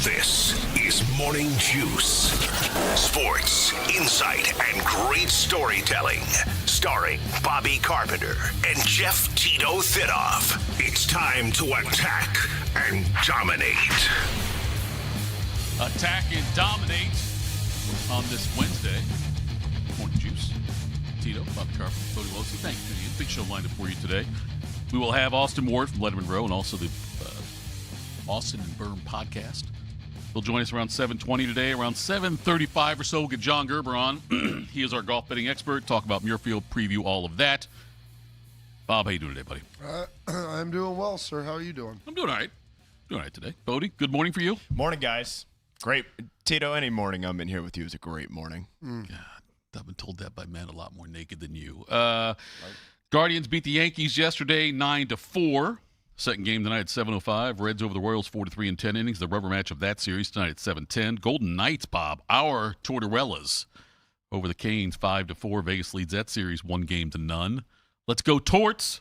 This is Morning Juice. Sports, insight, and great storytelling. Starring Bobby Carpenter and Jeff Tito Thitoff. It's time to attack and dominate. Attack and dominate on this Wednesday. Morning Juice. Tito, Bobby Carpenter, Cody Wilson. Thank you. Big show lined up for you today. We will have Austin Ward from Letterman Row and also the Austin and Byrne podcast. He'll join us around 7:20 today. Around 7:35 or so, we'll get John Gerber on. He is our golf betting expert. Talk about Muirfield, preview all of that. Bob, how you doing today, buddy? I'm doing well, sir. How are you doing? I'm doing all right. Doing all right today. Bodie, good morning for you. Morning, guys. Great. Tito, any morning I'm in here with you is a great morning. God, I've been told that by men a lot more naked than you. Guardians beat the Yankees yesterday 9-4. Second game tonight at 7:05. Reds over the Royals 4-3 in 10 innings. The rubber match of that series tonight at 7:10. Golden Knights, Bob, our Tortorellas over the Canes 5-4. Vegas leads that series 1-0. Let's go Torts.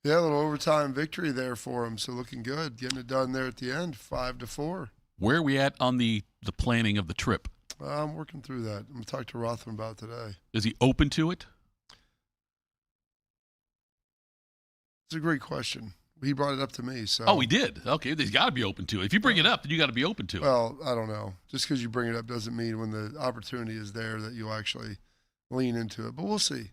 Yeah, a little overtime victory there for him. So looking good. Getting it done there at the end, 5-4. Where are we at on the planning of the trip? I'm working through that. I'm going to talk to Rothman about it today. Is he open to it? It's a great question. He brought it up to me. So. Oh, he did? Okay, he's got to be open to it. If you bring it up, then you got to be open to it. Well, I don't know. Just because you bring it up doesn't mean when the opportunity is there that you'll actually lean into it. But we'll see.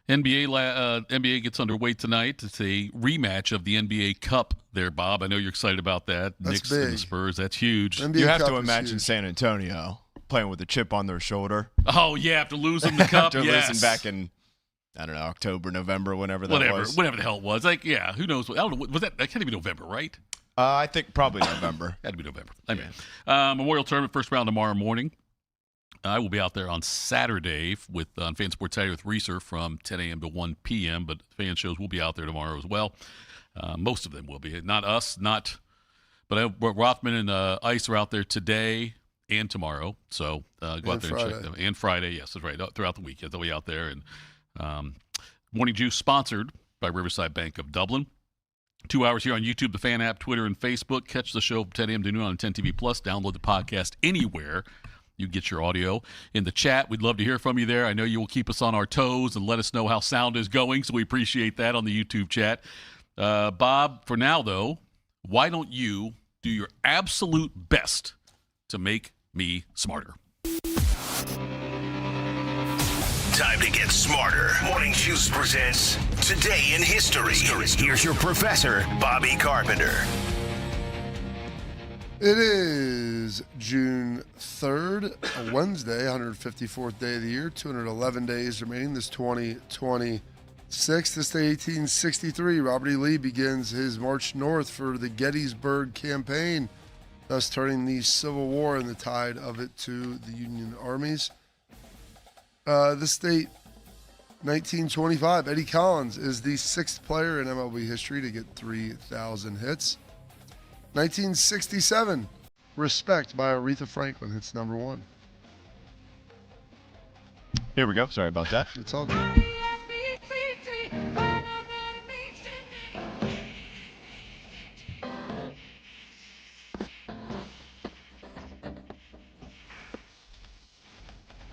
NBA gets underway tonight. It's a rematch of the NBA Cup there, Bob. I know you're excited about that. That's Knicks big. and the Spurs. That's huge. NBA You have Cup to is imagine huge. San Antonio playing with a chip on their shoulder. Oh, yeah, after losing the Cup, After yes. losing back in, I don't know, October, November, whenever that was. Whatever the hell it was. Like, yeah, who knows? I don't know. Was that can't be November, right? I think probably November. Had to be November. Memorial Tournament first round tomorrow morning. I will be out there on Saturday on Fan Sports Saturday with Reeser from 10 a.m. to 1 p.m., but fan shows will be out there tomorrow as well. Most of them will be. Not us, but Rothman and Ice are out there today and tomorrow. So go out there and check them. And Friday, yes, that's right. Throughout the weekend, they'll be out there. And Morning Juice sponsored by Riverside Bank of Dublin. 2 hours here on YouTube, the Fan app, Twitter, and Facebook. Catch the show 10 a.m. to noon on 10 TV Plus. Download the podcast anywhere you get your audio. In the chat, we'd love to hear from you there. I know you will keep us on our toes and let us know how sound is going, so we appreciate that on the YouTube chat. Bob, for now, though, why don't you do your absolute best to make me smarter? Time to get smarter. Morning Juice presents Today in History. Here's your professor, Bobby Carpenter. It is June 3rd, a Wednesday, 154th day of the year, 211 days remaining. This 2026. This day, 1863, Robert E. Lee begins his march north for the Gettysburg Campaign, thus turning the Civil War and the tide of it to the Union armies. This date, 1925, Eddie Collins is the sixth player in MLB history to get 3,000 hits. 1967, Respect by Aretha Franklin hits number 1. Here we go. Sorry about that. It's all good.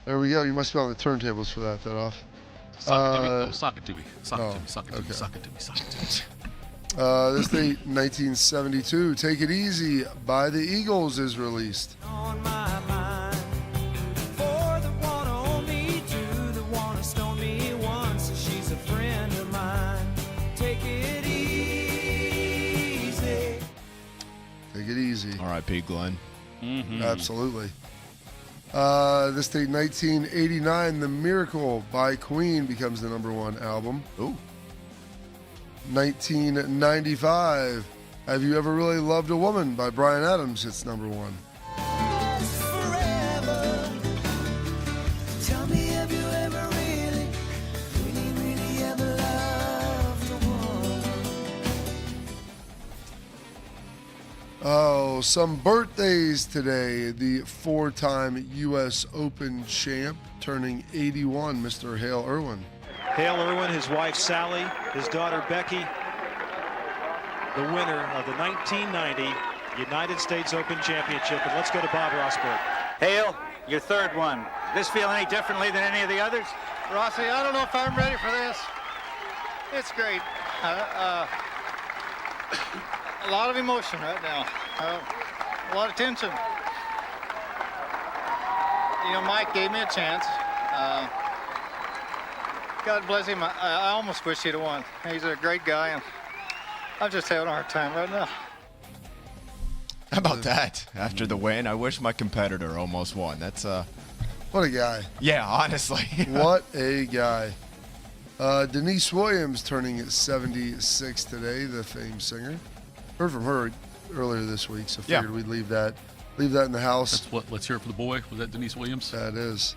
There we go. You must be on the turntables for that off. Sock it to me. This date, 1972, Take It Easy by the Eagles is released. On my mind, for the one on me, to the one who stoned me once, she's a friend of mine. Take it easy. Take it easy. R.I.P. Glenn. Mm-hmm. Absolutely. This date, 1989, The Miracle by Queen becomes the number 1 album. Ooh. 1995, Have You Ever Really Loved a Woman by Bryan Adams hits number 1. Forever. Tell me, have you ever really, really ever loved a woman? Oh, some birthdays today. The 4-time U.S. Open champ turning 81, Mr. Hale Irwin. Hale Irwin, his wife Sally, his daughter Becky, the winner of the 1990 United States Open Championship. And let's go to Bob Rosberg. Hale, your third one. This feel any differently than any of the others? Rossi, I don't know if I'm ready for this. It's great. A lot of emotion right now. A lot of tension. You know, Mike gave me a chance. God bless him. I almost wish he'd have won. He's a great guy, and I'm just having a hard time right now. How about that? After the win, I wish my competitor almost won. That's What a guy. Yeah, honestly. What a guy. Denise Williams turning 76 today, the famed singer. Heard from her earlier this week, so figured we'd leave that in the house. That's what. Let's hear it for the boy. Was that Denise Williams? That is.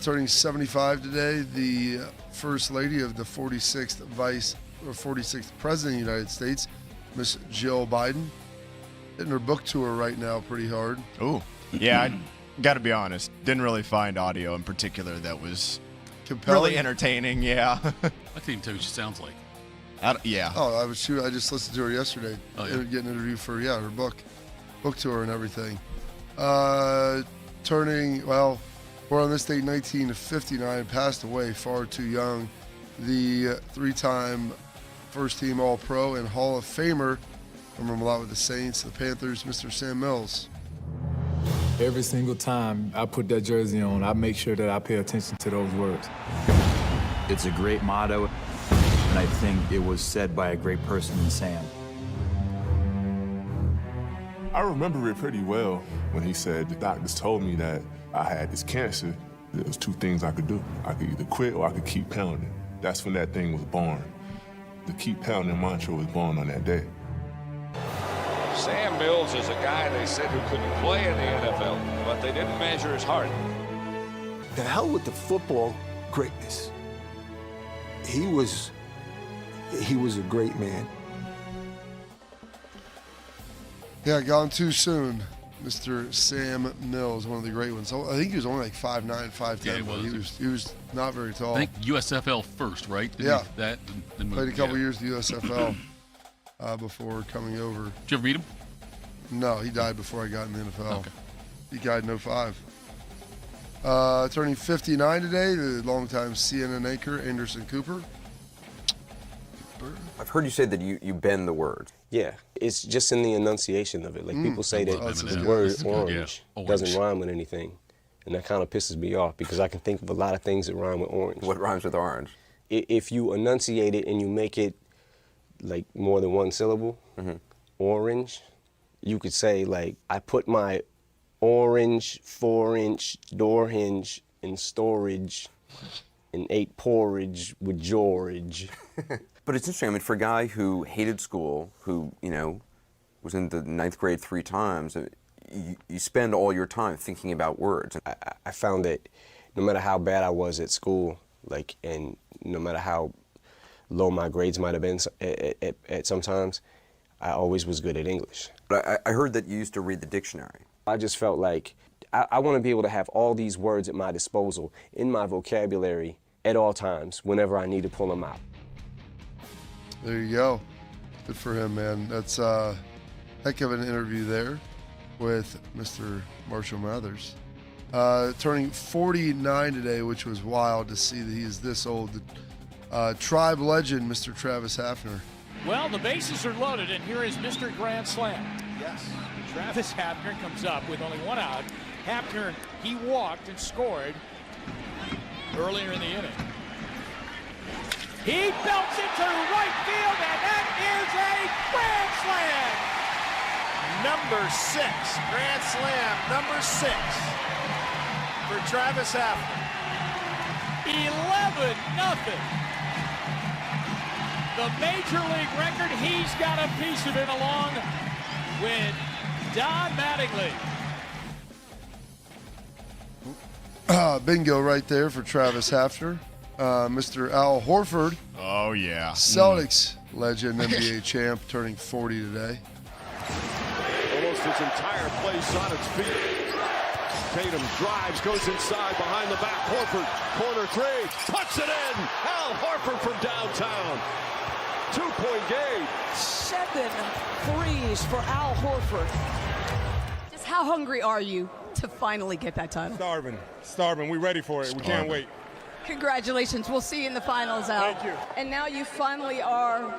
Turning 75 today, the First Lady of the 46th President of the United States, Miss Jill Biden. Hitting her book tour right now pretty hard. Ooh. Yeah, I got to be honest. Didn't really find audio in particular that was compelling. Really entertaining, yeah. I can't even tell you what she sounds like. Yeah. Oh, I just listened to her yesterday. Oh, yeah. Getting an interview for, her book tour and everything. We're on this date, 1959, passed away far too young. The three-time first-team All-Pro and Hall of Famer. I remember a lot with the Saints, the Panthers, Mr. Sam Mills. Every single time I put that jersey on, I make sure that I pay attention to those words. It's a great motto, and I think it was said by a great person in Sam. I remember it pretty well when he said the doctors told me that I had this cancer. There was two things I could do. I could either quit or I could keep pounding. That's when that thing was born. The keep pounding mantra was born on that day. Sam Mills is a guy they said who couldn't play in the NFL, but they didn't measure his heart. The hell with the football greatness. He was a great man. Yeah, gone too soon. Mr. Sam Mills, one of the great ones. I think he was only like 5'9", 5'10". Yeah, he was not very tall. I think USFL first, right? Yeah. Then played a couple years at USFL before coming over. Did you ever meet him? No, he died before I got in the NFL. Okay. He died in 05. Turning 59 today, the longtime CNN anchor, Anderson Cooper. I've heard you say that you bend the word. Yeah, it's just in the enunciation of it. Like people say that the word orange doesn't rhyme with anything. And that kind of pisses me off because I can think of a lot of things that rhyme with orange. What rhymes with orange? If you enunciate it and you make it like more than one syllable, orange, you could say like, I put my orange 4-inch door hinge in storage and ate porridge with George. But it's interesting, I mean, for a guy who hated school, who, was in the 9th grade 3 times, you spend all your time thinking about words. I found that no matter how bad I was at school, and no matter how low my grades might have been at sometimes, I always was good at English. But I heard that you used to read the dictionary. I just felt like I want to be able to have all these words at my disposal in my vocabulary at all times, whenever I need to pull them out. There you go. Good for him, man. That's a heck of an interview there with Mr. Marshall Mathers. Turning 49 today, which was wild to see that he's this old. Tribe legend, Mr. Travis Hafner. Well, the bases are loaded, and here is Mr. Grand Slam. Yes. Travis Hafner comes up with only one out. Hafner, he walked and scored earlier in the inning. He belts it to right field, and that is a grand slam! Number 6, grand slam, number 6 for Travis Hafner. 11-0. The Major League record, he's got a piece of it along with Don Mattingly. Bingo right there for Travis Hafner. Mr. Al Horford. Oh, yeah. Celtics legend, NBA champ, turning 40 today. Almost his entire place on its feet. Tatum drives, goes inside, behind the back. Horford, corner 3, puts it in. Al Horford from downtown. 2-point game. 7 threes for Al Horford. Just how hungry are you to finally get that title? Starving. We're ready for it. We can't wait. Congratulations. We'll see you in the finals, Al. Thank you. And now you finally are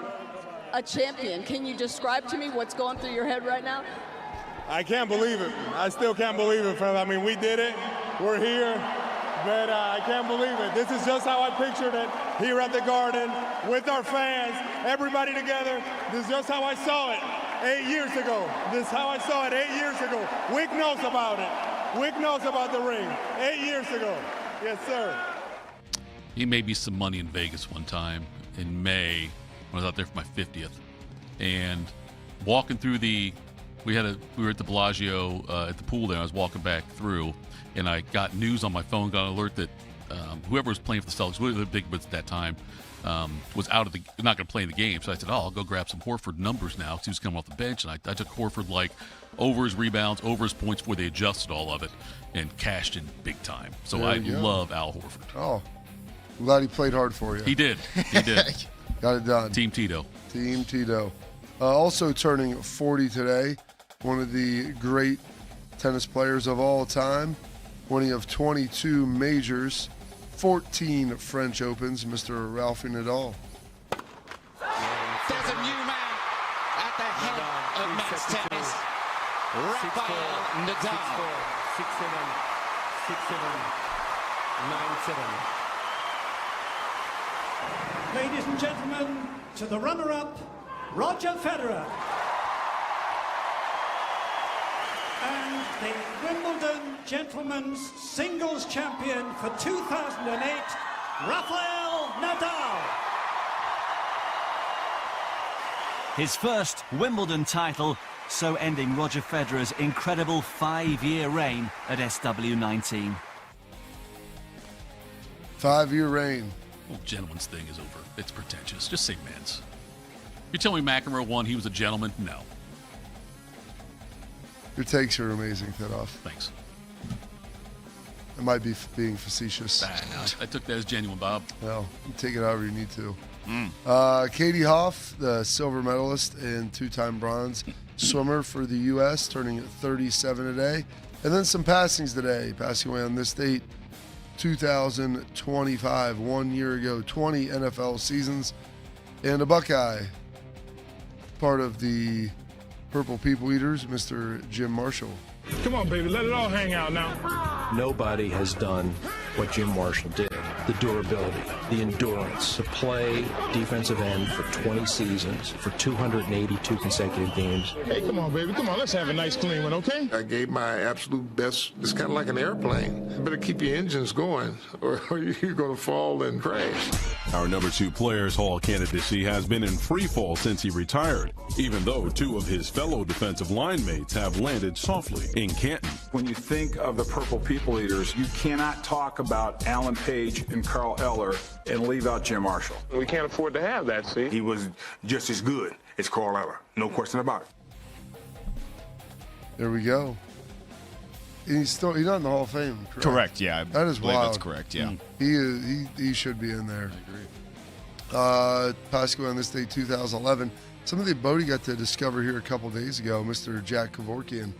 a champion. Can you describe to me what's going through your head right now? I can't believe it. I still can't believe it, fella. I mean, we did it. We're here. But I can't believe it. This is just how I pictured it here at the Garden with our fans, everybody together. This is just how I saw it 8 years ago. This is how I saw it 8 years ago. Wick knows about it. Wick knows about the ring 8 years ago. Yes, sir. He made me some money in Vegas one time in May when I was out there for my 50th. And walking through we were at the Bellagio at the pool there. I was walking back through, and I got news on my phone, got an alert that whoever was playing for the Celtics, the big woods at that time, was not going to play in the game. So I said, I'll go grab some Horford numbers now, because he was coming off the bench. And I took Horford over his rebounds, over his points before they adjusted all of it, and cashed in big time. So I love Al Horford. Oh, I'm glad he played hard for you. He did. Got it done. Team Tito. Also turning 40 today, one of the great tennis players of all time, winning of 22 majors, 14 French Opens, Mr. Rafael Nadal. There's a new man at the head of men's tennis, Rafael Nadal. 6-7, 6-7, 9-7. Ladies and gentlemen, to the runner-up, Roger Federer. And the Wimbledon Gentlemen's Singles Champion for 2008, Rafael Nadal. His first Wimbledon title, so ending Roger Federer's incredible 5-year reign at SW19. 5-year reign. Well, gentleman's thing is over. It's pretentious. Just say men's. You tell me McEnroe won, he was a gentleman? No. Your takes are amazing, Thitoff. Thanks. It might be being facetious. I took that as genuine, Bob. Well, you take it however you need to. Katie Hoff, the silver medalist and 2-time bronze swimmer for the U.S., turning 37 today. And then some passings today. Passing away on this date, 2025, 1 year ago, 20 NFL seasons. And a Buckeye, part of the Purple People Eaters, Mr. Jim Marshall. Come on, baby, let it all hang out now. Nobody has done what Jim Marshall did. The durability, the endurance, to play defensive end for 20 seasons, for 282 consecutive games. Hey, come on, baby, come on, let's have a nice clean one, okay? I gave my absolute best. It's kind of like an airplane. You better keep your engines going, or you're going to fall and crash. Our number 2 Players Hall candidacy has been in free fall since he retired, even though 2 of his fellow defensive line mates have landed softly in Canton. When you think of the Purple People Eaters, you cannot talk about Alan Page and Carl Eller and leave out Jim Marshall. We can't afford to have that, see? He was just as good as Carl Eller, no question about it. There we go. And he's not in the Hall of Fame, correct? Correct, yeah. That is wild. That's correct, yeah. He should be in there. I agree. Passing away on this day, 2011. Something that Bodie got to discover here a couple days ago, Mr. Jack Kevorkian.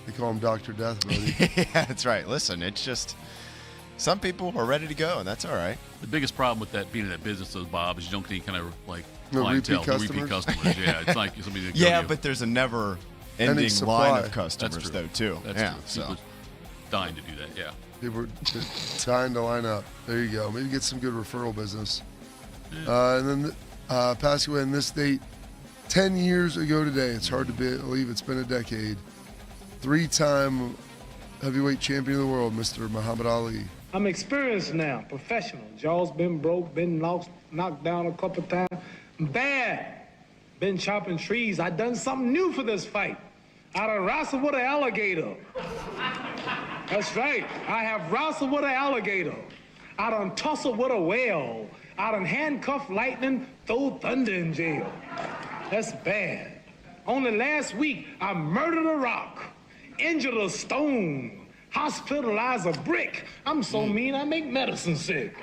They call him Dr. Death, Bodie. Yeah, that's right. Listen, it's just some people are ready to go, and that's all right. The biggest problem with that being in that business, though, Bob, is you don't get any kind of repeat customers. Yeah, it's like somebody that but there's a never-ending line of customers, though, too. That's true. So. People are dying to do that, yeah. People are dying to line up. There you go. Maybe get some good referral business. And then passing away on this date, 10 years ago today. It's hard to believe it's been a decade. 3-time heavyweight champion of the world, Mr. Muhammad Ali. I'm experienced now, professional. Jaws been broke, been knocked down a couple times. Bad. Been chopping trees. I done something new for this fight. I done wrestled with an alligator. That's right. I have wrestled with an alligator. I done tussled with a whale. I done handcuffed lightning, throw thunder in jail. That's bad. Only last week, I murdered a rock, injured a stone, hospitalized a brick. I'm so mean, I make medicine sick.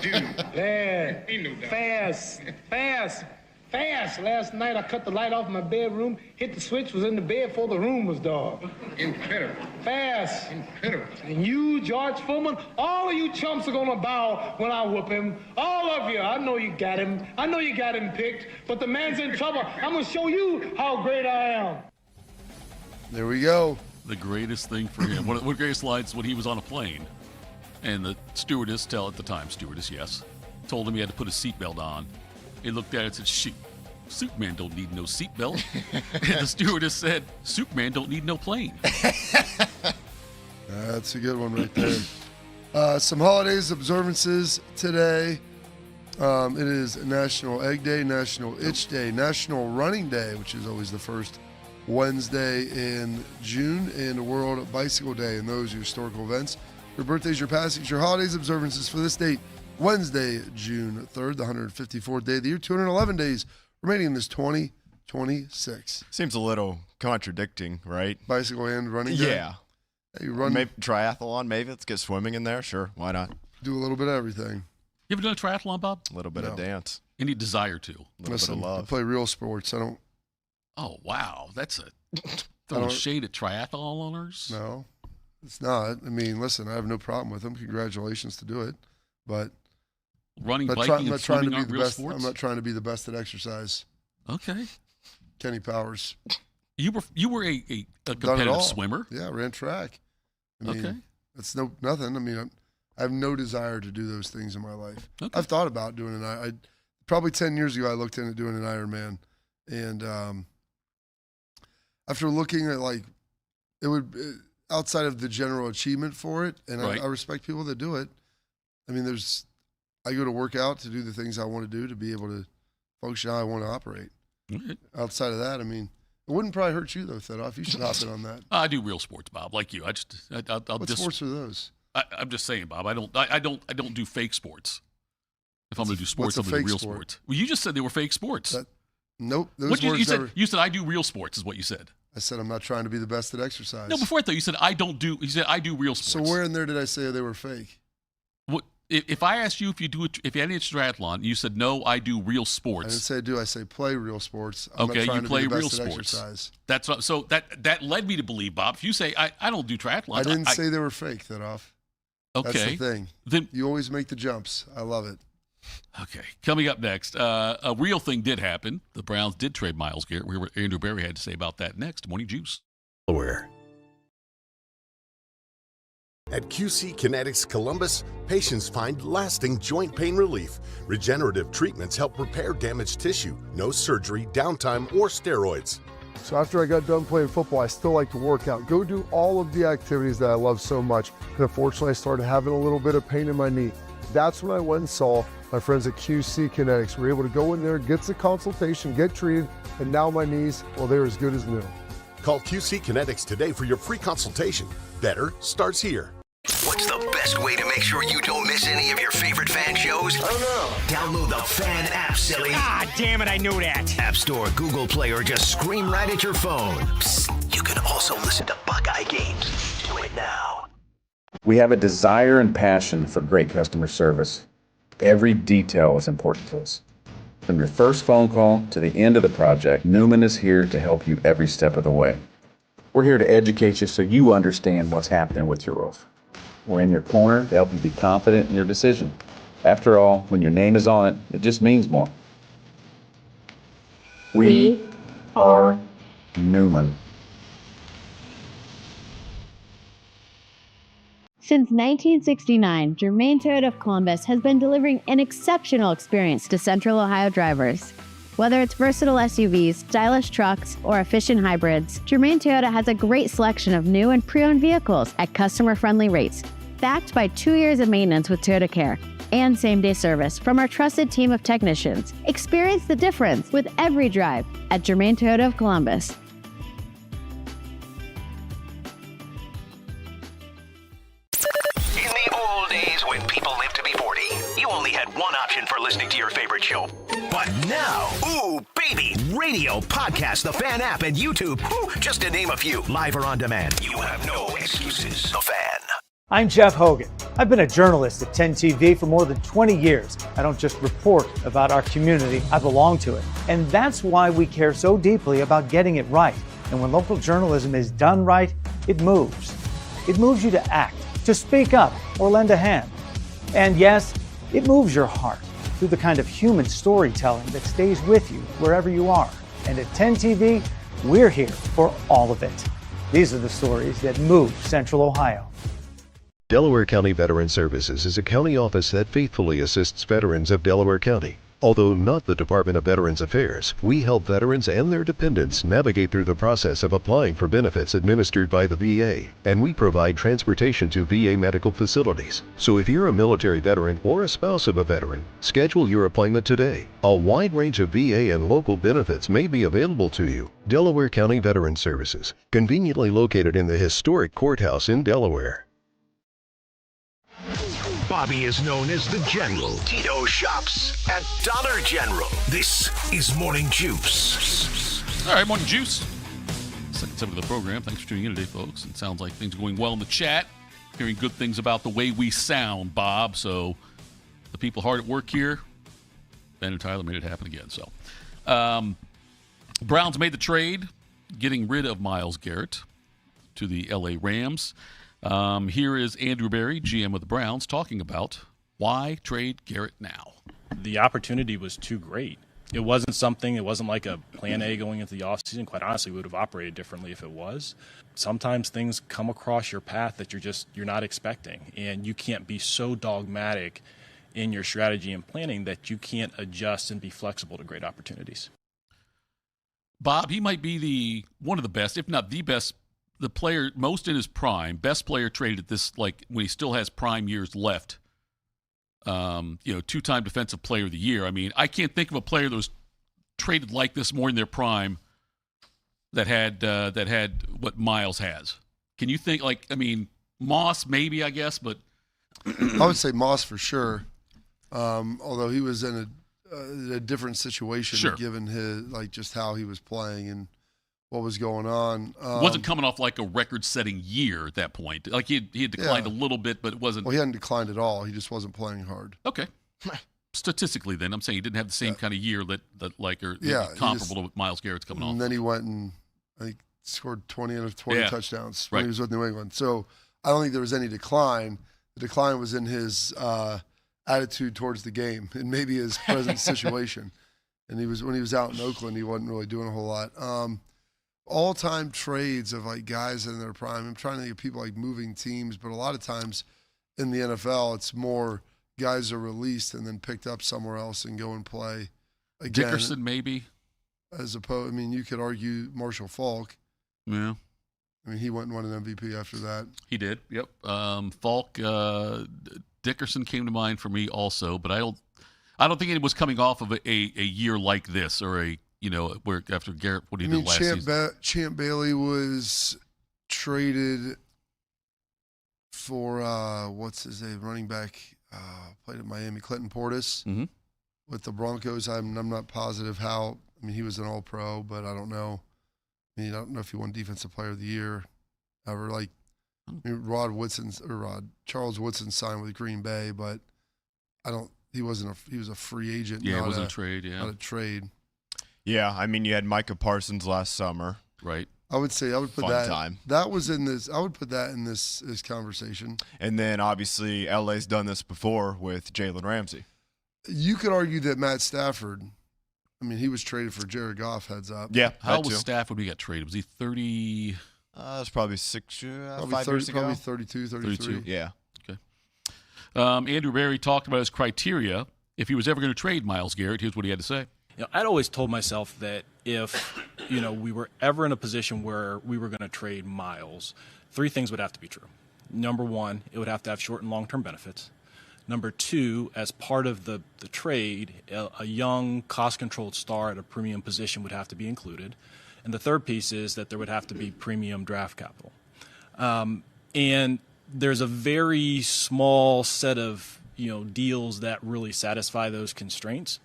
Dude. Yeah. Fast. Fast. Last night I cut the light off in my bedroom, hit the switch, was in the bed before the room was dark. Incredible. Fast. Incredible. And you, George Foreman, all of you chumps are gonna bow when I whoop him. All of you. I know you got him. I know you got him picked, but the man's in trouble. I'm gonna show you how great I am. There we go. The greatest thing for him. One of the greatest lines when he was on a plane, and the stewardess, yes, told him he had to put a seatbelt on. He looked at it and said, shoot, Superman don't need no seatbelt. And the stewardess said, Superman don't need no plane. That's a good one right there. Some holidays, observances today. It is National Egg Day, National Itch Day, National Running Day, which is always the first Wednesday in June, and World Bicycle Day, and those are your historical events. Your birthdays, your passings, your holidays, observances for this date. Wednesday, June 3rd, the 154th day of the year, 211 days remaining in this 2026. Seems a little contradicting, right? Bicycle and running day? Yeah. Hey, you run, maybe triathlon, maybe. Let's get swimming in there. Sure, why not? Do a little bit of everything. You ever done a triathlon, Bob? A little bit of dance. Any desire to? A little bit of love. I play real sports. I don't. Oh, wow. That's a throwing shade at triathloners? No, it's not. I mean, listen, I have no problem with them. Congratulations to do it. But running, biking, and swimming aren't real sports? I'm not trying to be the best at exercise. Okay. Kenny Powers. You were a competitive swimmer? Yeah, I ran track. I mean, okay. That's nothing. I mean, I have no desire to do those things in my life. Okay. I've thought about doing it. Probably 10 years ago, I looked into doing an Ironman. And after looking at, like, it would outside of the general achievement for it, and right. I respect people that do it. I mean, I go to work out to do the things I want to do to be able to function how I want to operate. Mm-hmm. Outside of that, I mean, it wouldn't probably hurt you though, Thitoff. You should hop in on that. I do real sports, Bob, like you. What sports are those? I'm just saying, Bob. I don't do fake sports. If I'm going to do sports, I'm going to do real sports. Well, you just said they were fake sports. Nope. You said I do real sports is what you said. I said I'm not trying to be the best at exercise. No, before I thought you said I do real sports. So where in there did I say they were fake? What if I asked you if you had any triathlon, you said no, I do real sports. I didn't say I do. I say play real sports. I'm okay, not you play real sports. Exercise. That's what, so that led me to believe, Bob. If you say I don't do triathlons, I didn't say they were fake, Thitoff. Okay, that's the thing. Then you always make the jumps. I love it. Okay, coming up next, a real thing did happen. The Browns did trade Myles Garrett. We hear what Andrew Berry had to say about that next. Morning Juice. At QC Kinetics Columbus, patients find lasting joint pain relief. Regenerative treatments help repair damaged tissue. No surgery, downtime, or steroids. So after I got done playing football, I still like to work out, go do all of the activities that I love so much. And unfortunately, I started having a little bit of pain in my knee. That's when I went and saw my friends at QC Kinetics. We were able to go in there, get the consultation, get treated, and now my knees, well, they're as good as new. Call QC Kinetics today for your free consultation. Better starts here. What's the best way to make sure you don't miss any of your favorite fan shows? I don't know. Download the Fan app, silly. Ah, damn it, I knew that. App Store, Google Play, or just scream right at your phone. Psst, you can also listen to Buckeye games. Do it now. We have a desire and passion for great customer service. Every detail is important to us. From your first phone call to the end of the project, Newman is here to help you every step of the way. We're here to educate you so you understand what's happening with your roof. We're in your corner to help you be confident in your decision. After all, when your name is on it, it just means more. We are Newman. Since 1969, Germain Toyota of Columbus has been delivering an exceptional experience to Central Ohio drivers. Whether it's versatile SUVs, stylish trucks, or efficient hybrids, Germain Toyota has a great selection of new and pre-owned vehicles at customer-friendly rates, backed by 2 years of maintenance with Toyota Care and same-day service from our trusted team of technicians. Experience the difference with every drive at Germain Toyota of Columbus. In the old days when people lived to be 40, you only had one option for listening to your favorite show. But now, ooh, baby, radio, podcast, the Fan app, and YouTube, just to name a few, live or on demand. You have no excuses. The Fan. I'm Jeff Hogan. I've been a journalist at 10 TV for more than 20 years. I don't just report about our community, I belong to it. And that's why we care so deeply about getting it right. And when local journalism is done right, it moves. It moves you to act, to speak up, or lend a hand. And yes, it moves your heart through the kind of human storytelling that stays with you wherever you are. And at 10 TV, we're here for all of it. These are the stories that move Central Ohio. Delaware County Veteran Services is a county office that faithfully assists veterans of Delaware County. Although not the Department of Veterans Affairs, we help veterans and their dependents navigate through the process of applying for benefits administered by the VA, and we provide transportation to VA medical facilities. So if you're a military veteran or a spouse of a veteran, schedule your appointment today. A wide range of VA and local benefits may be available to you. Delaware County Veteran Services, conveniently located in the historic courthouse in Delaware. Bobby is known as the General. Tito shops at Dollar General. This is Morning Juice. All right, Morning Juice. Second segment of the program. Thanks for tuning in today, folks. It sounds like things are going well in the chat. Hearing good things about the way we sound, Bob. So the people hard at work here, Ben and Tyler made it happen again. So Browns made the trade, getting rid of Myles Garrett to the L.A. Rams. Here is Andrew Berry, GM of the Browns, talking about why trade Garrett now. The opportunity was too great. It wasn't like a plan A going into the offseason. Quite honestly, we would have operated differently if it was. Sometimes things come across your path that you're not expecting, and you can't be so dogmatic in your strategy and planning that you can't adjust and be flexible to great opportunities. Bob, he might be one of the best, if not the best, the player most in his prime, best player traded at this, like when he still has prime years left. Two-time defensive player of the year. I mean, I can't think of a player that was traded like this more in their prime that had what Myles has. Can you think Moss maybe, I guess, but I would say Moss for sure. Although he was in a different situation, sure, given his just how he was playing and what was going on. Wasn't coming off like a record-setting year at that point. Like he had declined a little bit, but it wasn't. Well, he hadn't declined at all. He just wasn't playing hard. Okay. Statistically, then, I'm saying he didn't have the same kind of year that comparable to what Myles Garrett's coming off. And then he went and I think scored 20 out of 20 touchdowns when he was with New England. So I don't think there was any decline. The decline was in his attitude towards the game and maybe his present situation. And when he was out in Oakland, he wasn't really doing a whole lot. All-time trades of guys in their prime. I'm trying to think of people moving teams, but a lot of times in the NFL, it's more guys are released and then picked up somewhere else and go and play again. Dickerson, maybe. As opposed, you could argue Marshall Faulk. Yeah. He went and won an MVP after that. He did. Yep. Faulk, Dickerson came to mind for me also, but I don't think it was coming off of a year like this or where after Garrett, what he did last season. Champ Bailey was traded for what's his name, running back, played at Miami, Clinton Portis, with the Broncos. I'm not positive how. He was an All-Pro, but I don't know. I don't know if he won Defensive Player of the Year ever. Charles Woodson signed with Green Bay, but he was a free agent. Yeah, it wasn't a trade. Yeah, not a trade. Yeah, you had Micah Parsons last summer. Right. I would put Fun that. Time. That was in this. I would put that in this conversation. And then obviously LA's done this before with Jalen Ramsey. You could argue that Matt Stafford. He was traded for Jared Goff. Heads up. Yeah. How old was Stafford when he got traded? Was he 30? That's probably 5 years ago. Probably 32, 33. Yeah. Okay. Andrew Berry talked about his criteria. If he was ever going to trade Myles Garrett, here's what he had to say. I'd always told myself that if, we were ever in a position where we were going to trade Myles, three things would have to be true. Number one, it would have to have short and long-term benefits. Number two, as part of the trade, a young, cost-controlled star at a premium position would have to be included. And the third piece is that there would have to be premium draft capital. And there's a very small set of deals that really satisfy those constraints.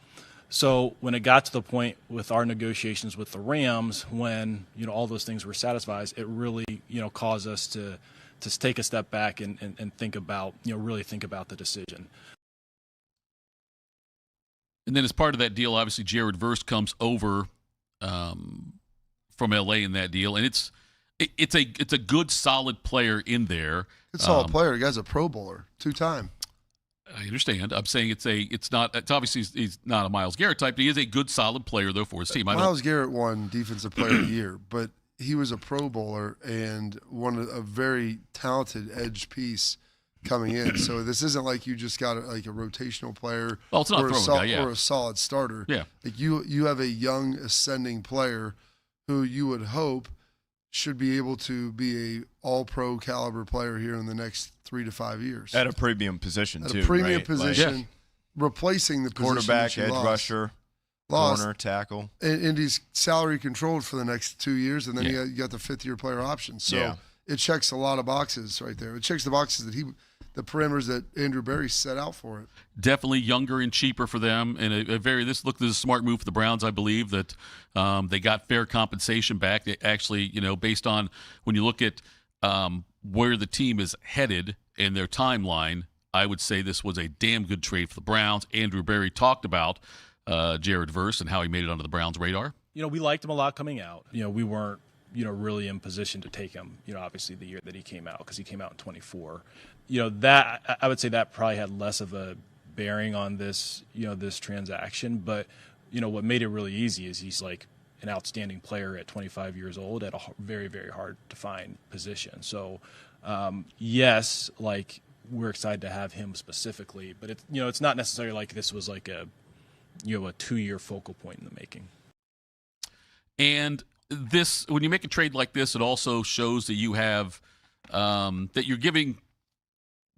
So when it got to the point with our negotiations with the Rams, when all those things were satisfied, it really caused us to to take a step back and think about, really think about the decision. And then as part of that deal, obviously Jared Verse comes over from LA in that deal, and it's a good, solid player in there. Good solid player. The guy's a Pro Bowler, 2-time. I understand. I'm saying it's obviously he's not a Myles Garrett type, but he is a good, solid player though for his team. Myles Garrett won Defensive Player of the Year, but he was a Pro Bowler and a very talented edge piece coming in. So this isn't like you just got a rotational player or a solid starter. Yeah. Like you have a young ascending player who you would hope should be able to be a all-pro caliber player here in the next 3 to 5 years. At a premium position, At too, a premium right? position, replacing the quarterback, position edge rusher, corner, tackle. And he's salary controlled for the next 2 years, and then you got the fifth-year player option. So it checks a lot of boxes right there. It checks the boxes that the parameters that Andrew Berry set out for it. Definitely younger and cheaper for them, and this is a smart move for the Browns. I believe that they got fair compensation back. They actually, based on when you look at where the team is headed in their timeline, I would say this was a damn good trade for the Browns. Andrew Berry talked about Jared Verse and how he made it onto the Browns' radar. We liked him a lot coming out. We weren't, really in position to take him, obviously the year that he came out, because he came out in 24. That I would say that probably had less of a bearing on this, this transaction. But, what made it really easy is he's like an outstanding player at 25 years old at a very, very hard to find position. So, yes, like we're excited to have him specifically, but it's, it's not necessarily like this was like a 2-year focal point in the making. And this, when you make a trade like this, it also shows that you have that you're giving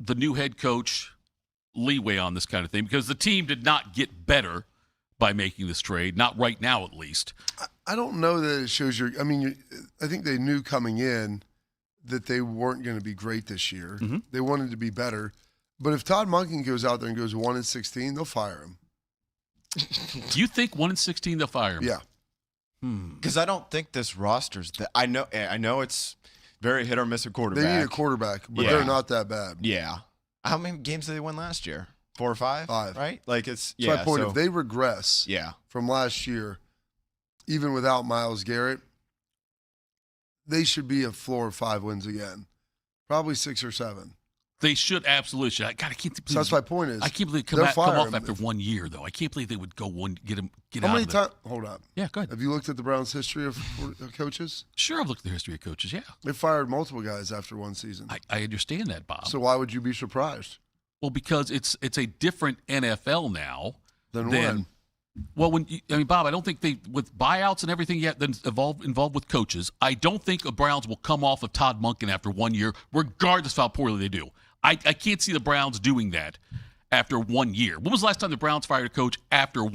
the new head coach leeway on this kind of thing, because the team did not get better by making this trade, not right now at least. I don't know that it shows I think they knew coming in that they weren't going to be great this year. Mm-hmm. They wanted to be better. But if Todd Monken goes out there and goes 1-16, they'll fire him. Do you think 1-16 they'll fire him? Yeah. Because I don't think this roster's that. I know it's very hit or miss a quarterback. They need a quarterback, but they're not that bad. Yeah. How many games did they win last year? 4 or 5? 5. Right? Like it's That's my point. If they regress from last year, even without Myles Garrett, they should be a floor of 5 wins again. Probably 6 or 7. They should absolutely. God, I can't believe. So that's my point. I can't believe they come off after 1 year, though. I can't believe they would go get How out many of times? Hold up. Yeah, go ahead. Have you looked at the Browns' history of coaches? Sure, I've looked at the history of coaches. Yeah, they fired multiple guys after one season. I understand that, Bob. So why would you be surprised? Well, because it's a different NFL now than when. Well, Bob, I don't think with buyouts and everything yet that's involved with coaches, I don't think the Browns will come off of Todd Monken after 1 year, regardless of how poorly they do. I can't see the Browns doing that after 1 year. When was the last time the Browns fired a coach after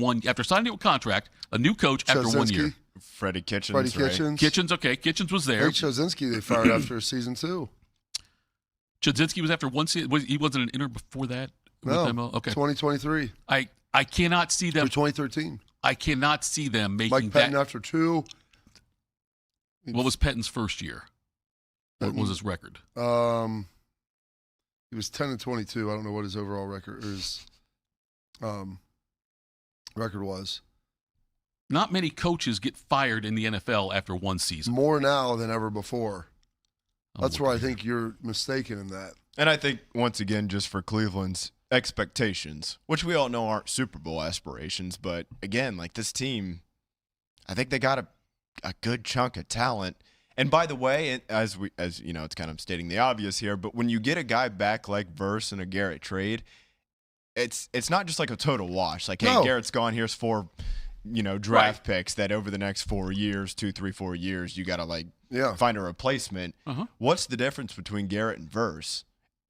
signing a contract, a new coach after 1 year? Freddie Kitchens. Kitchens, okay. Kitchens was there. Chozinski they fired after season 2. Chozinski was after one season. He wasn't an interim before that? No, okay. 2023. I cannot see them. 2013. I cannot see them making Mike Pettin after 2. What was Pettin's first year? What was his record? He was 10-22. I don't know what his overall record was. Not many coaches get fired in the NFL after one season. More now than ever before. That's where I think you're mistaken in that. And I think, once again, just for Cleveland's expectations, which we all know aren't Super Bowl aspirations, but again, like this team, I think they got a good chunk of talent. And by the way, as you know, it's kind of stating the obvious here, but when you get a guy back like Verse in a Garrett trade, it's not just like a total wash. Like, hey, Garrett's gone. Here's 4, draft picks that over the next 4 years, 2, 3, 4 years, you got to find a replacement. What's the difference between Garrett and Verse?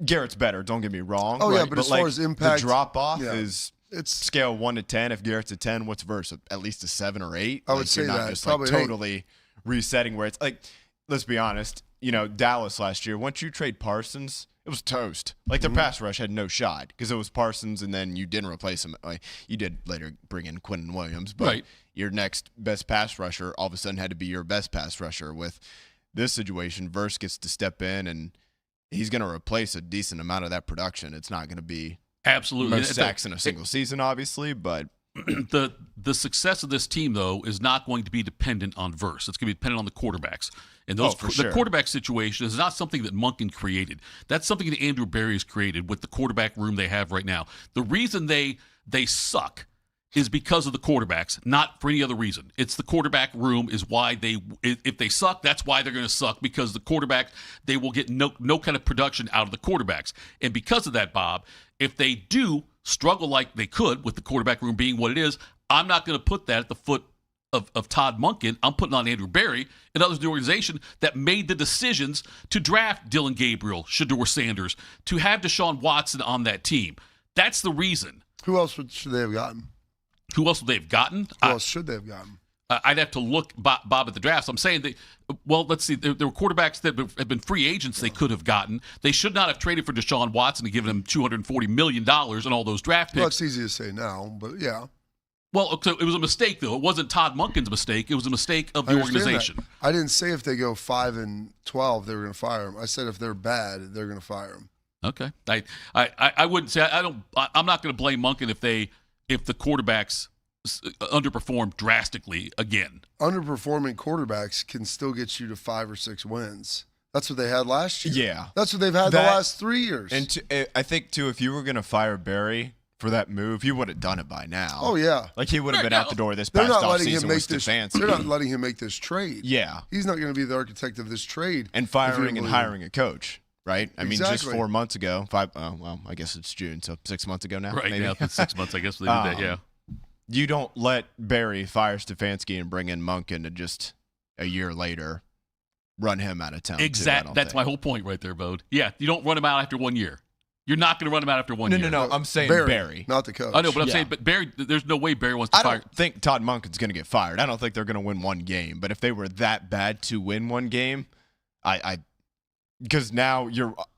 Garrett's better. Don't get me wrong. Oh, yeah, but as far as impact, the drop off is scale 1 to 10. If Garrett's a 10, what's Verse? At least a 7 or 8. I would say not that. Just probably totally resetting where it's like, let's be honest, Dallas last year, once you trade Parsons, it was toast. Like their pass rush had no shot because it was Parsons and then you didn't replace him. Like, you did later bring in Quinnen Williams, but your next best pass rusher all of a sudden had to be your best pass rusher. With this situation, Verse gets to step in and he's going to replace a decent amount of that production. It's not going to be absolutely most sacks in a single season, obviously, but the success of this team, though, is not going to be dependent on Verse. It's going to be dependent on the quarterbacks. And those the quarterback situation is not something that Monken created. That's something that Andrew Berry has created with the quarterback room they have right now. The reason they suck is because of the quarterbacks, not for any other reason. It's the quarterback room is why if they suck, that's why they're going to suck, because the quarterback, they will get no kind of production out of the quarterbacks. And because of that, Bob, if they do struggle like they could with the quarterback room being what it is, I'm not going to put that at the foot of Todd Monken. I'm putting on Andrew Berry and others in the organization that made the decisions to draft Dylan Gabriel, Shedeur Sanders, to have Deshaun Watson on that team. That's the reason. Who else should they have gotten? Who else would they have gotten? Who else should they have gotten? I'd have to look, Bob, at the drafts. I'm saying let's see. There were quarterbacks that have been free agents they could have gotten. They should not have traded for Deshaun Watson and given him $240 million and all those draft picks. Well, it's easy to say now, but yeah. Well, so it was a mistake, though. It wasn't Todd Monken's mistake. It was a mistake of the organization. That. I didn't say if they go 5-12, they were going to fire him. I said if they're bad, they're going to fire him. Okay. I wouldn't say I'm not going to blame Monken if the quarterbacks underperform drastically again. Underperforming quarterbacks can still get you to 5 or 6 wins. That's what they had last year. Yeah. That's what they've had the last 3 years. And I think, too, if you were going to fire Berry for that move, he would have done it by now. Oh, yeah. Like, he would have been out the door this past offseason with Stefanski. They're not letting him make this trade. Yeah. He's not going to be the architect of this trade. And firing and hiring a coach. Right? I mean, just 4 months ago, well, I guess it's June, so 6 months ago now. Right, maybe. yeah, it's 6 months, I guess they did that, yeah. You don't let Berry fire Stefanski and bring in Monken and just a year later run him out of town. Exactly. That's my whole point right there, Bode. Yeah, you don't run him out after 1 year. You're not going to run him out after 1 year. No. I'm saying Berry. Not the coach. I know, but I'm saying Berry, there's no way Berry wants to fire. I don't think Todd Monken's going to get fired. I don't think they're going to win one game. But if they were that bad to win one game, because now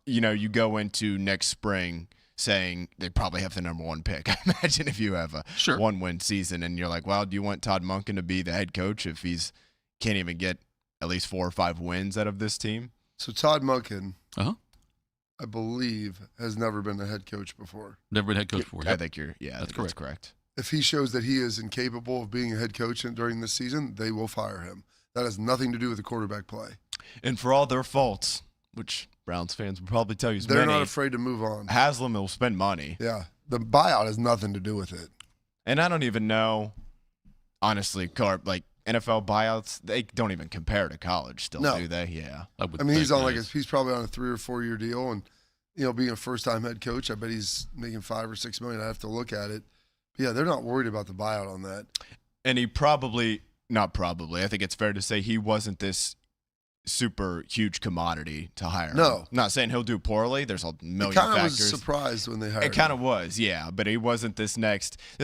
you go into next spring saying they probably have the number 1 pick. Imagine if you have a 1-win season and you're like, well, do you want Todd Monken to be the head coach if he's can't even get at least 4 or 5 wins out of this team? So Todd Monken, I believe, has never been a head coach before. Never been head coach before. I think that's correct. If he shows that he is incapable of being a head coach during this season, they will fire him. That has nothing to do with the quarterback play. And for all their faults, which Browns fans will probably tell you is they're not afraid to move on. Haslam will spend money. Yeah. The buyout has nothing to do with it. And I don't even know, honestly, NFL buyouts, they don't even compare to college still, do they? Yeah. I mean, he's on he's probably on a 3 or 4 year deal, and being a first time head coach, I bet he's making $5 or $6 million. I have to look at it. But yeah, they're not worried about the buyout on that. And he I think it's fair to say he wasn't this super huge commodity to hire. No. I'm not saying he'll do poorly. There's a million factors. I kind of was surprised when they hired him. It kind of was, yeah. But he wasn't this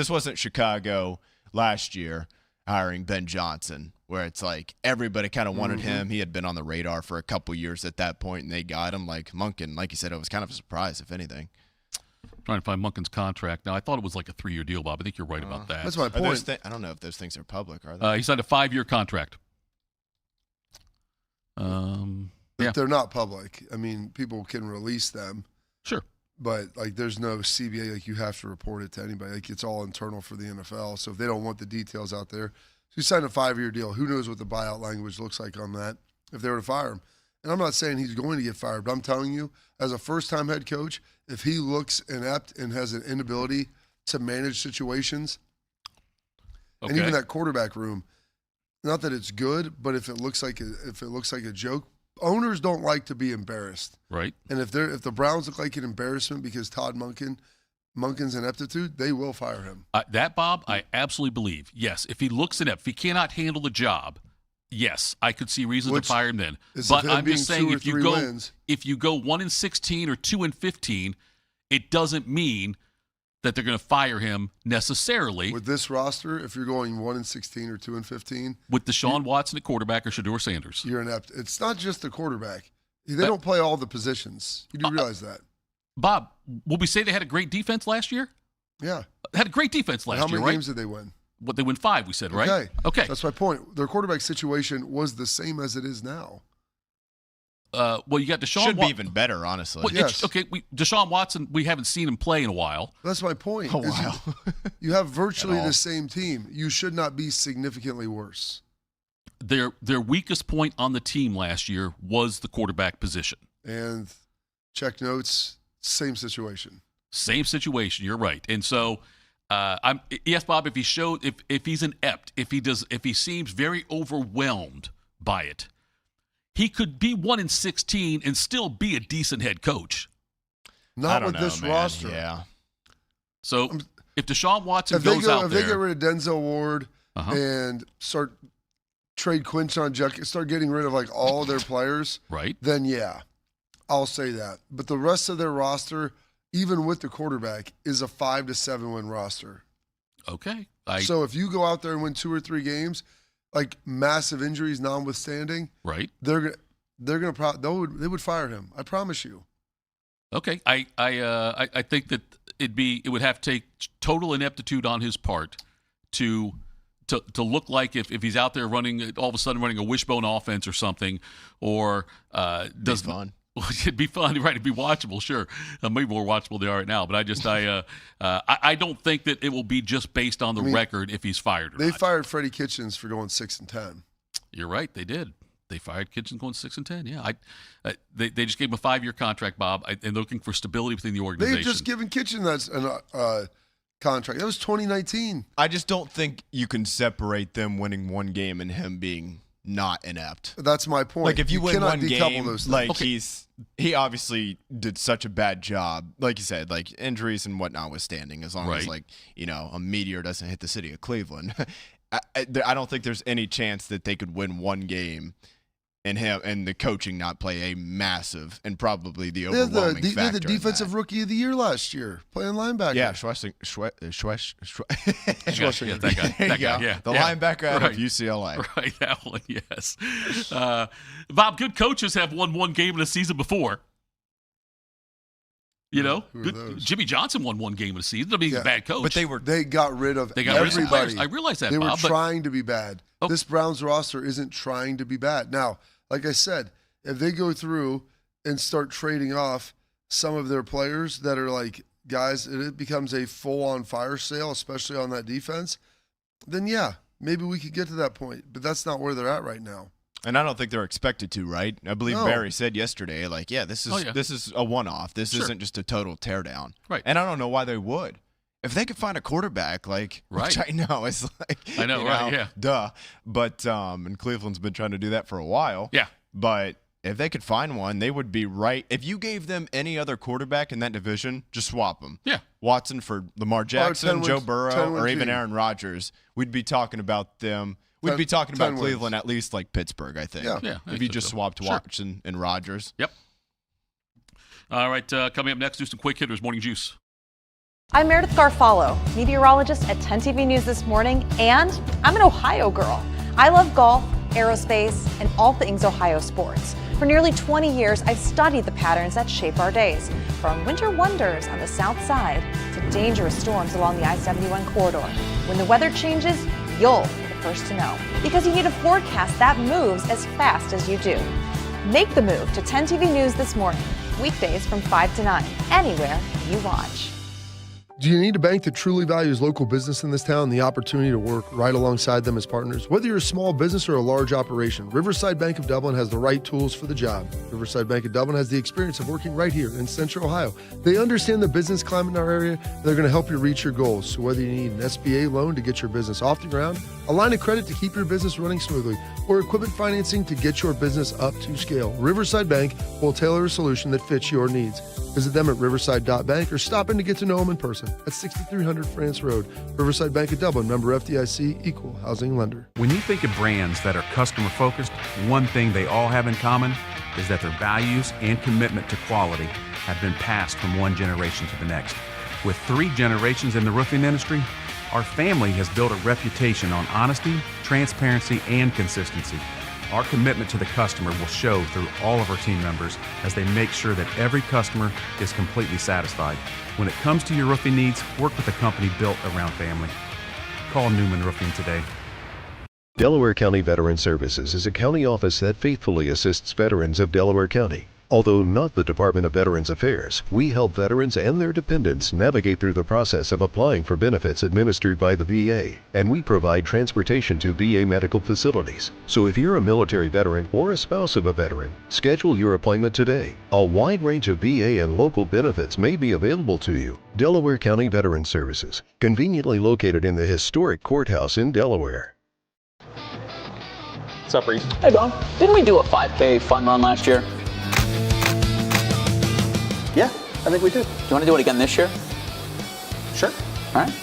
wasn't Chicago last year hiring Ben Johnson, where it's like everybody kind of wanted him. He had been on the radar for a couple years at that point, and they got him. Like Monken, like you said, it was kind of a surprise, if anything. Trying to find Monken's contract. Now, I thought it was like a 3-year deal, Bob. I think you're right about that. That's my point. I don't know if those things are public, are they? He signed a 5-year contract. They're not public. I mean, people can release them. Sure. But, there's no CBA. You have to report it to anybody. It's all internal for the NFL. So if they don't want the details out there. So you signed a 5-year deal. Who knows what the buyout language looks like on that if they were to fire him. And I'm not saying he's going to get fired, but I'm telling you, as a first-time head coach, if he looks inept and has an inability to manage situations, and even that quarterback room, not that it's good, but if it looks like a joke, owners don't like to be embarrassed. Right. And if the Browns look like an embarrassment because Todd Monken's ineptitude, they will fire him. That, Bob, I absolutely believe. Yes, if he looks inept, if he cannot handle the job, yes, I could see reasons to fire him then. But I'm just saying if you go 1-16 or 2-15, it doesn't mean that they're going to fire him necessarily. With this roster, if you're going 1-16 or 2-15, with Deshaun Watson at quarterback or Shedeur Sanders, you're inept. It's not just the quarterback. They don't play all the positions. You do realize that. Bob, will we say they had a great defense last year? Yeah. They had a great defense last year, right? How many games did they win? They win 5, we said, right? Okay. That's my point. Their quarterback situation was the same as it is now. well, you got Deshaun. Should be even better, honestly. Well, Yes. Deshaun Watson, we haven't seen him play in a while. That's my point. A while. You have virtually At all. the same team. You should not be significantly worse. Their weakest point on the team last year was the quarterback position. And check notes, same situation. Same situation. You're right. And so, yes, Bob. If he's inept, if he seems very overwhelmed by it, he could be 1-16 and still be a decent head coach. Not with this roster. Yeah. So if Deshaun Watson If goes out they there, get rid of Denzel Ward and start trade Quinton Judkins, start getting rid of like all their players, right? Then yeah, I'll say that. But the rest of their roster, even with the quarterback, is a 5 to 7 win roster. Okay. So if you go out there and win 2 or 3 games, like massive injuries notwithstanding, right? They would fire him. I promise you. Okay. I think that it would have to take total ineptitude on his part to look like if he's out there running all of a sudden running a wishbone offense or something, or does fun. It'd be fun, right? It'd be watchable, sure. Maybe more watchable than they are right now. But I don't think that it will be just based on the record if he's fired or They not. fired Freddie Kitchens for going 6-10. You're right, they did. They fired Kitchens going 6-10. Yeah, they just gave him a 5-year contract, Bob, and they're looking for stability within the organization. They had just given Kitchens a contract. That was 2019. I just don't think you can separate them winning one game and him being not inept. That's my point. Like if you win cannot one decouple game, those things. like he obviously did such a bad job. Like you said, like injuries and whatnot notwithstanding, as long as a meteor doesn't hit the city of Cleveland, I don't think there's any chance that they could win one game and the coaching not play a massive and probably the overwhelming factor. They had the defensive rookie of the year last year, playing linebacker. Yeah, Yeah, that guy. Yeah, the linebacker out of UCLA. Right, that one. Yes. Bob, good coaches have won one game in a season before. You know, Jimmy Johnson won one game in a season. I mean, he's a bad coach, but they got rid of everybody. I realize that, they Bob, were trying to be bad. Oh. This Browns roster isn't trying to be bad. Now, like I said, if they go through and start trading off some of their players that are like guys, it becomes a full-on fire sale, especially on that defense. Then yeah, maybe we could get to that point. But that's not where they're at right now. And I don't think they're expected to, right? I believe Barry said yesterday, like, this is a one-off. This isn't just a total teardown. Right. And I don't know why they would. If they could find a quarterback, which I know is like, I know, right? Yeah, duh. But and Cleveland's been trying to do that for a while. Yeah. But if they could find one, they would be right. If you gave them any other quarterback in that division, just swap them. Yeah. Watson for Lamar Jackson, Joe Burrow, or even team. Aaron Rodgers, we'd be talking about them. We'd be talking about Cleveland at least like Pittsburgh, I think. Yeah, if you just swapped Watson and Rodgers. Yep. All right, coming up next, do some quick hitters, Morning Juice. I'm Meredith Garfalo, meteorologist at 10 TV News This Morning, and I'm an Ohio girl. I love golf, aerospace, and all things Ohio sports. For nearly 20 years, I've studied the patterns that shape our days, from winter wonders on the south side to dangerous storms along the I-71 corridor. When the weather changes, you'll be the first to know, because you need a forecast that moves as fast as you do. Make the move to 10 TV News This Morning, weekdays from 5 to 9, anywhere you watch. Do you need a bank that truly values local business in this town and the opportunity to work right alongside them as partners? Whether you're a small business or a large operation, Riverside Bank of Dublin has the right tools for the job. Riverside Bank of Dublin has the experience of working right here in Central Ohio. They understand the business climate in our area, and they're going to help you reach your goals. So whether you need an SBA loan to get your business off the ground, a line of credit to keep your business running smoothly, or equipment financing to get your business up to scale, Riverside Bank will tailor a solution that fits your needs. Visit them at riverside.bank or stop in to get to know them in person at 6300 France Road. Riverside Bank of Dublin, member FDIC, equal housing lender. When you think of brands that are customer focused, one thing they all have in common is that their values and commitment to quality have been passed from one generation to the next. With 3 generations in the roofing industry, our family has built a reputation on honesty, transparency, and consistency. Our commitment to the customer will show through all of our team members as they make sure that every customer is completely satisfied. When it comes to your roofing needs, work with a company built around family. Call Newman Roofing today. Delaware County Veteran Services is a county office that faithfully assists veterans of Delaware County. Although not the Department of Veterans Affairs, we help veterans and their dependents navigate through the process of applying for benefits administered by the VA, and we provide transportation to VA medical facilities. So if you're a military veteran or a spouse of a veteran, schedule your appointment today. A wide range of VA and local benefits may be available to you. Delaware County Veteran Services, conveniently located in the historic courthouse in Delaware. What's up, Reese? Hey, Don. Didn't we do a 5K fun run last year? Yeah, I think we did. Do you want to do it again this year? Sure. All right.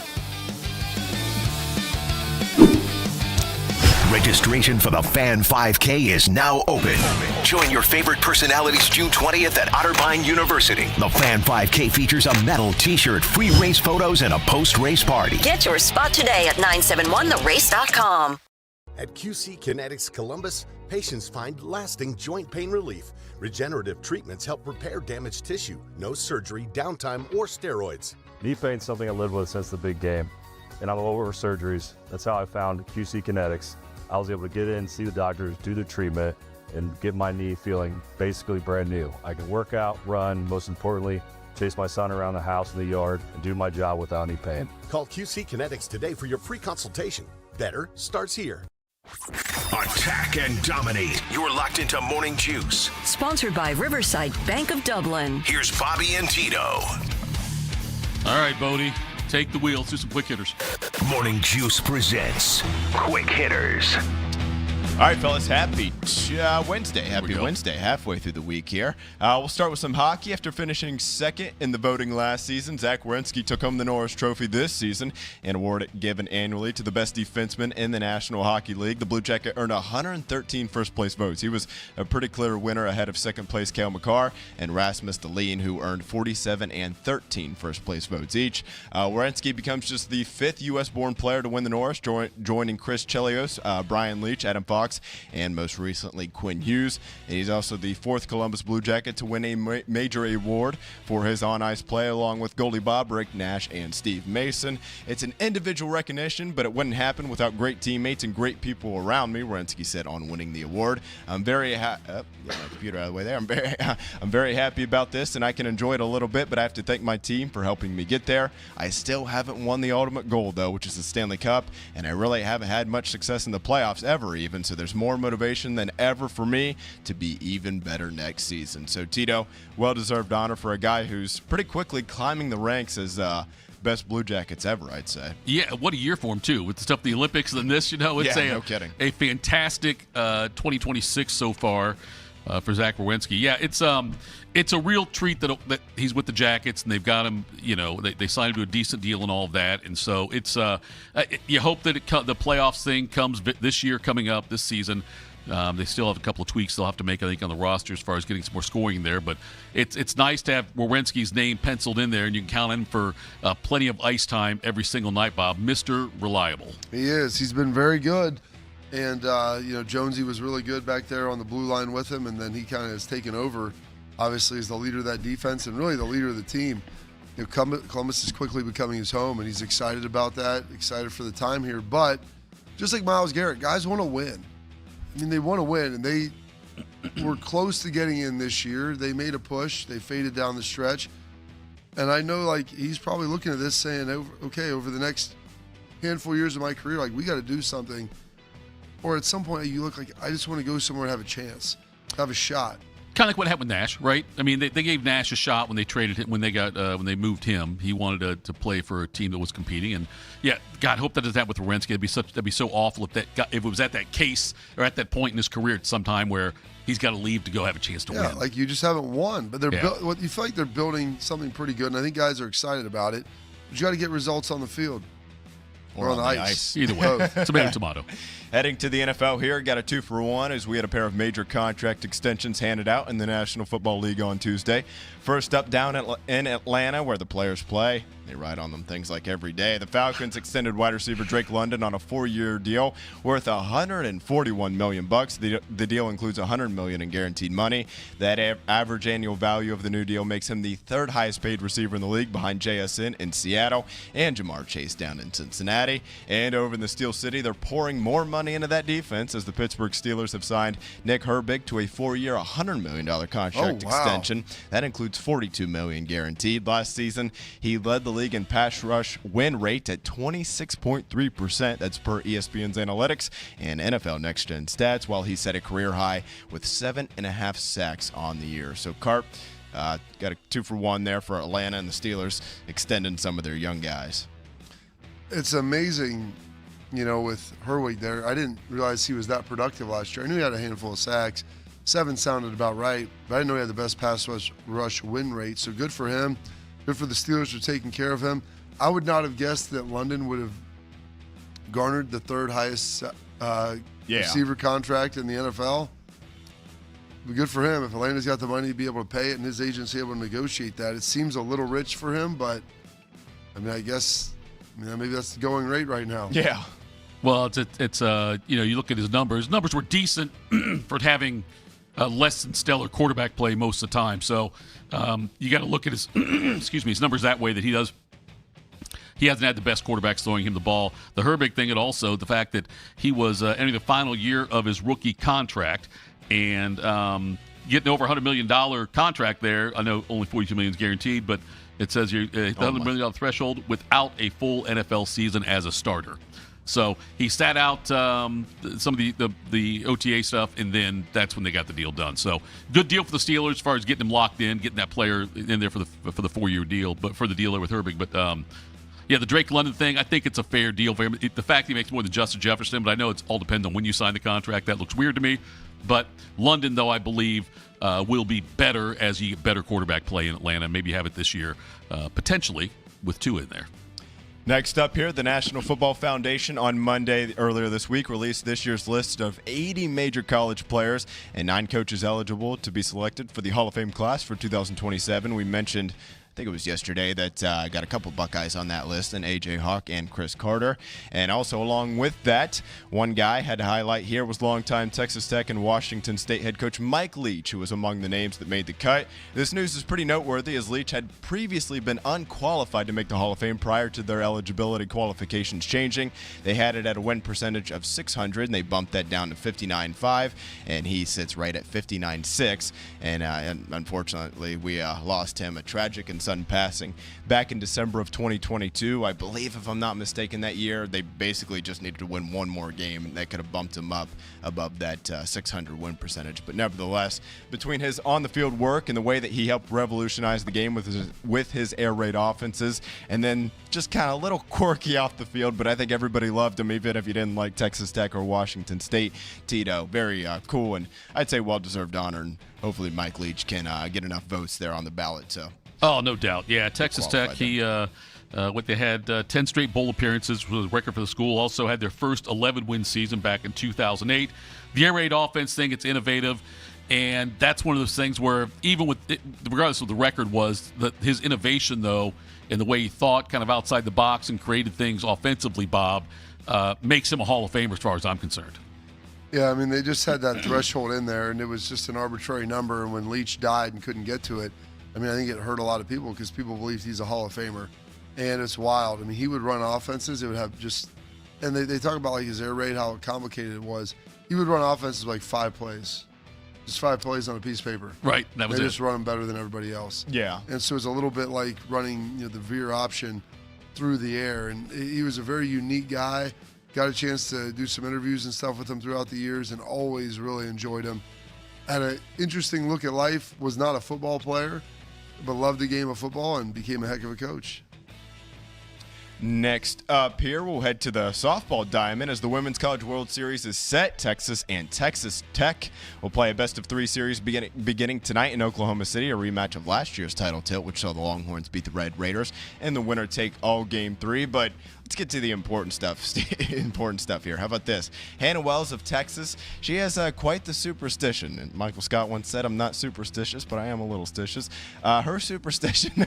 Registration for the Fan 5K is now open. Join your favorite personalities June 20th at Otterbein University. The Fan 5K features a medal, t-shirt, free race photos, and a post-race party. Get your spot today at 971therace.com. At QC Kinetics Columbus, patients find lasting joint pain relief. Regenerative treatments help repair damaged tissue. No surgery, downtime, or steroids. Knee pain's something I lived with since the big game, and I'm over surgeries. That's how I found QC Kinetics. I was able to get in, see the doctors, do the treatment, and get my knee feeling basically brand new. I can work out, run, most importantly, chase my son around the house and the yard, and do my job without any pain. Call QC Kinetics today for your free consultation. Better starts here. Attack and dominate. You're locked into Morning Juice. Sponsored by Riverside Bank of Dublin. Here's Bobby and Tito. All right, Bodie, take the wheel. Let's do some quick hitters. Morning Juice presents Quick Hitters. All right, fellas, happy Wednesday. Happy Wednesday, halfway through the week here. We'll start with some hockey. After finishing second in the voting last season, Zach Werenski took home the Norris Trophy this season, an award given annually to the best defenseman in the National Hockey League. The Blue Jacket earned 113 first-place votes. He was a pretty clear winner ahead of second-place Cale Makar and Rasmus Dahlin, who earned 47 and 13 first-place votes each. Werenski becomes just the fifth U.S.-born player to win the Norris, joining Chris Chelios, Brian Leach, Adam Fox, and most recently Quinn Hughes. And he's also the fourth Columbus Blue Jacket to win a major award for his on-ice play, along with goalie Bob, Rick Nash, and Steve Mason. It's an individual recognition, but it wouldn't happen without great teammates and great people around me, Werenski said on winning the award. I'm very happy. Get my computer out of the way there. I'm very happy about this, and I can enjoy it a little bit, but I have to thank my team for helping me get there. I still haven't won the ultimate goal, though, which is the Stanley Cup, and I really haven't had much success in the playoffs ever, even, so there's more motivation than ever for me to be even better next season. So, Tito, well-deserved honor for a guy who's pretty quickly climbing the ranks as best Blue Jackets ever, I'd say. Yeah, what a year for him, too, with the stuff, the Olympics and this, it's no kidding. A fantastic 2026 so far for Zach Werenski. Yeah, it's a real treat that he's with the Jackets and they've got him, they signed him to a decent deal and all of that. And so it's you hope that the playoffs thing comes this year, coming up this season. They still have a couple of tweaks they'll have to make, I think, on the roster as far as getting some more scoring there. But it's nice to have Werenski's name penciled in there, and you can count on him for plenty of ice time every single night, Bob. Mr. Reliable. He is. He's been very good. And, Jonesy was really good back there on the blue line with him, and then he kind of has taken over, obviously, as the leader of that defense and really the leader of the team. Columbus is quickly becoming his home, and he's excited about that, excited for the time here. But just like Myles Garrett, guys want to win. I mean, they want to win, and they were close to getting in this year. They made a push. They faded down the stretch. And I know, he's probably looking at this saying, okay, over the next handful of years of my career, we got to do something. Or at some point, you look like, I just want to go somewhere and have a chance, have a shot. Kind of like what happened with Nash, right? I mean, they gave Nash a shot when they traded him, when they moved him. He wanted to play for a team that was competing, and yeah, God, hope that does that with Werenski. That'd be so awful if it was at that case or at that point in his career at some time where he's got to leave to go have a chance to win. Yeah, you just haven't won, but you feel like they're building something pretty good, and I think guys are excited about it. But you got to get results on the field. Or on the ice. Either way. Tomato. Heading to the NFL here, got a 2-for-1 as we had a pair of major contract extensions handed out in the National Football League on Tuesday. First up, down in Atlanta, where the players play. They ride on them things like every day. The Falcons extended wide receiver Drake London on a 4-year deal worth $141 million. The deal includes $100 million in guaranteed money. That average annual value of the new deal makes him the third highest paid receiver in the league, behind JSN in Seattle and Jamar Chase down in Cincinnati. Cincinnati and over in the Steel City. They're pouring more money into that defense as the Pittsburgh Steelers have signed Nick Herbig to a 4-year, $100 million contract extension. That includes $42 million guaranteed. Last season, he led the league in pass rush win rate at 26.3%. That's per ESPN's analytics and NFL Next Gen stats, while he set a career high with 7.5 sacks on the year. So Carp got a 2-for-1 there for Atlanta and the Steelers, extending some of their young guys. It's amazing, with Herwig there. I didn't realize he was that productive last year. I knew he had a handful of sacks. 7 sounded about right, but I didn't know he had the best pass rush win rate. So good for him. Good for the Steelers for taking care of him. I would not have guessed that London would have garnered the 3rd highest receiver contract in the NFL. But good for him. If Atlanta's got the money to be able to pay it and his agent's able to negotiate that, it seems a little rich for him, but I guess maybe that's the going rate right now. Yeah. Well, it's you look at his numbers. His numbers were decent for having less than stellar quarterback play most of the time. So you got to look at his his numbers that way, that he does. He hasn't had the best quarterbacks throwing him the ball. The Herbig thing, and also the fact that he was entering the final year of his rookie contract and getting over $100 million contract there. I know only $42 million is guaranteed, but it says you're the $100 million threshold without a full NFL season as a starter. So he sat out some of the OTA stuff, and then that's when they got the deal done. So good deal for the Steelers as far as getting him locked in, getting that player in there for the 4-year deal, but for the deal there with Herbig. But the Drake London thing, I think it's a fair deal for him. The fact he makes more than Justin Jefferson, but I know it all depends on when you sign the contract. That looks weird to me. But London, though, I believe will be better as you get better quarterback play in Atlanta. Maybe have it this year, potentially, with 2 in there. Next up here, the National Football Foundation on Monday earlier this week released this year's list of 80 major college players and 9 coaches eligible to be selected for the Hall of Fame class for 2027. We mentioned, I think it was yesterday, that got a couple Buckeyes on that list, and A.J. Hawk and Chris Carter. And also along with that, one guy had to highlight here was longtime Texas Tech and Washington State head coach Mike Leach, who was among the names that made the cut. This news is pretty noteworthy, as Leach had previously been unqualified to make the Hall of Fame prior to their eligibility qualifications changing. They had it at a win percentage of .600, and they bumped that down to 59.5, and he sits right at 59.6. And unfortunately, we lost him, a tragic and sudden passing back in December of 2022. I believe, if I'm not mistaken, that year they basically just needed to win one more game, and that could have bumped him up above that 600 win percentage. But nevertheless, between his on-the-field work and the way that he helped revolutionize the game with his air raid offenses, and then just kind of a little quirky off the field, but I think everybody loved him, even if you didn't like Texas Tech or Washington State. Tito, very cool, and I'd say well-deserved honor, and hopefully Mike Leach can get enough votes there on the ballot. So. Oh, no doubt. Yeah, Texas Tech, they had 10 straight bowl appearances, was a record for the school. Also had their first 11-win season back in 2008. The air raid offense thing, it's innovative, and that's one of those things where even with it, regardless of the record was, his innovation, though, and the way he thought kind of outside the box and created things offensively, Bob, makes him a Hall of Famer as far as I'm concerned. Yeah, they just had that threshold in there, and it was just an arbitrary number, and when Leach died and couldn't get to it, I think it hurt a lot of people because people believed he's a Hall of Famer, and it's wild. He would run offenses. It would have just, and they talk about like his air raid, how complicated it was. He would run offenses like 5 plays, just 5 plays on a piece of paper. Right, that was they it. just run them better than everybody else. Yeah, and so it's a little bit like running the veer option through the air, and he was a very unique guy. Got a chance to do some interviews and stuff with him throughout the years, and always really enjoyed him. Had an interesting look at life. Was not a football player, but loved the game of football and became a heck of a coach. Next up here, we'll head to the softball diamond as the Women's College World Series is set. Texas and Texas Tech will play a best-of-3 series beginning tonight in Oklahoma City, a rematch of last year's title tilt, which saw the Longhorns beat the Red Raiders, and the winner take all Game 3. But let's get to the important stuff here. How about this? Hannah Wells of Texas, she has quite the superstition. And Michael Scott once said, I'm not superstitious, but I am a little stitious. Her superstition,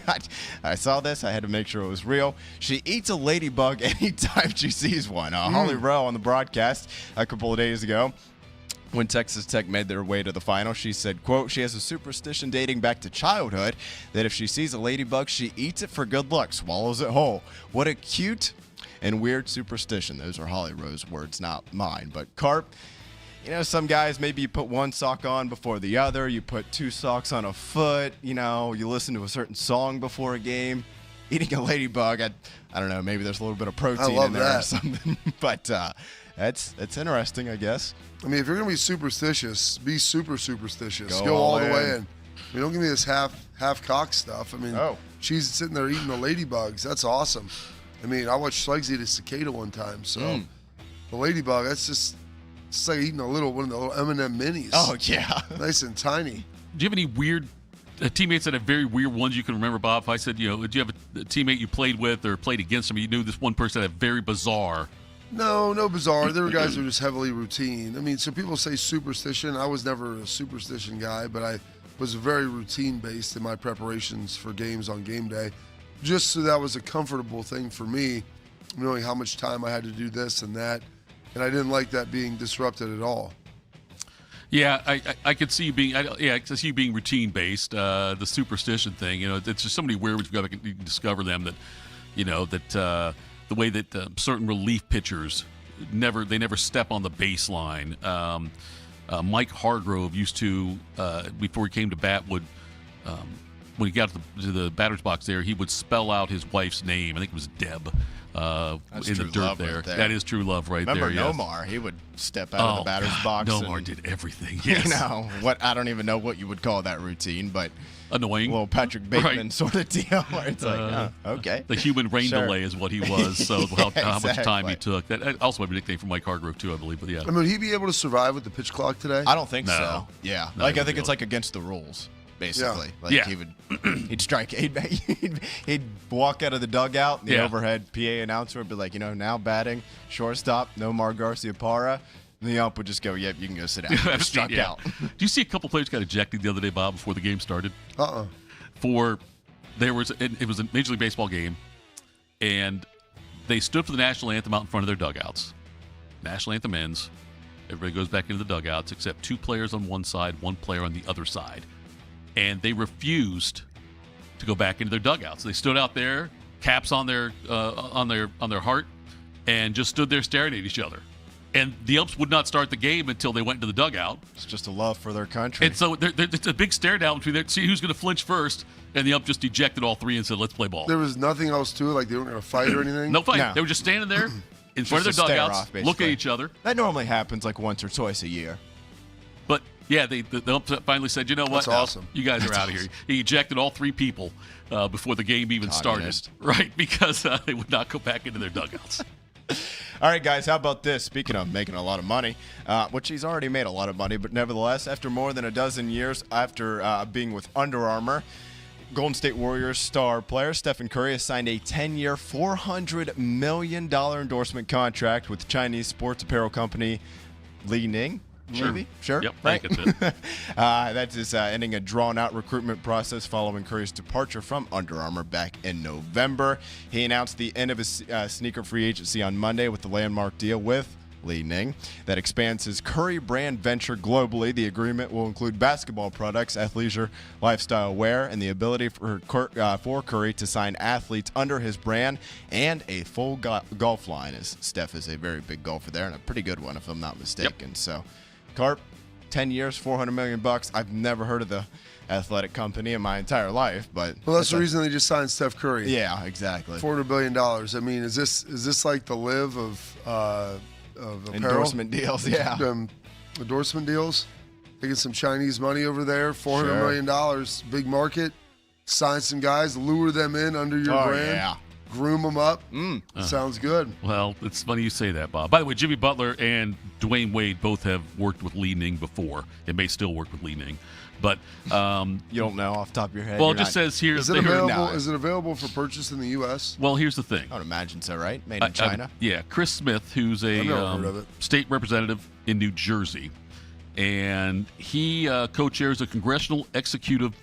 I saw this. I had to make sure it was real. She eats a ladybug anytime she sees one. Holly Rowe on the broadcast a couple of days ago, when Texas Tech made their way to the final, she said, quote, she has a superstition dating back to childhood that if she sees a ladybug, she eats it for good luck, swallows it whole. What a cute and weird superstition. Those are Holly Rowe's words, not mine. But Carp, some guys, maybe you put one sock on before the other. You put 2 socks on a foot. You listen to a certain song before a game. Eating a ladybug, I don't know, maybe there's a little bit of protein in there or something. But that's interesting, I guess. I mean, if you're going to be superstitious, be super superstitious. Go all the way in. I mean, don't give me this half-cocked stuff. I mean, she's sitting there eating the ladybugs. That's awesome. I mean, I watched Schleggs eat a cicada one time. So the ladybug, it's like eating one of the little M&M minis. Oh, yeah. Nice and tiny. Do you have any weird teammates that have very weird ones you can remember, Bob? If I said, do you have a teammate you played with or played against him, you knew this one person that had very bizarre? No bizarre. There were guys who were just heavily routine. I mean, so people say superstition. I was never a superstition guy, but I was very routine-based in my preparations for games on game day, just so that was a comfortable thing for me, knowing how much time I had to do this and that, and I didn't like that being disrupted at all. Yeah, I could see you being I could see you being routine based. The superstition thing, it's just so many weird. You can discover them that, that the way that certain relief pitchers never step on the baseline. Mike Hargrove used to before he came to bat would when he got to the batter's box there, he would spell out his wife's name. I think it was Deb. In the dirt there. Right there. That is true love right Remember there. Remember Nomar? He would step out of the batter's box. Nomar did everything. Yes. I don't even know what you would call that routine, but annoying. Little Patrick Bateman sort of deal where it's okay. The human rain delay is what he was. So how much time he took. That also might be a nickname for Mike Hargrove too, I believe. But yeah. I mean, would he be able to survive with the pitch clock today? I don't think so. Yeah. I think it's like against the rules. Basically, he'd strike. He'd walk out of the dugout. The overhead PA announcer would be like, now batting shortstop, Nomar Garciaparra. And the ump would just go, "Yep, you can go sit down." You're struck out. Do you see a couple players got ejected the other day, Bob, before the game started? It was a Major League Baseball game, and they stood for the national anthem out in front of their dugouts. National anthem ends. Everybody goes back into the dugouts except 2 players on one side, 1 player on the other side. And they refused to go back into their dugouts. They stood out there, caps on their heart, and just stood there staring at each other. And the umps would not start the game until they went into the dugout. It's just a love for their country. And so it's a big stare down between there. See who's going to flinch first. And the ump just ejected all 3 and said, "Let's play ball." There was nothing else to it. Like they weren't going to fight or anything. No fight. No. They were just standing there in front of their dugouts, look at each other. That normally happens like once or twice a year. But yeah, the ump finally said, "You know what? That's awesome. You guys are out of here." He ejected all 3 people before the game even started, right? Because they would not go back into their dugouts. All right, guys, how about this? Speaking of making a lot of money, which he's already made a lot of money, but nevertheless, after more than a dozen years after being with Under Armour, Golden State Warriors star player Stephen Curry has signed a 10-year, $400 million endorsement contract with Chinese sports apparel company Li Ning. Maybe? Sure. Yep, right? I think that's it. That is ending a drawn-out recruitment process following Curry's departure from Under Armour back in November. He announced the end of his sneaker free agency on Monday with the landmark deal with Li Ning that expands his Curry brand venture globally. The agreement will include basketball products, athleisure, lifestyle wear, and the ability for Curry to sign athletes under his brand and a full golf line, as Steph is a very big golfer there and a pretty good one, if I'm not mistaken. Yep. So, Carp, 10 years, $400 million. I've never heard of the athletic company in my entire life, but that's the reason they just signed Steph Curry. Yeah, exactly. $400 billion. I mean, is this like the live of apparel? Endorsement deals? Yeah, endorsement deals. They get some Chinese money over there. $400 million, big market. Sign some guys, lure them in under your brand. Yeah. Groom them up. Sounds good. Well, it's funny you say that, Bob. By the way, Jimmy Butler and Dwayne Wade both have worked with Li Ning before and may still work with Li Ning. But you don't know off the top of your head. Well, it just says here. Is it available? Is it available for purchase in the U.S.? Well, here's the thing. I would imagine so, right? Made in China. Chris Smith, who's a state representative in New Jersey, and he co-chairs a congressional executive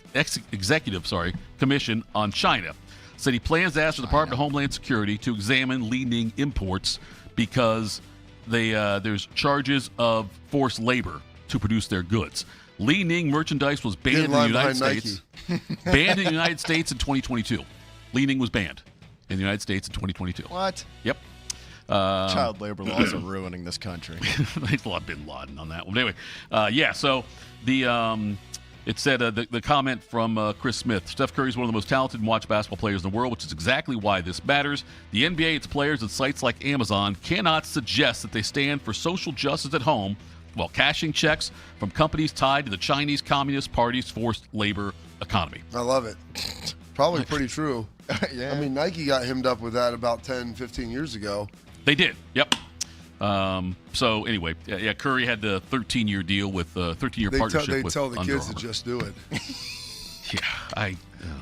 commission on China. Said he plans to ask the Department of Homeland Security to examine Li Ning imports because there's charges of forced labor to produce their goods. Li Ning merchandise was banned in the United States. Banned in the United States in 2022. Li Ning was banned in the United States in 2022. What? Yep. Child labor laws are ruining this country. There's a lot of bin Laden on that one. Anyway, so the it said the comment from Chris Smith. Steph Curry is one of the most talented and watched basketball players in the world, which is exactly why this matters. The NBA, its players, and sites like Amazon cannot suggest that they stand for social justice at home while cashing checks from companies tied to the Chinese Communist Party's forced labor economy. I love it. Probably pretty true. Yeah. I mean, Nike got hemmed up with that about 10, 15 years ago. They did. Yep. So anyway, Curry had the 13-year deal with 13-year partnership They with tell the Under kids to Armour. just do it.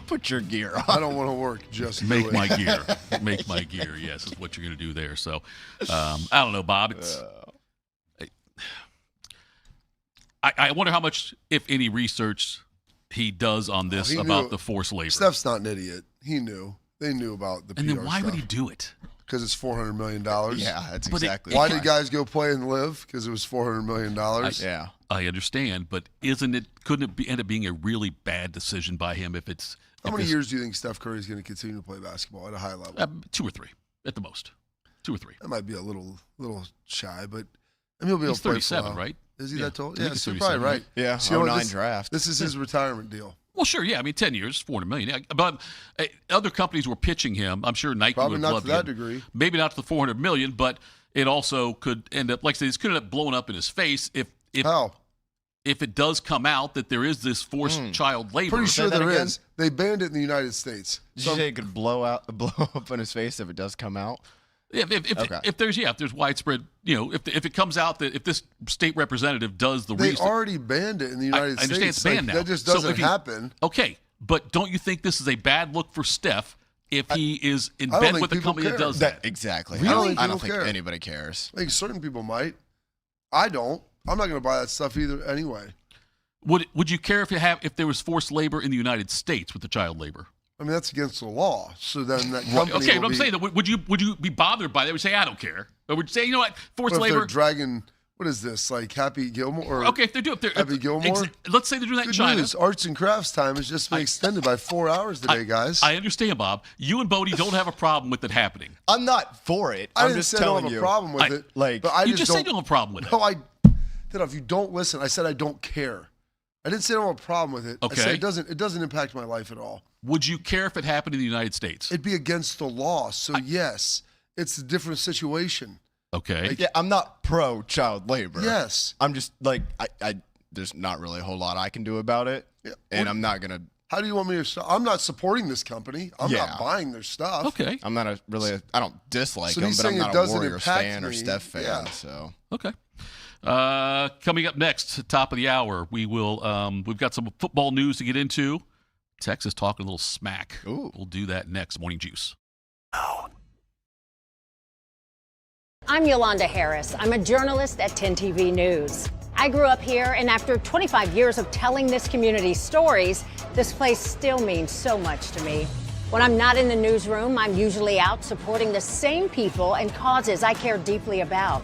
Put your gear on. I don't want to work. Just Make do it. my gear. Make my gear. Yes, is what you're going to do there. So I don't know, Bob. It's I wonder how much, if any, research he does on this about the forced labor. Steph's not an idiot. He knew. They knew about the PR And then why stuff. would he do it? Because it's $400 million. Yeah, that's But exactly Why did guys go play and live? Because it was $400 million. Yeah. I understand, but couldn't it end up being a really bad decision by him if it's... How many years do you think Steph Curry is going to continue to play basketball at a high level? 2 or 3 at the most. 2 or 3. That might be a little shy, but I mean, he'll be able He's to play 37, for a while. right? Is he Yeah, that tall? I think Yeah, he's so 37, probably right. Yeah, So, 09 draft. This is his retirement deal. Well, sure, yeah. I mean, 10 years, $400 million. Yeah, but other companies were pitching him. I'm sure Nike Probably would not love to that him. degree. Maybe not to the $400 million, but it also could end up, like I said, this could end up blowing up in his face if it does come out that there is this forced child labor. Pretty sure there again? is. They banned it in the United States. Did you say it could blow up in his face if it does come out? If there's widespread, if it comes out that if this state representative does the They research, already banned it in the United I understand States. it's banned Like, now. That just So doesn't if he- happen. Okay, but don't you think this is a bad look for Steph if he is in I don't bed think with a people company that care. does that? Exactly. Really? I don't People think care. anybody cares. I think certain people might. I don't. I'm not going to buy that stuff either anyway. Would you care if there was forced labor in the United States with the child labor? I mean, that's against the law. So then that company Okay, will but I'm be, saying that would you be bothered by that? Would you say I don't care, or would you say you know what forced what if labor? they're dragging, what is this, like Happy Gilmore? Or Okay, if they're Happy Gilmore? let's say they're doing that in Good China. news. Arts and crafts time has just been extended by 4 hours today, guys. I understand, Bob. You and Bodie don't have a problem with it happening. I'm not for it. I I'm didn't just say I don't telling have you. a problem with it. Like, but I You just said don't. you don't have a problem with it. No, if you don't listen, I said I don't care. I didn't say I don't have a problem with it. Okay. I said it doesn't impact my life at all. Would you care if it happened in the United States? It'd be against the law. So yes, it's a different situation. Okay. yeah, I'm not pro child labor. Yes. I'm just like I there's not really a whole lot I can do about it, and I'm not gonna. How do you want me to? I'm not supporting this company. I'm not buying their stuff. Okay. I'm not I don't dislike So them, he's but I'm saying it not a doesn't Warriors impact fan or me. Steph fan. Yeah. So Okay. Coming up next, top of the hour, we've got some football news to get into. Texas talking a little smack. Ooh. We'll do that next. Morning Juice. I'm Yolanda Harris. I'm a journalist at 10 TV News. I grew up here, and after 25 years of telling this community's stories, this place still means so much to me. When I'm not in the newsroom, I'm usually out supporting the same people and causes I care deeply about.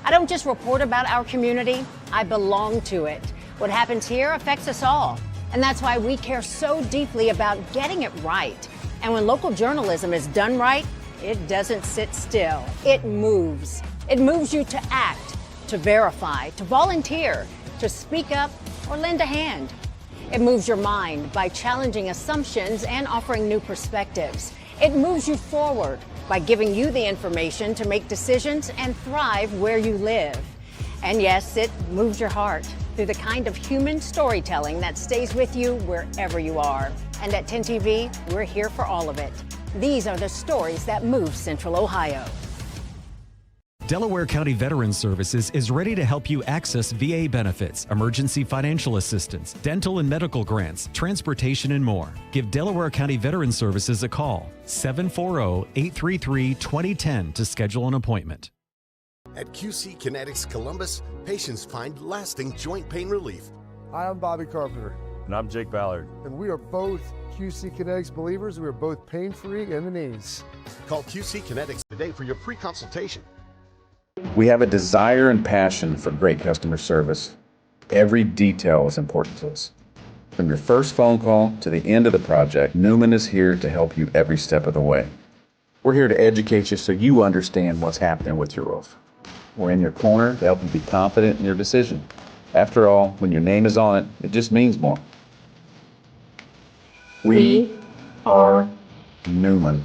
I don't just report about our community, I belong to it. What happens here affects us all, and that's why we care so deeply about getting it right. And when local journalism is done right, it doesn't sit still. It moves. It moves you to act, to verify, to volunteer, to speak up, or lend a hand. It moves your mind by challenging assumptions and offering new perspectives. It moves you forward by giving you the information to make decisions and thrive where you live. And yes, it moves your heart through the kind of human storytelling that stays with you wherever you are. And at 10 TV, we're here for all of it. These are the stories that move Central Ohio. Delaware County Veterans Services is ready to help you access VA benefits, emergency financial assistance, dental and medical grants, transportation, and more. Give Delaware County Veterans Services a call, 740-833-2010 to schedule an appointment. At QC Kinetics Columbus, patients find lasting joint pain relief. Hi, I'm Bobby Carpenter. And I'm Jake Ballard. And we are both QC Kinetics believers. We are both pain-free in the knees. Call QC Kinetics today for your free consultation. We have a desire and passion for great customer service. Every detail is important to us. From your first phone call to the end of the project, Newman is here to help you every step of the way. We're here to educate you so you understand what's happening with your roof. We're in your corner to help you be confident in your decision. After all, when your name is on it, it just means more. We are Newman.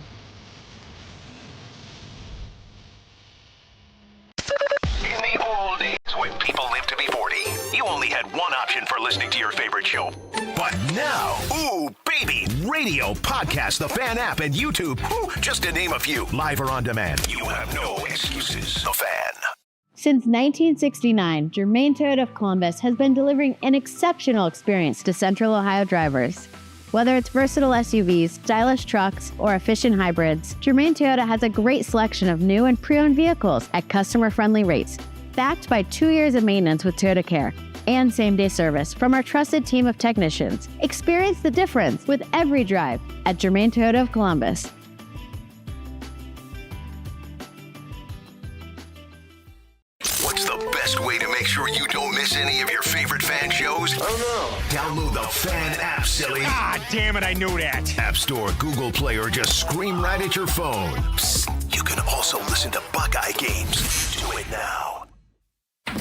In the old days when people lived to be 40, you only had one option for listening to your favorite show. But now, ooh, baby, radio, podcast, the Fan app, and YouTube, just to name a few, live or on demand. You have no excuses. The Fan. Since 1969, Germain Toyota of Columbus has been delivering an exceptional experience to Central Ohio drivers. Whether it's versatile SUVs, stylish trucks, or efficient hybrids, Germain Toyota has a great selection of new and pre-owned vehicles at customer-friendly rates, backed by 2 years of maintenance with Toyota Care and same-day service from our trusted team of technicians. Experience the difference with every drive at Germain Toyota of Columbus. What's the best way to make sure you don't miss any of your favorite Fan shows? I don't know. Download the Fan app, silly. Ah, damn it, I knew that. App Store, Google Play, or just scream right at your phone. Psst, you can also listen to Buckeye games. Do it now.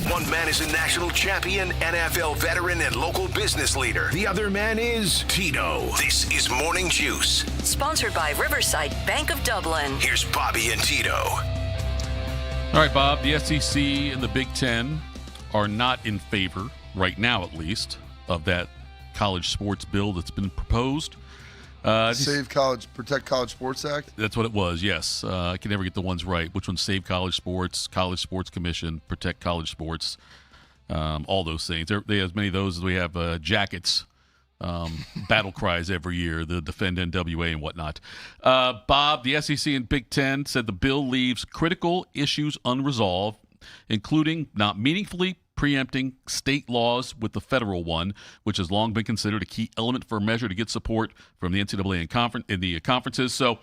One man is a national champion, NFL veteran, and local business leader. The other man is Tito. This is Morning Juice. Sponsored by Riverside Bank of Dublin. Here's Bobby and Tito. All right, Bob, the SEC and the Big Ten are not in favor, right now at least, of that college sports bill that's been proposed. Save College, Protect College Sports Act? That's what it was, yes. I can never get the ones right. Which one's Save College Sports, College Sports Commission, Protect College Sports, all those things. They have as many of those as we have jackets, battle cries every year, the Defend NWA and whatnot. Bob, the SEC and Big Ten said the bill leaves critical issues unresolved, including not meaningfully preempting state laws with the federal one, which has long been considered a key element for a measure to get support from the NCAA and the conferences. So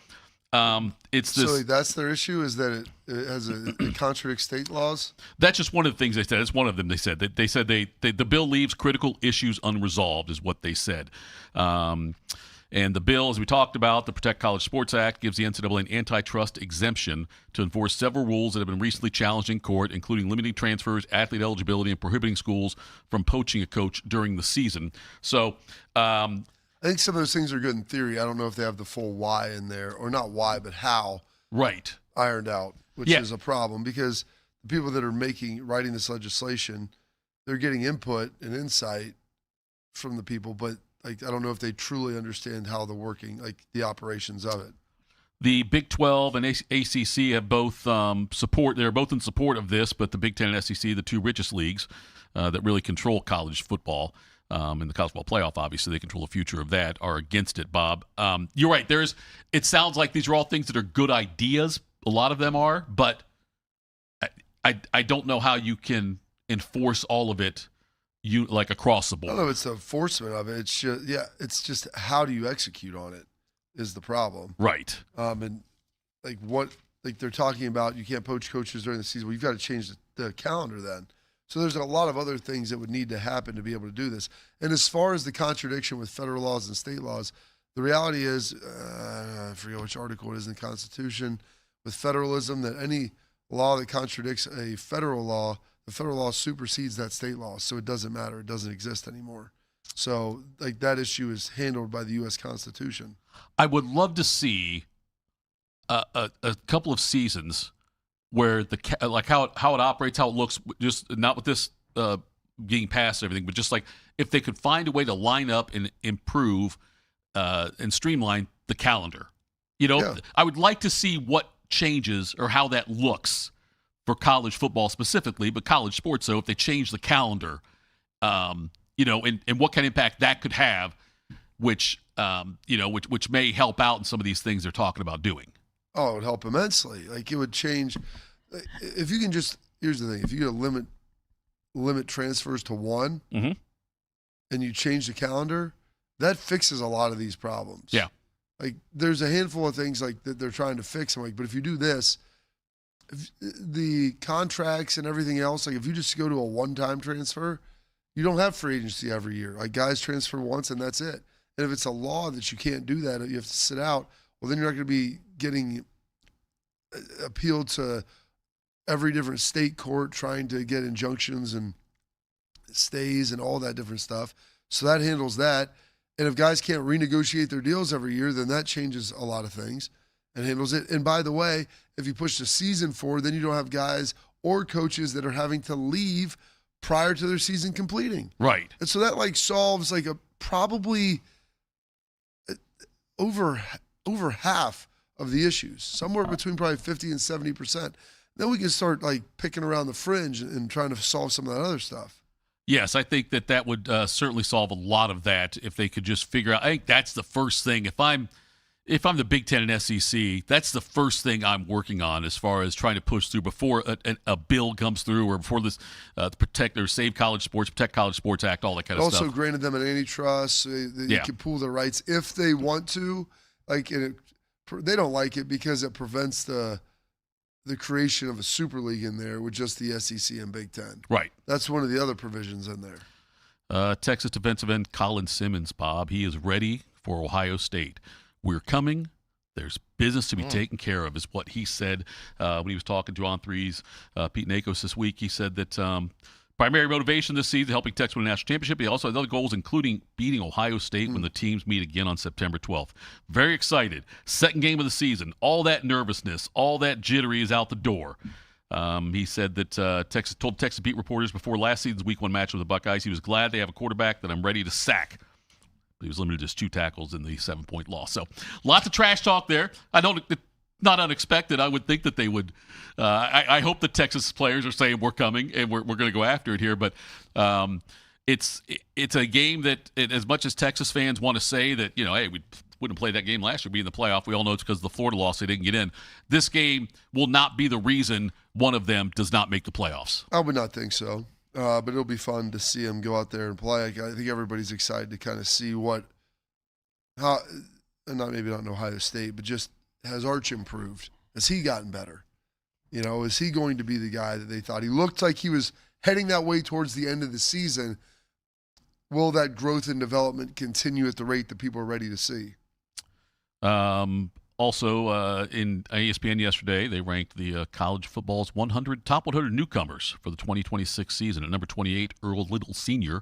it's this. So that's their issue, is that it contradicts state laws? That's just one of the things they said. It's one of them they said. They said the bill leaves critical issues unresolved is what they said. And the bill, as we talked about, the Protect College Sports Act, gives the NCAA an antitrust exemption to enforce several rules that have been recently challenged in court, including limiting transfers, athlete eligibility, and prohibiting schools from poaching a coach during the season. So I think some of those things are good in theory. I don't know if they have the full why in there, or not why, but how ironed out, which is a problem, because the people that are writing this legislation, they're getting input and insight from the people, but I don't know if they truly understand how the the operations of it. The Big 12 and ACC have both they're both in support of this, but the Big 10 and SEC, the two richest leagues that really control college football, in the college football playoff, obviously they control the future of that, are against it, Bob. You're right. It sounds like these are all things that are good ideas. A lot of them are, but I don't know how you can enforce all of it across the board. I don't know if it's the enforcement of it. It's just how do you execute on it is the problem. Right. And they're talking about you can't poach coaches during the season. Well, you've got to change the calendar then. So there's a lot of other things that would need to happen to be able to do this. And as far as the contradiction with federal laws and state laws, the reality is, I forget which article it is in the Constitution, with federalism, that any law that contradicts a federal law, the federal law supersedes that state law, so it doesn't matter. It doesn't exist anymore. So that issue is handled by the U.S. Constitution. I would love to see a couple of seasons where how it operates, how it looks, just not with this being passed and everything, but just if they could find a way to line up and improve and streamline the calendar. I would like to see what changes or how that looks for college football specifically, but college sports. So if they change the calendar, and what kind of impact that could have, which may help out in some of these things they're talking about doing. Oh, it would help immensely. It would change. If you can here's the thing, if you get limit transfers to one, and you change the calendar, that fixes a lot of these problems. Yeah. There's a handful of things that they're trying to fix. I'm but if you do this, the contracts and everything else, if you just go to a one-time transfer, you don't have free agency every year. Guys transfer once and that's it. And if it's a law that you can't do that, you have to sit out, well, then you're not going to be getting appeal to every different state court trying to get injunctions and stays and all that different stuff. So that handles that. And if guys can't renegotiate their deals every year, then that changes a lot of things and handles it. And by the way, if you push the season forward, then you don't have guys or coaches that are having to leave prior to their season completing. Right. And so that solves a probably over half of the issues, somewhere between probably 50 and 70%. Then we can start picking around the fringe and trying to solve some of that other stuff. Yes, I think that would certainly solve a lot of that if they could just figure out. I think that's the first thing. If I'm the Big Ten and SEC, that's the first thing I'm working on as far as trying to push through before a bill comes through or before this Protect College Sports Act, all that kind of stuff. Also granted them an antitrust. They can pool their rights if they want to. They don't like it because it prevents the creation of a super league in there with just the SEC and Big Ten. Right. That's one of the other provisions in there. Texas defensive end Colin Simmons, Bob, he is ready for Ohio State. We're coming. There's business to be taken care of, is what he said when he was talking to On 3's Pete Nakos this week. He said that primary motivation this season, helping Texas win a national championship. He also has other goals, including beating Ohio State when the teams meet again on September 12th. Very excited. Second game of the season. All that nervousness, all that jittery is out the door. He said that Texas told Texas beat reporters before last season's Week 1 match with the Buckeyes he was glad they have a quarterback that I'm ready to sack. He was limited to just 2 tackles in the 7-point loss. So lots of trash talk there. Not unexpected. I would think that they would. I hope the Texas players are saying we're coming and we're going to go after it here. But it's a game that, as much as Texas fans want to say that, hey, we wouldn't play that game last year, be in the playoff. We all know it's because of the Florida loss they didn't get in. This game will not be the reason one of them does not make the playoffs. I would not think so. But it'll be fun to see him go out there and play. I think everybody's excited to kind of see not Ohio State, but just has Arch improved? Has he gotten better? Is he going to be the guy that they thought? He looked like he was heading that way towards the end of the season. Will that growth and development continue at the rate that people are ready to see? Also, in ESPN yesterday, they ranked the college football's top 100 newcomers for the 2026 season. At number 28, Earl Little Jr.,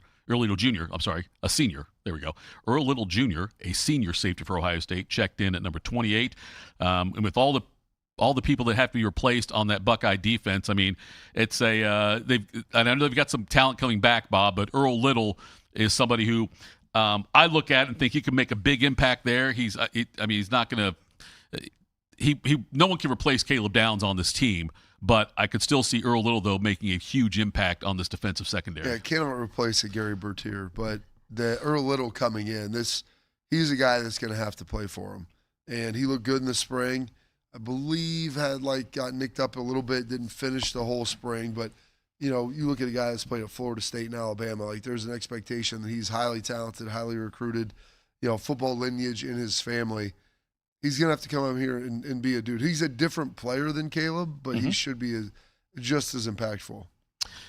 a senior. There we go. Earl Little Jr., a senior safety for Ohio State, checked in at number 28. And with all the people that have to be replaced on that Buckeye defense, I mean, it's I know they've got some talent coming back, Bob, but Earl Little is somebody who I look at and think he can make a big impact there. He's not going to. No one can replace Caleb Downs on this team, but I could still see Earl Little, though, making a huge impact on this defensive secondary. Yeah, can't replace a Gary Bertier, but the Earl Little coming in, he's a guy that's going to have to play for him. And he looked good in the spring. I believe got nicked up a little bit, didn't finish the whole spring, but you look at a guy that's played at Florida State and Alabama, there's an expectation that he's highly talented, highly recruited, football lineage in his family. He's going to have to come out here and be a dude. He's a different player than Caleb, but he should be just as impactful.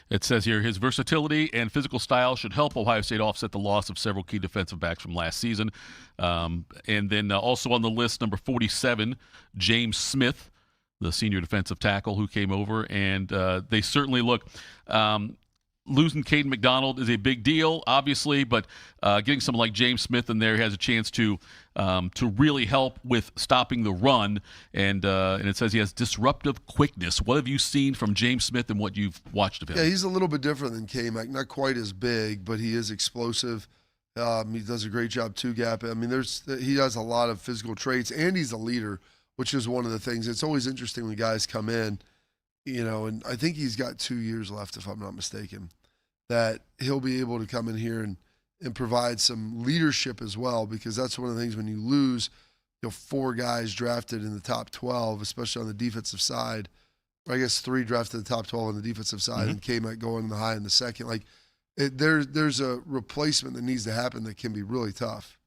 It says here, his versatility and physical style should help Ohio State offset the loss of several key defensive backs from last season. And then also on the list, number 47, James Smith, the senior defensive tackle who came over. And they certainly look losing Caden McDonald is a big deal, obviously, but getting someone like James Smith in there has a chance to really help with stopping the run. And it says he has disruptive quickness. What have you seen from James Smith and what you've watched of him? Yeah, he's a little bit different than K-Mac. Not quite as big, but he is explosive. He does a great job two-gap. I mean, he has a lot of physical traits, and he's a leader, which is one of the things. It's always interesting when guys come in, and I think he's got 2 years left, if I'm not mistaken, that he'll be able to come in here and provide some leadership as well, because that's one of the things when you lose, 4 guys drafted in the top 12, especially on the defensive side, or I guess 3 drafted in the top 12 on the defensive side, and K-Mac going high in the second. There's a replacement that needs to happen that can be really tough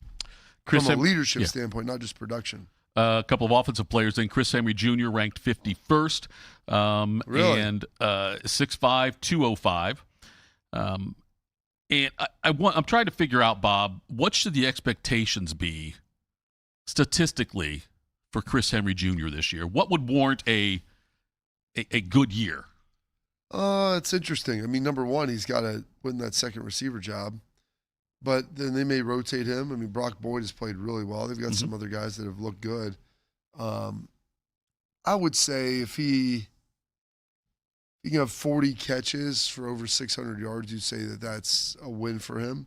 from a leadership standpoint, not just production. A couple of offensive players. Then Chris Henry Jr. ranked 51st, really? And 6'5", 205. And I'm trying to figure out, Bob, what should the expectations be statistically for Chris Henry Jr. this year? What would warrant a good year? It's interesting. I mean, number one, he's got to win that second receiver job, but then they may rotate him. I mean, Brock Boyd has played really well. They've got some other guys that have looked good. I would say if he can have 40 catches for over 600 yards, you'd say that that's a win for him.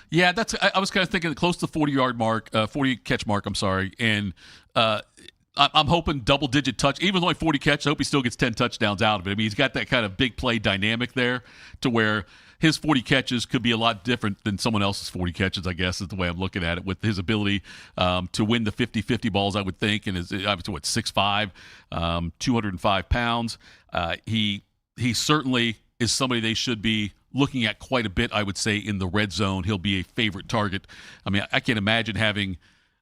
Yeah, I was kind of thinking close to the 40 catch mark. I'm sorry, and I'm hoping double-digit touch. Even though 40 catches, I hope he still gets 10 touchdowns out of it. I mean, he's got that kind of big play dynamic there to where his 40 catches could be a lot different than someone else's 40 catches, I guess, is the way I'm looking at it, with his ability to win the 50-50 balls, I would think, and is obviously, 6'5", 205 pounds. He certainly is somebody they should be looking at quite a bit, I would say, in the red zone. He'll be a favorite target. I mean, I can't imagine having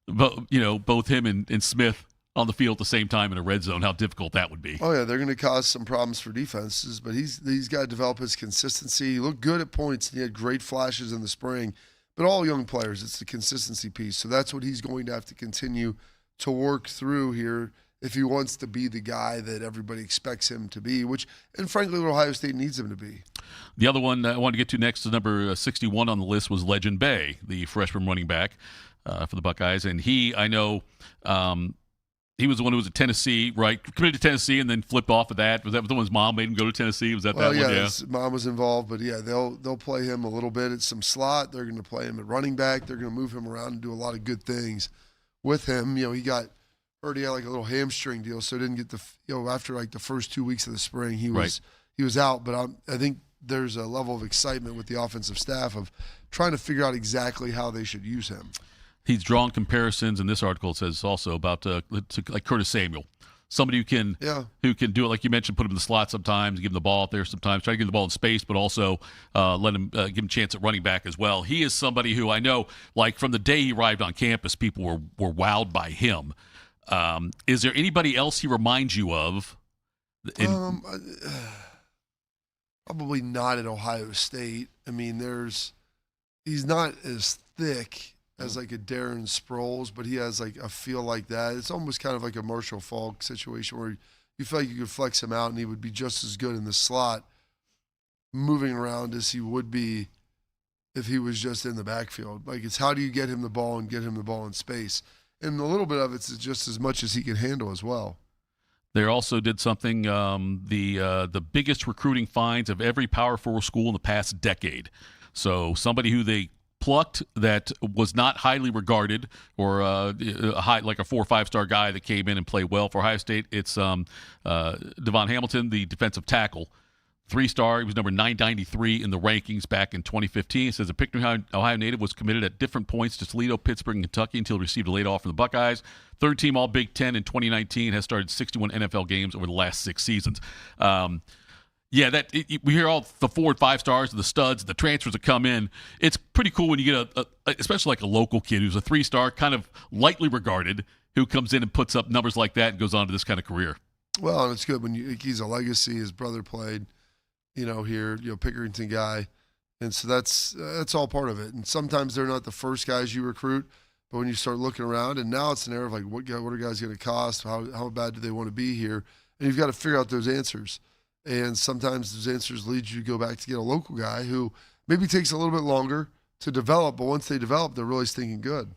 both him and Smith on the field at the same time in a red zone, how difficult that would be. Oh, yeah, they're going to cause some problems for defenses, but he's got to develop his consistency. He looked good at points, and he had great flashes in the spring. But all young players, it's the consistency piece. So that's what he's going to have to continue to work through here if he wants to be the guy that everybody expects him to be, and frankly, what Ohio State needs him to be. The other one I wanted to get to next is number 61 on the list was Legend Bay, the freshman running back for the Buckeyes. And I know he was the one who was at Tennessee, right? Committed to Tennessee and then flipped off of that. Was that the one his mom made him go to Tennessee? Was that that one? Yeah, his mom was involved, but yeah, they'll play him a little bit at some slot. They're going to play him at running back. They're going to move him around and do a lot of good things with him. He got hurt. He had like a little hamstring deal, so didn't get after like the first 2 weeks of the spring, he was out. But I think there's a level of excitement with the offensive staff of trying to figure out exactly how they should use him. He's drawn comparisons, and this article says also about like Curtis Samuel, somebody who can do it, like you mentioned, put him in the slot sometimes, give him the ball out there sometimes, try to give him the ball in space, but also let him give him a chance at running back as well. He is somebody who I know, like from the day he arrived on campus, people were wowed by him. Is there anybody else he reminds you of? Probably not at Ohio State. I mean, he's not as thick as like a Darren Sproles, but he has like a feel like that. It's almost kind of like a Marshall Faulk situation where you feel like you could flex him out and he would be just as good in the slot moving around as he would be if he was just in the backfield. Like, it's how do you get him the ball and get him the ball in space? And a little bit of it's just as much as he can handle as well. They also did something, the biggest recruiting finds of every Power 4 school in the past decade. So somebody who they plucked that was not highly regarded or like a 4 or 5 star guy that came in and played well for Ohio State. It's Devon Hamilton, the defensive tackle. 3-star. He was number 993 in the rankings back in 2015. It says a Pictou, Ohio native was committed at different points to Toledo, Pittsburgh, and Kentucky until he received a late offer from the Buckeyes. Third team All Big Ten in 2019, has started 61 NFL games over the last 6 seasons. We hear all the 4 and 5 stars, the studs, the transfers that come in. It's pretty cool when you get especially like a local kid who's a 3-star, kind of lightly regarded, who comes in and puts up numbers like that and goes on to this kind of career. Well, and it's good when he's a legacy. His brother played, here, Pickerington guy. And so that's all part of it. And sometimes they're not the first guys you recruit, but when you start looking around, and now it's an era of like, what are guys going to cost? How bad do they want to be here? And you've got to figure out those answers. And sometimes those answers lead you to go back to get a local guy who maybe takes a little bit longer to develop, but once they develop, they're really stinking good.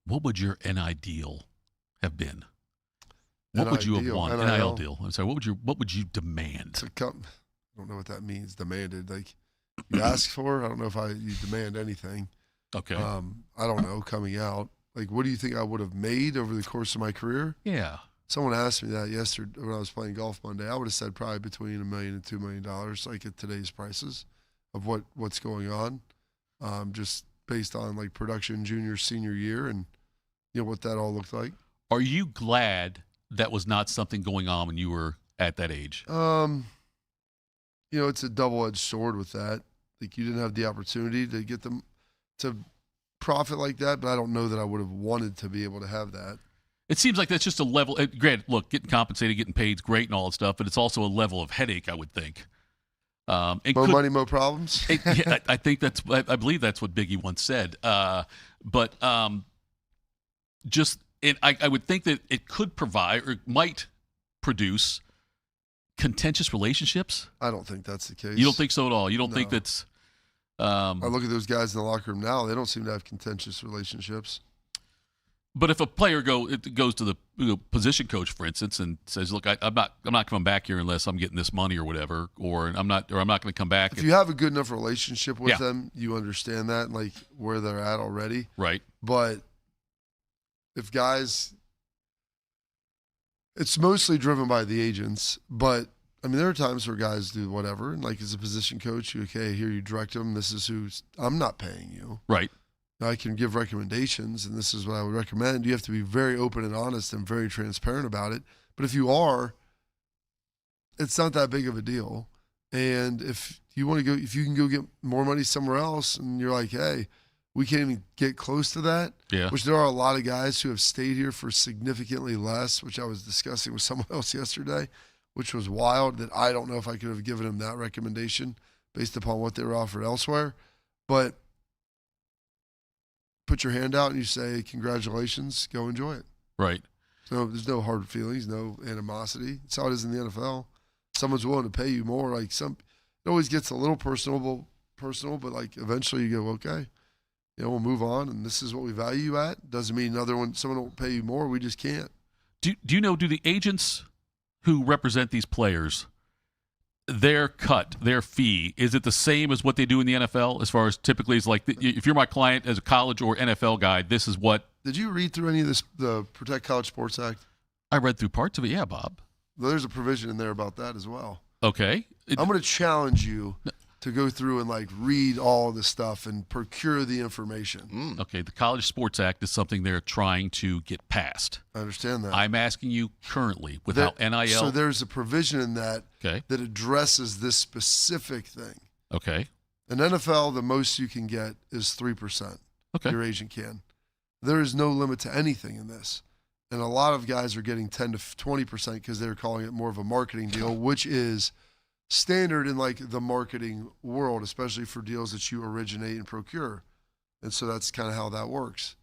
What would your NI deal have been? What would you have won? NIL deal. I'm sorry. What would you demand? I don't know what that means, demanded. Like, you ask for, I don't know if you demand anything. Okay. I don't know, coming out. Like, what do you think I would have made over the course of my career? Yeah. Someone asked me that yesterday when I was playing golf Monday. I would have said probably between $1 million and $2 million, like at today's prices of what's going on, just based on like production junior, senior year and what that all looked like. Are you glad that was not something going on when you were at that age? It's a double-edged sword with that. Like, you didn't have the opportunity to get them to profit like that, but I don't know that I would have wanted to be able to have that. It seems like that's just a level. Granted, look, getting compensated, getting paid is great and all that stuff, but it's also a level of headache, I would think. More money, more problems. I believe that's what Biggie once said. But just And I would think that it could provide or might produce contentious relationships. I don't think that's the case. You don't think so at all? You don't think that's... I look at those guys in the locker room now. They don't seem to have contentious relationships. But if a player goes to the position coach, for instance, and says, "Look, I'm not coming back here unless I'm getting this money or whatever, or I'm not going to come back." If you have a good enough relationship with them, you understand that, like where they're at already. Right. But if guys, it's mostly driven by the agents. But I mean, there are times where guys do whatever, and like as a position coach, here you direct them. This is I'm not paying you. Right. I can give recommendations, and this is what I would recommend. You have to be very open and honest and very transparent about it. But if you are, it's not that big of a deal. And if you can go get more money somewhere else, and you're like, hey, we can't even get close to that. Yeah. Which there are a lot of guys who have stayed here for significantly less, which I was discussing with someone else yesterday, which was wild that I don't know if I could have given them that recommendation based upon what they were offered elsewhere. But put your hand out and you say, congratulations, go enjoy it. Right. So there's no hard feelings, no animosity. That's how it is in the NFL. Someone's willing to pay you more. It always gets a little personal, but like eventually you go, okay, we'll move on, and this is what we value you at. Doesn't mean someone won't pay you more. We just can't. Do you know, do the agents who represent these players, their cut, their fee, is it the same as what they do in the NFL as far as typically is like, if you're my client as a college or NFL guy, this is what? Did you read through any of this, the Protect College Sports Act? I read through parts of it, yeah, Bob. Well, there's a provision in there about that as well. Okay. I'm going to challenge you to go through and read all of this stuff and procure the information. Okay, the College Sports Act is something they're trying to get passed. I understand that. I'm asking you currently without NIL. So there's a provision in that that addresses this specific thing. Okay. In NFL, the most you can get is 3%. Okay. Your agent can. There is no limit to anything in this. And a lot of guys are getting 10 to 20% because they're calling it more of a marketing deal, which is standard in the marketing world, especially for deals that you originate and procure. And so that's kind of how that works.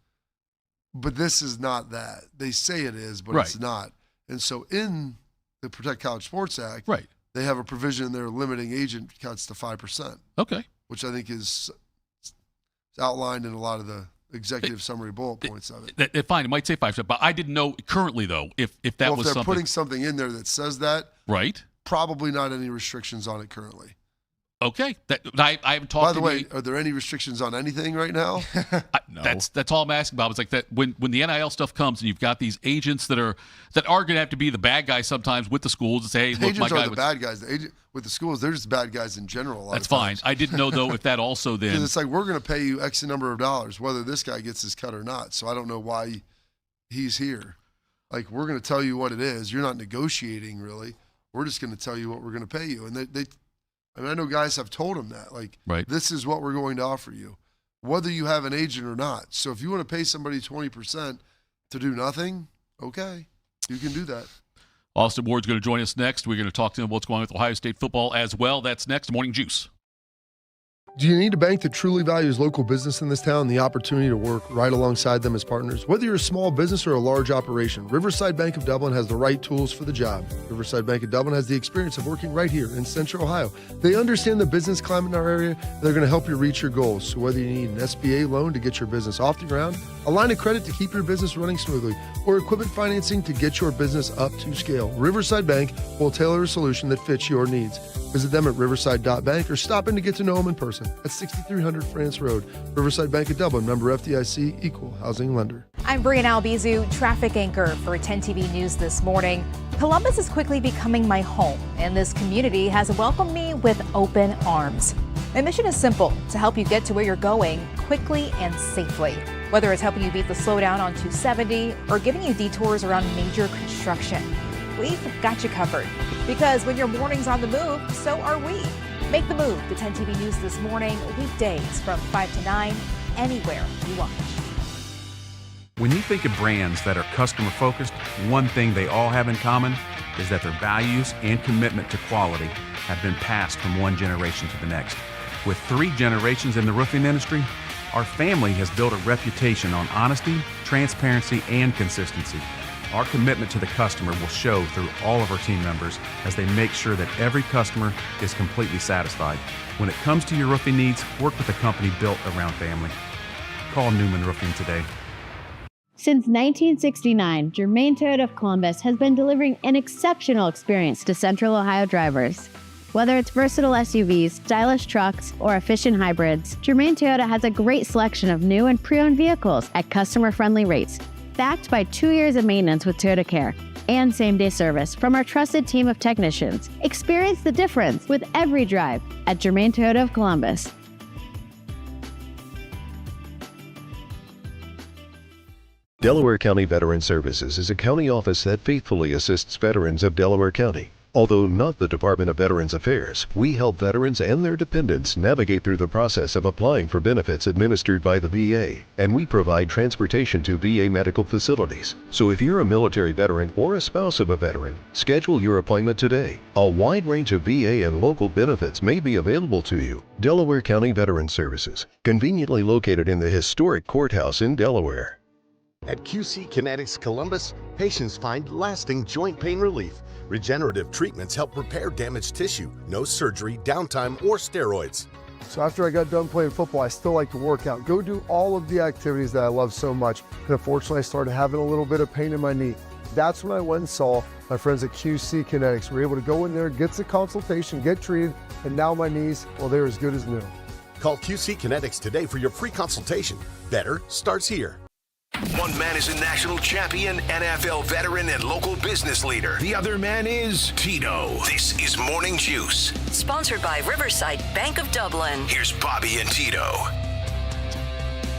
But this is not that. They say it is, but it's not. And so in the Protect College Sports Act, they have a provision in there limiting agent cuts to 5%. Okay. Which I think is outlined in a lot of the executive summary bullet points of it. Fine, it might say 5%, but I didn't know currently, though, if that was something. If they're putting something in there that says that. Right. Probably not any restrictions on it currently. Okay. I haven't talked. By the way, are there any restrictions on anything right now? No. That's all I'm asking, Bob. It's like that when the NIL stuff comes and you've got these agents that are going to have to be the bad guys sometimes with the schools and say, hey, look, agents are the bad guys. The agent with the schools, they're just bad guys in general. That's fine. I didn't know though if that also then. It's like we're going to pay you X number of dollars, whether this guy gets his cut or not. So I don't know why he's here. We're going to tell you what it is. You're not negotiating really. We're just going to tell you what we're going to pay you. And I know guys have told them that. This is what we're going to offer you, whether you have an agent or not. So if you want to pay somebody 20% to do nothing, okay, you can do that. Austin Ward's going to join us next. We're going to talk to him about what's going on with Ohio State football as well. That's next. Morning Juice. Do you need a bank that truly values local business in this town and the opportunity to work right alongside them as partners? Whether you're a small business or a large operation, Riverside Bank of Dublin has the right tools for the job. Riverside Bank of Dublin has the experience of working right here in Central Ohio. They understand the business climate in our area, and they're going to help you reach your goals. So whether you need an SBA loan to get your business off the ground, a line of credit to keep your business running smoothly, or equipment financing to get your business up to scale, Riverside Bank will tailor a solution that fits your needs. Visit them at riverside.bank or stop in to get to know them in person at 6300 France Road. Riverside Bank of Dublin, member FDIC, equal housing lender. I'm Brianna Albizu, traffic anchor for 10 TV News this morning. Columbus is quickly becoming my home, and this community has welcomed me with open arms. My mission is simple, to help you get to where you're going quickly and safely. Whether it's helping you beat the slowdown on 270 or giving you detours around major construction, we've got you covered. Because when your morning's on the move, so are we. Make the move to 10 TV News this morning, weekdays from 5 to 9, anywhere you watch. When you think of brands that are customer-focused, one thing they all have in common is that their values and commitment to quality have been passed from one generation to the next. With 3 generations in the roofing industry, Our family has built a reputation on honesty, transparency, and consistency. Our commitment to the customer will show through all of our team members as they make sure that every customer is completely satisfied. When it comes to your roofing needs, work with a company built around family. Call Newman Roofing today. Since 1969, Germain Toyota of Columbus has been delivering an exceptional experience to Central Ohio drivers. Whether it's versatile SUVs, stylish trucks, or efficient hybrids, Germain Toyota has a great selection of new and pre-owned vehicles at customer-friendly rates, backed by 2 years of maintenance with Toyota Care and same-day service from our trusted team of technicians. Experience the difference with every drive at Germain Toyota of Columbus. Delaware County Veteran Services is a county office that faithfully assists veterans of Delaware County. Although not the Department of Veterans Affairs, we help veterans and their dependents navigate through the process of applying for benefits administered by the VA, and we provide transportation to VA medical facilities. So if you're a military veteran or a spouse of a veteran, schedule your appointment today. A wide range of VA and local benefits may be available to you. Delaware County Veteran Services, conveniently located in the historic courthouse in Delaware. At QC Kinetics Columbus, patients find lasting joint pain relief. Regenerative treatments help repair damaged tissue. No surgery, downtime, or steroids. So after I got done playing football, I still like to work out, go do all of the activities that I love so much. And unfortunately, I started having a little bit of pain in my knee. That's when I went and saw my friends at QC Kinetics. We were able to go in there, get the consultation, get treated, and now my knees, well, they're as good as new. Call QC Kinetics today for your free consultation. Better starts here. One man is a national champion, NFL veteran, and local business leader. The other man is Tito. This is Morning Juice. Sponsored by Riverside Bank of Dublin. Here's Bobby and Tito.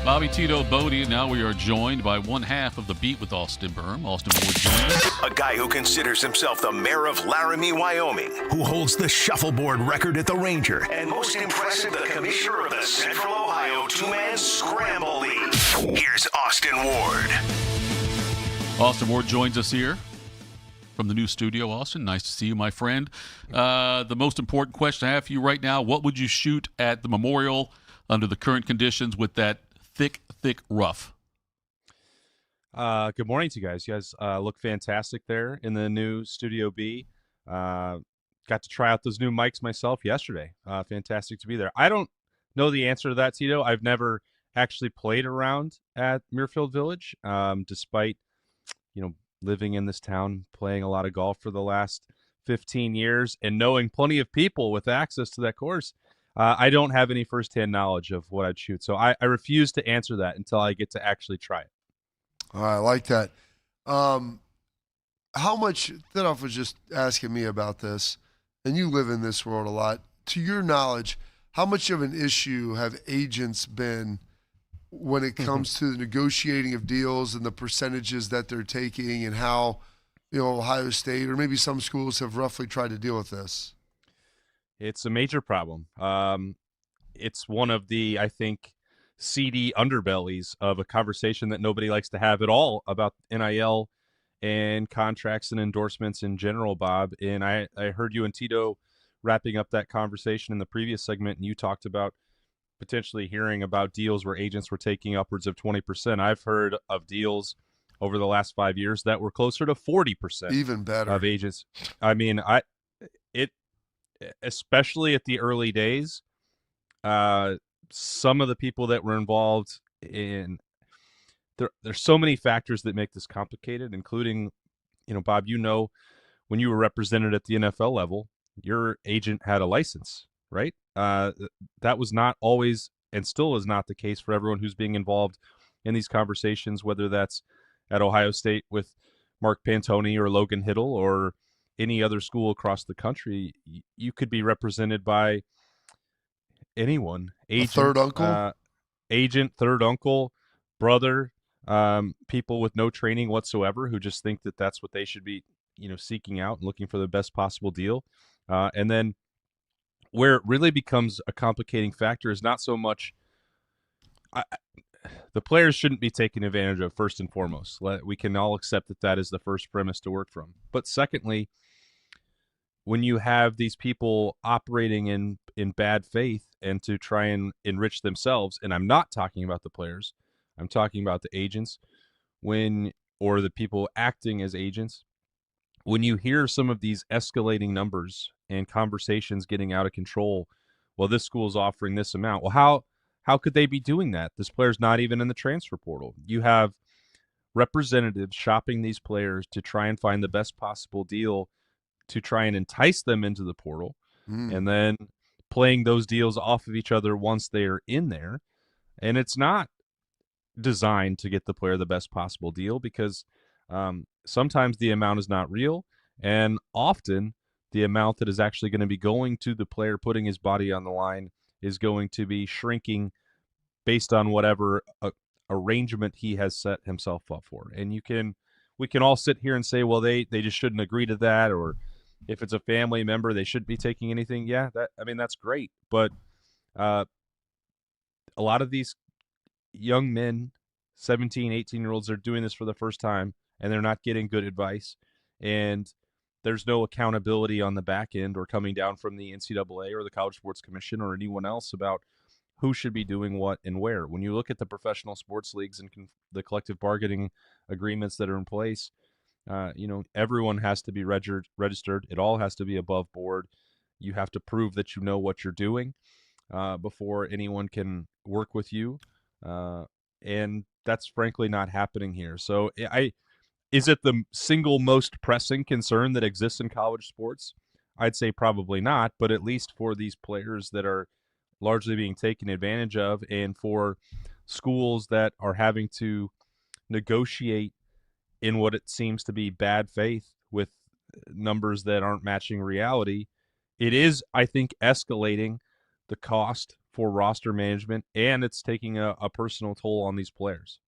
Bobby, Tito, Bodie, and now we are joined by one half of the Beat with Austin Berm. Austin Ward joins us. A guy who considers himself the mayor of Laramie, Wyoming, who holds the shuffleboard record at the Ranger, and most impressive, the commissioner of the Central Ohio Two-Man Scramble League. Here's Austin Ward. Austin Ward joins us here from the new studio. Austin, nice to see you, my friend. The most important question I have for you right now, what would you shoot at the Memorial under the current conditions with that thick rough? Good morning to you guys. You guys look fantastic there in the new Studio B. Got to try out those new mics myself yesterday. Fantastic to be there. I don't know the answer to that, Tito. I've never actually played around at Muirfield Village, despite, living in this town, playing a lot of golf for the last 15 years and knowing plenty of people with access to that course. I don't have any firsthand knowledge of what I'd shoot. So I refuse to answer that until I get to actually try it. All right, I like that. How much, Thitoff was just asking me about this, and you live in this world a lot. To your knowledge, how much of an issue have agents been when it comes to the negotiating of deals and the percentages that they're taking, and how, Ohio State or maybe some schools have roughly tried to deal with this? It's a major problem. It's one of the, I think, seedy underbellies of a conversation that nobody likes to have at all about NIL and contracts and endorsements in general, Bob. And I heard you and Tito wrapping up that conversation in the previous segment, and you talked about potentially hearing about deals where agents were taking upwards of 20%. I've heard of deals over the last 5 years that were closer to 40%. Even better. Of agents. I mean, especially at the early days, some of the people that were involved in there's so many factors that make this complicated, including, Bob, when you were represented at the NFL level, your agent had a license, right? That was not always, and still is not, the case for everyone who's being involved in these conversations, whether that's at Ohio State with Mark Pantoni or Logan Hiddle or any other school across the country. You could be represented by anyone. Agent, a third uncle? Agent, third uncle, brother, people with no training whatsoever who just think that that's what they should be, seeking out and looking for the best possible deal. And then where it really becomes a complicating factor is not so much the players shouldn't be taken advantage of, first and foremost. We can all accept that is the first premise to work from. But secondly, when you have these people operating in bad faith and to try and enrich themselves, and I'm not talking about the players, I'm talking about the agents, or the people acting as agents, when you hear some of these escalating numbers and conversations getting out of control, well, this school is offering this amount. Well, how could they be doing that? This player's not even in the transfer portal. You have representatives shopping these players to try and find the best possible deal to try and entice them into the portal, and then playing those deals off of each other once they're in there. And it's not designed to get the player the best possible deal, because sometimes the amount is not real, and often the amount that is actually going to be going to the player putting his body on the line is going to be shrinking based on whatever arrangement he has set himself up for. And we can all sit here and say, well, they just shouldn't agree to that, or if it's a family member, they shouldn't be taking anything. Yeah, that's great. But a lot of these young men, 17, 18-year-olds, are doing this for the first time, and they're not getting good advice. And there's no accountability on the back end or coming down from the NCAA or the College Sports Commission or anyone else about who should be doing what and where. When you look at the professional sports leagues and the collective bargaining agreements that are in place, everyone has to be registered. It all has to be above board. You have to prove that you know what you're doing before anyone can work with you. And that's frankly not happening here. So is it the single most pressing concern that exists in college sports? I'd say probably not, but at least for these players that are largely being taken advantage of, and for schools that are having to negotiate in what it seems to be bad faith with numbers that aren't matching reality, it is, I think, escalating the cost for roster management, and it's taking a personal toll on these players.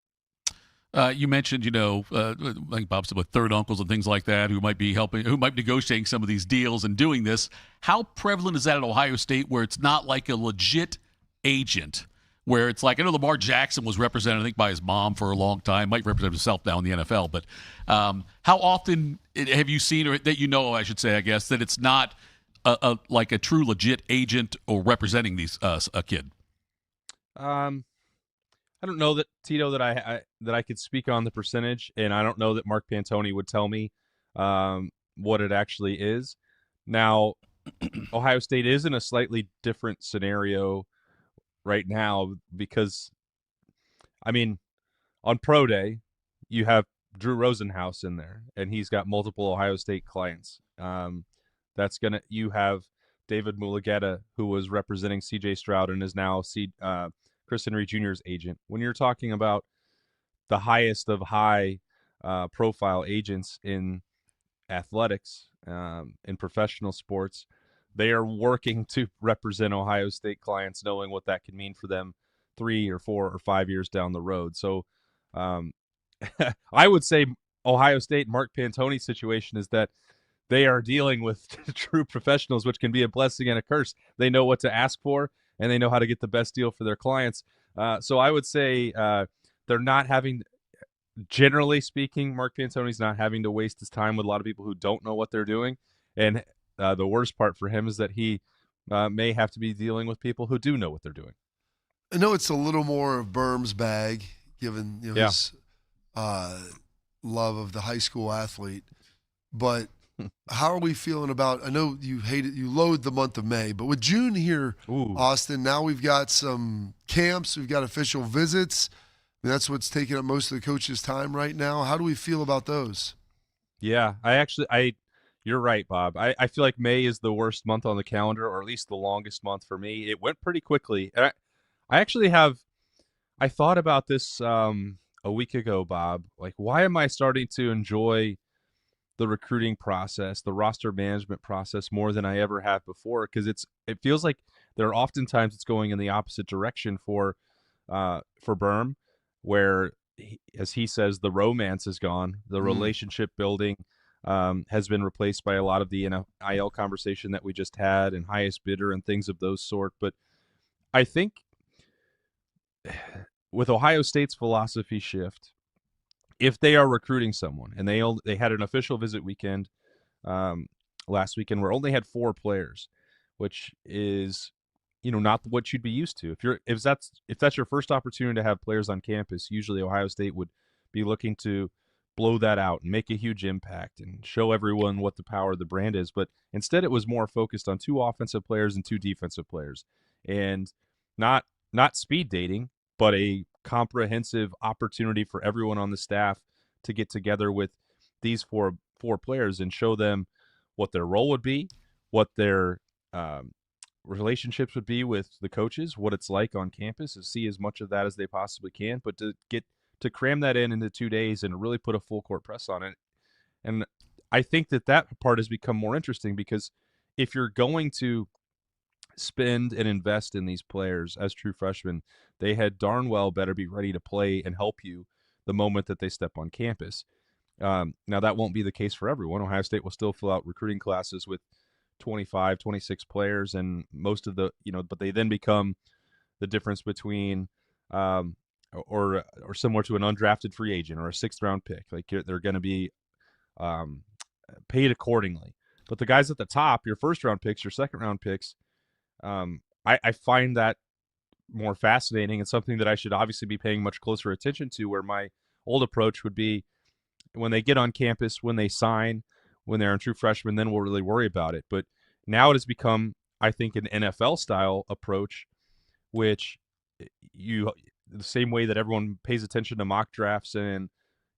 You mentioned, like Bob said, with third uncles and things like that who might be negotiating some of these deals and doing this. How prevalent is that at Ohio State, where it's not like a legit agent, where it's like, I know Lamar Jackson was represented, I think, by his mom for a long time, might represent himself now in the NFL, but how often have you seen, or that I should say, I guess, that it's not like a true legit agent or representing these a kid? I don't know that, Tito, that I could speak on the percentage, and I don't know that Mark Pantoni would tell me what it actually is. Now, Ohio State is in a slightly different scenario right now because, on Pro Day, you have Drew Rosenhaus in there, and he's got multiple Ohio State clients. You have David Mulugeta, who was representing C.J. Stroud and is now Chris Henry Jr.'s agent. When you're talking about the highest of high profile agents in athletics, in professional sports, they are working to represent Ohio State clients, knowing what that could mean for them 3 or 4 or 5 years down the road. So I would say Ohio State, Mark Pantoni's situation is that they are dealing with true professionals, which can be a blessing and a curse. They know what to ask for, and they know how to get the best deal for their clients. So I would say they're not having, generally speaking, Mark Pantoni's not having to waste his time with a lot of people who don't know what they're doing. And the worst part for him is that he may have to be dealing with people who do know what they're doing. I know it's a little more of Berm's bag, given his love of the high school athlete. But how are we feeling about, I know you loathe the month of May, but with June here, Austin, now we've got some camps, we've got official visits. That's what's taking up most of the coaches' time right now. How do we feel about those? Yeah, you're right, Bob. I feel like May is the worst month on the calendar, or at least the longest month for me. It went pretty quickly. And I thought about this a week ago, Bob. Like, why am I starting to enjoy the recruiting process, the roster management process more than I ever have before? Because it feels like oftentimes it's going in the opposite direction for Berm, where as he says, the romance is gone, the relationship building has been replaced by a lot of the NIL conversation that we just had, and highest bidder and things of those sort. But I think with Ohio State's philosophy shift, if they are recruiting someone, and they had an official visit weekend last weekend where only had 4 players, which is not what you'd be used to. If that's your first opportunity to have players on campus, usually Ohio State would be looking to blow that out and make a huge impact and show everyone what the power of the brand is. But instead, it was more focused on 2 offensive players and 2 defensive players, and not speed dating, but a comprehensive opportunity for everyone on the staff to get together with these four players and show them what their role would be, what their relationships would be with the coaches, what it's like on campus, to see as much of that as they possibly can, but to cram that into 2 days and really put a full court press on it. And I think that part has become more interesting, because if you're going to spend and invest in these players as true freshmen, they had darn well better be ready to play and help you the moment that they step on campus. Now, that won't be the case for everyone. Ohio State will still fill out recruiting classes with 25, 26 players, and most of the, but they then become the difference between or similar to an undrafted free agent or a 6th-round pick. Like, they're going to be paid accordingly. But the guys at the top, your 1st-round picks, your 2nd-round picks, I find that more fascinating and something that I should obviously be paying much closer attention to, where my old approach would be when they get on campus, when they sign, when they're a true freshman, then we'll really worry about it. But now it has become, I think, an NFL-style approach, which the same way that everyone pays attention to mock drafts and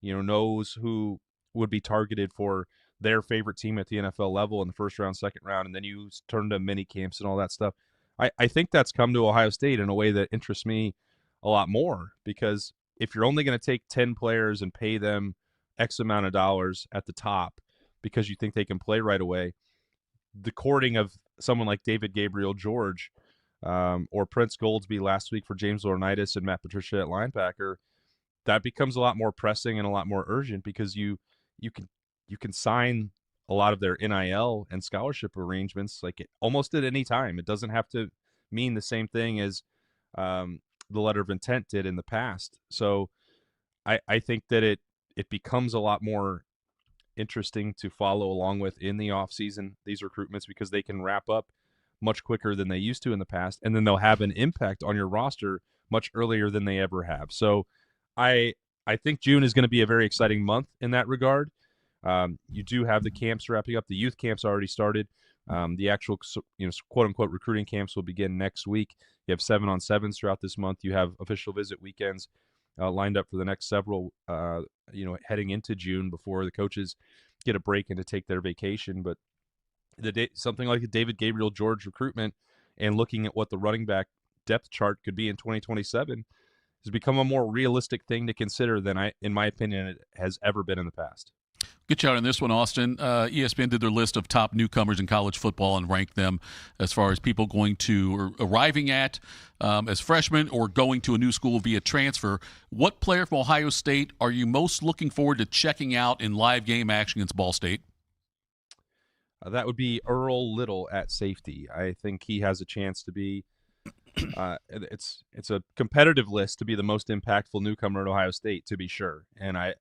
knows who would be targeted for their favorite team at the NFL level in the 1st round, 2nd round, and then you turn to mini camps and all that stuff. I think that's come to Ohio State in a way that interests me a lot more, because if you're only going to take 10 players and pay them X amount of dollars at the top because you think they can play right away, the courting of someone like David Gabriel George or Prince Goldsby last week for James Laurinaitis and Matt Patricia at linebacker, that becomes a lot more pressing and a lot more urgent, because you can sign a lot of their NIL and scholarship arrangements almost at any time. It doesn't have to mean the same thing as the letter of intent did in the past. So I think that it becomes a lot more interesting to follow along with in the offseason, these recruitments, because they can wrap up much quicker than they used to in the past, and then they'll have an impact on your roster much earlier than they ever have. So I think June is going to be a very exciting month in that regard. You do have the camps wrapping up. The youth camps already started. The actual, quote unquote recruiting camps will begin next week. You have 7-on-7s throughout this month. You have official visit weekends lined up for the next several, heading into June, before the coaches get a break and to take their vacation. But something like a David Gabriel George recruitment and looking at what the running back depth chart could be in 2027 has become a more realistic thing to consider than in my opinion, it has ever been in the past. Good shout on this one, Austin. ESPN did their list of top newcomers in college football and ranked them as far as people going to or arriving at as freshmen or going to a new school via transfer. What player from Ohio State are you most looking forward to checking out in live game action against Ball State? That would be Earl Little at safety. I think he has a chance to be it's a competitive list to be the most impactful newcomer at Ohio State, to be sure. And I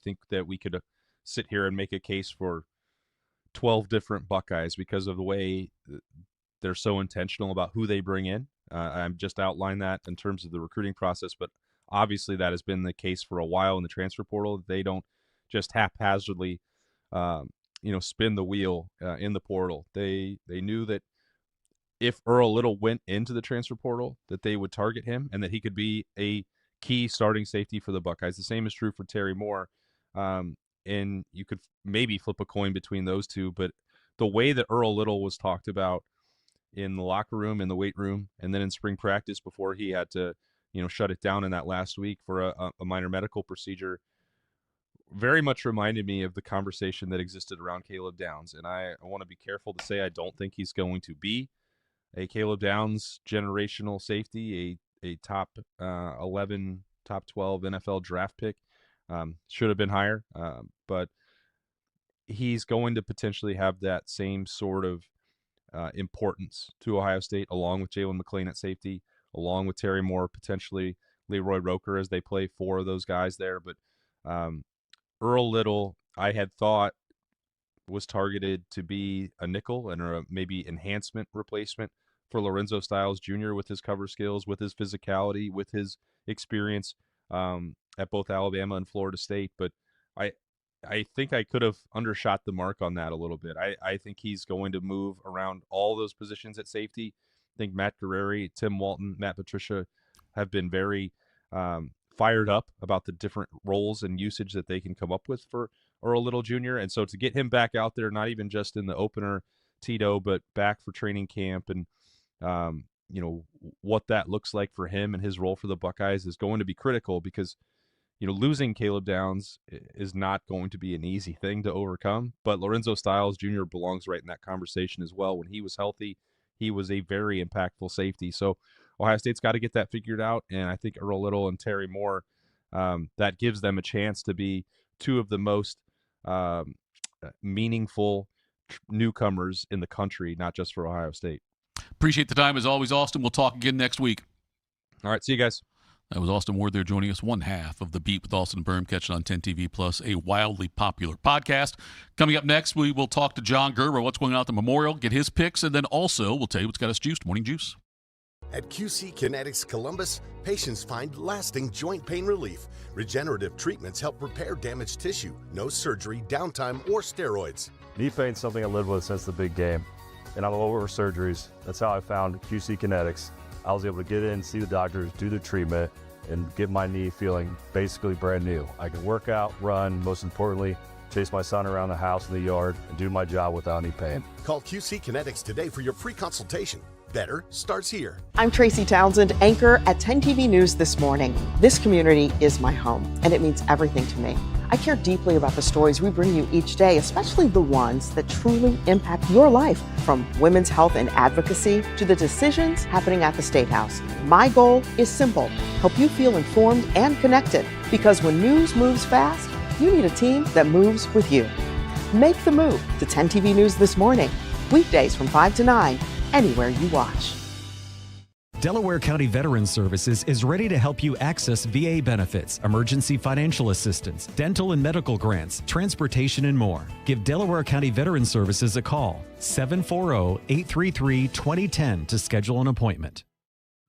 think that we could sit here and make a case for 12 different Buckeyes because of the way they're so intentional about who they bring in. I've just outlined that in terms of the recruiting process, but obviously that has been the case for a while in the transfer portal. They don't just haphazardly, spin the wheel in the portal. They knew that if Earl Little went into the transfer portal, that they would target him and that he could be a key starting safety for the Buckeyes. The same is true for Terry Moore. And you could maybe flip a coin between those two, but the way that Earl Little was talked about in the locker room, in the weight room, and then in spring practice before he had to, shut it down in that last week for a minor medical procedure, very much reminded me of the conversation that existed around Caleb Downs. And I want to be careful to say I don't think he's going to be a Caleb Downs generational safety, a top 11, top 12 NFL draft pick. Should have been higher, but he's going to potentially have that same sort of importance to Ohio State, along with Jalen McClain at safety, along with Terry Moore, potentially Leroy Roker, as they play 4 of those guys there. But Earl Little, I had thought was targeted to be a nickel and a maybe enhancement replacement for Lorenzo Styles Jr. with his cover skills, with his physicality, with his experience at both Alabama and Florida State. But I think I could have undershot the mark on that a little bit. I think he's going to move around all those positions at safety. I think Matt Guerreri, Tim Walton, Matt Patricia have been very fired up about the different roles and usage that they can come up with for Earl Little Jr. And so to get him back out there, not even just in the opener, Tito, but back for training camp and, what that looks like for him and his role for the Buckeyes is going to be critical because, losing Caleb Downs is not going to be an easy thing to overcome. But Lorenzo Styles Jr. belongs right in that conversation as well. When he was healthy, he was a very impactful safety. So Ohio State's got to get that figured out. And I think Earl Little and Terry Moore, that gives them a chance to be two of the most meaningful newcomers in the country, not just for Ohio State. Appreciate the time as always, Austin. We'll talk again next week. All right, see you guys. That was Austin Ward there joining us, one half of The Beat with Austin Berm. Catch it on 10 TV Plus, a wildly popular podcast. Coming up next, we will talk to John Gerber, what's going on at the Memorial, get his picks, and then also we'll tell you what's got us juiced. Morning Juice. At QC Kinetics Columbus, patients find lasting joint pain relief. Regenerative treatments help repair damaged tissue. No surgery, downtime, or steroids. Knee pain's something I lived with since the big game, and I'm all over surgeries. That's how I found QC Kinetics. I was able to get in, see the doctors, do the treatment, and get my knee feeling basically brand new. I can work out, run, most importantly, chase my son around the house and the yard, and do my job without any pain. Call QC Kinetics today for your free consultation. Better starts here. I'm Tracy Townsend, anchor at 10 TV News This Morning. This community is my home, and it means everything to me. I care deeply about the stories we bring you each day, especially the ones that truly impact your life, from women's health and advocacy to the decisions happening at the State House. My goal is simple: help you feel informed and connected, because when news moves fast, you need a team that moves with you. Make the move to 10 TV News This Morning, weekdays from 5 to 9, anywhere you watch. Delaware County Veterans Services is ready to help you access VA benefits, emergency financial assistance, dental and medical grants, transportation, and more. Give Delaware County Veterans Services a call, 740-833-2010 to schedule an appointment.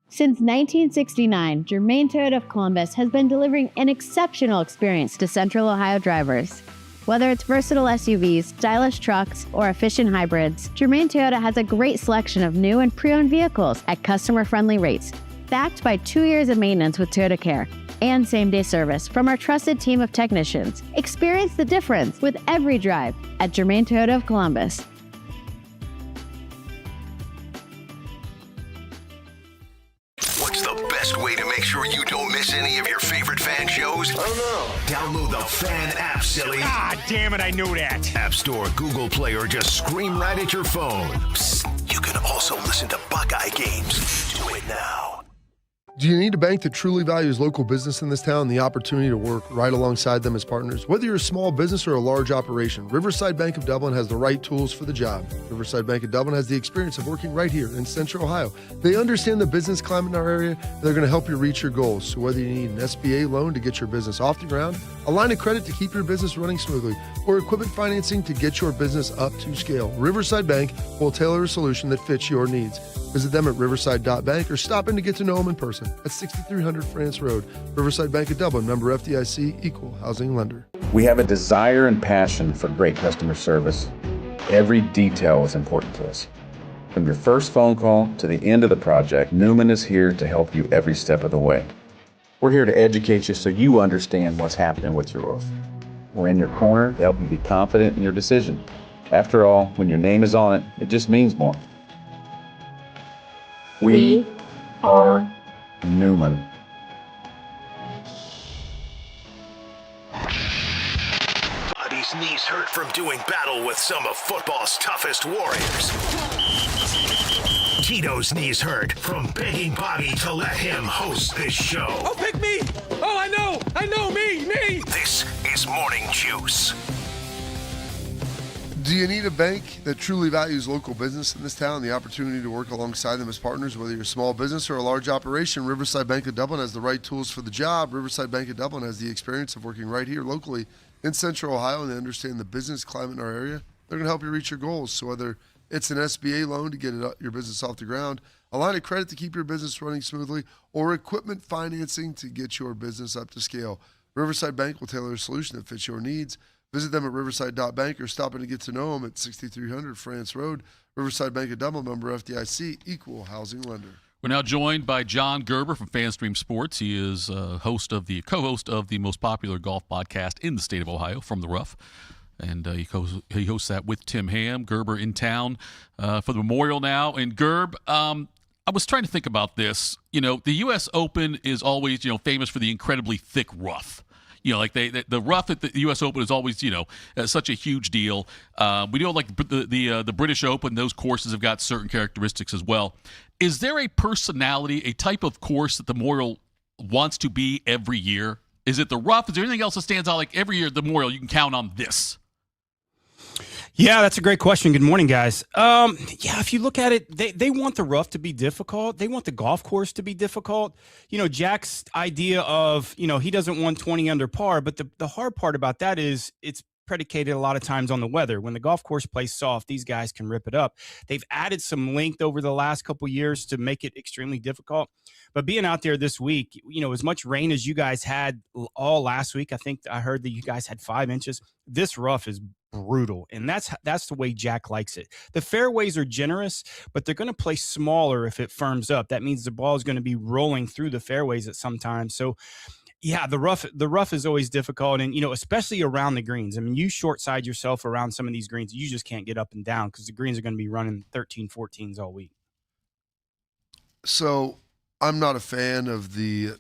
Since 1969, Germain Toyota of Columbus has been delivering an exceptional experience to Central Ohio drivers. Whether it's versatile SUVs, stylish trucks, or efficient hybrids, Germain Toyota has a great selection of new and pre-owned vehicles at customer-friendly rates, backed by 2 years of maintenance with Toyota Care and same-day service from our trusted team of technicians. Experience the difference with every drive at Germain Toyota of Columbus. What's the best way to make sure you don't miss any of your favorite fan shows? I don't know. Download the Fan app, silly. Ah, damn it, I knew that. App Store, Google Play, or just scream right at your phone. Psst, you can also listen to Buckeye games. Do it now. Do you need a bank that truly values local business in this town and the opportunity to work right alongside them as partners? Whether you're a small business or a large operation, Riverside Bank of Dublin has the right tools for the job. Riverside Bank of Dublin has the experience of working right here in Central Ohio. They understand the business climate in our area, and they're going to help you reach your goals. So whether you need an SBA loan to get your business off the ground, a line of credit to keep your business running smoothly, or equipment financing to get your business up to scale, Riverside Bank will tailor a solution that fits your needs. Visit them at riverside.bank or stop in to get to know them in person at 6300 France Road. Riverside Bank of Dublin, member FDIC, equal housing lender. We have a desire and passion for great customer service. Every detail is important to us. From your first phone call to the end of the project, Newman is here to help you every step of the way. We're here to educate you so you understand what's happening with your roof. We're in your corner to help you be confident in your decision. After all, when your name is on it, it just means more. We are Newman. Bobby's knees hurt from doing battle with some of football's toughest warriors. Tito's knees hurt from begging Bobby to let him host this show. Oh, pick me! Oh, I know, me! This is Morning Juice. Do you need a bank that truly values local business in this town and the opportunity to work alongside them as partners? Whether you're a small business or a large operation, Riverside Bank of Dublin has the right tools for the job. Riverside Bank of Dublin has the experience of working right here locally in Central Ohio, and they understand the business climate in our area, they're going to help you reach your goals. So whether it's an SBA loan to get your business off the ground, a line of credit to keep your business running smoothly, or equipment financing to get your business up to scale, Riverside Bank will tailor a solution that fits your needs. Visit them at riverside.bank or stop in to get to know them at 6300 France Road. Riverside Bank, a Dublin member, FDIC, equal housing lender. We're now joined by John Gerber from FanStream Sports. He is co-host of the most popular golf podcast in the state of Ohio, From the Rough. And he hosts that with Tim Ham. Gerber in town for the Memorial now. And Gerb, I was trying to think about this. You know, the U.S. Open is always, famous for the incredibly thick rough. Like the rough at the U.S. Open is always, such a huge deal. We know, like the British Open, those courses have got certain characteristics as well. Is there a personality, a type of course that the Memorial wants to be every year? Is it the rough? Is there anything else that stands out? Like every year at the Memorial, you can count on this. Yeah, that's a great question. Good morning, guys. If you look at it, they want the rough to be difficult. They want the golf course to be difficult. Jack's idea of, he doesn't want 20 under par, but the hard part about that is it's predicated a lot of times on the weather. When the golf course plays soft, these guys can rip it up. They've added some length over the last couple years to make it extremely difficult. But being out there this week, as much rain as you guys had all last week, I think I heard that you guys had 5 inches. This rough is brutal, and that's the way Jack likes it. The fairways are generous, but they're going to play smaller if it firms up. That means the ball is going to be rolling through the fairways at some time. So yeah, the rough is always difficult, and especially around the greens. I mean, you short side yourself around some of these greens, you just can't get up and down because the greens are going to be running 13, 14s all week. So I'm not a fan of the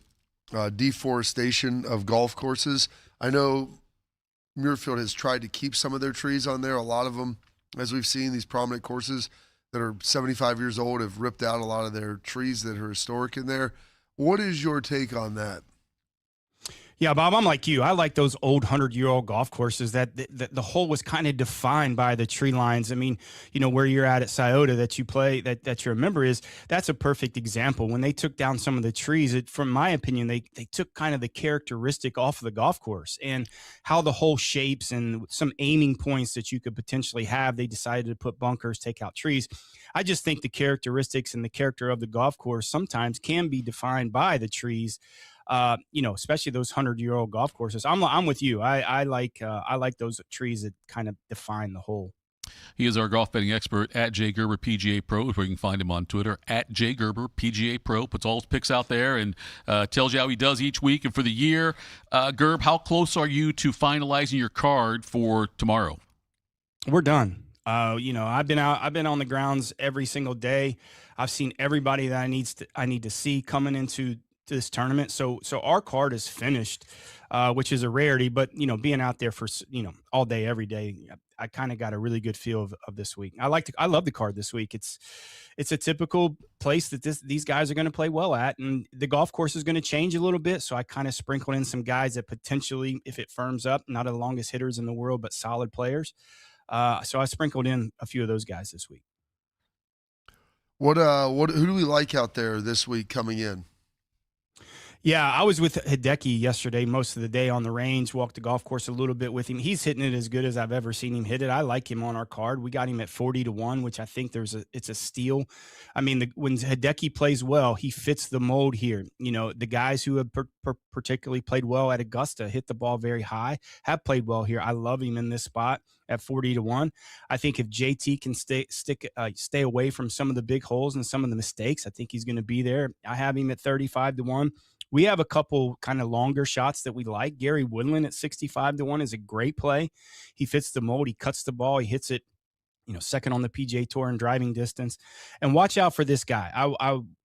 deforestation of golf courses. I know Muirfield has tried to keep some of their trees on there. A lot of them, as we've seen, these prominent courses that are 75 years old have ripped out a lot of their trees that are historic in there. What is your take on that? Yeah, Bob, I'm like you. I like those old 100-year-old golf courses that the hole was kind of defined by the tree lines. I mean, where you're at Scioto that you play, that you remember that's a perfect example. When they took down some of the trees, from my opinion, they took kind of the characteristic off of the golf course and how the hole shapes and some aiming points that you could potentially have. They decided to put bunkers, take out trees. I just think the characteristics and the character of the golf course sometimes can be defined by the trees. Especially those 100-year-old golf courses. I'm with you. I like those trees that kind of define the hole. He is our golf betting expert at Jay Gerber PGA Pro, where you can find him on Twitter at Jay Gerber PGA Pro. Puts all his picks out there and tells you how he does each week and for the year. Gerb, how close are you to finalizing your card for tomorrow? We're done. I've been on the grounds every single day. I've seen everybody that I need to see coming into this tournament. So our card is finished, which is a rarity, but being out there for, all day, every day, I kind of got a really good feel of this week. I love the card this week. It's a typical place that these guys are going to play well at, and the golf course is going to change a little bit. So I kind of sprinkled in some guys that potentially, if it firms up, not the longest hitters in the world, but solid players. So I sprinkled in a few of those guys this week. Who do we like out there this week coming in? Yeah, I was with Hideki yesterday most of the day on the range, walked the golf course a little bit with him. He's hitting it as good as I've ever seen him hit it. I like him on our card. We got him at 40-1, which I think it's a steal. I mean, when Hideki plays well, he fits the mold here. The guys who have particularly played well at Augusta, hit the ball very high, have played well here. I love him in this spot at 40-1. I think if JT can stay away from some of the big holes and some of the mistakes, I think he's going to be there. I have him at 35-1. We have a couple kind of longer shots that we like. Gary Woodland at 65-1 is a great play. He fits the mold. He cuts the ball. He hits it, second on the PGA Tour in driving distance. And watch out for this guy.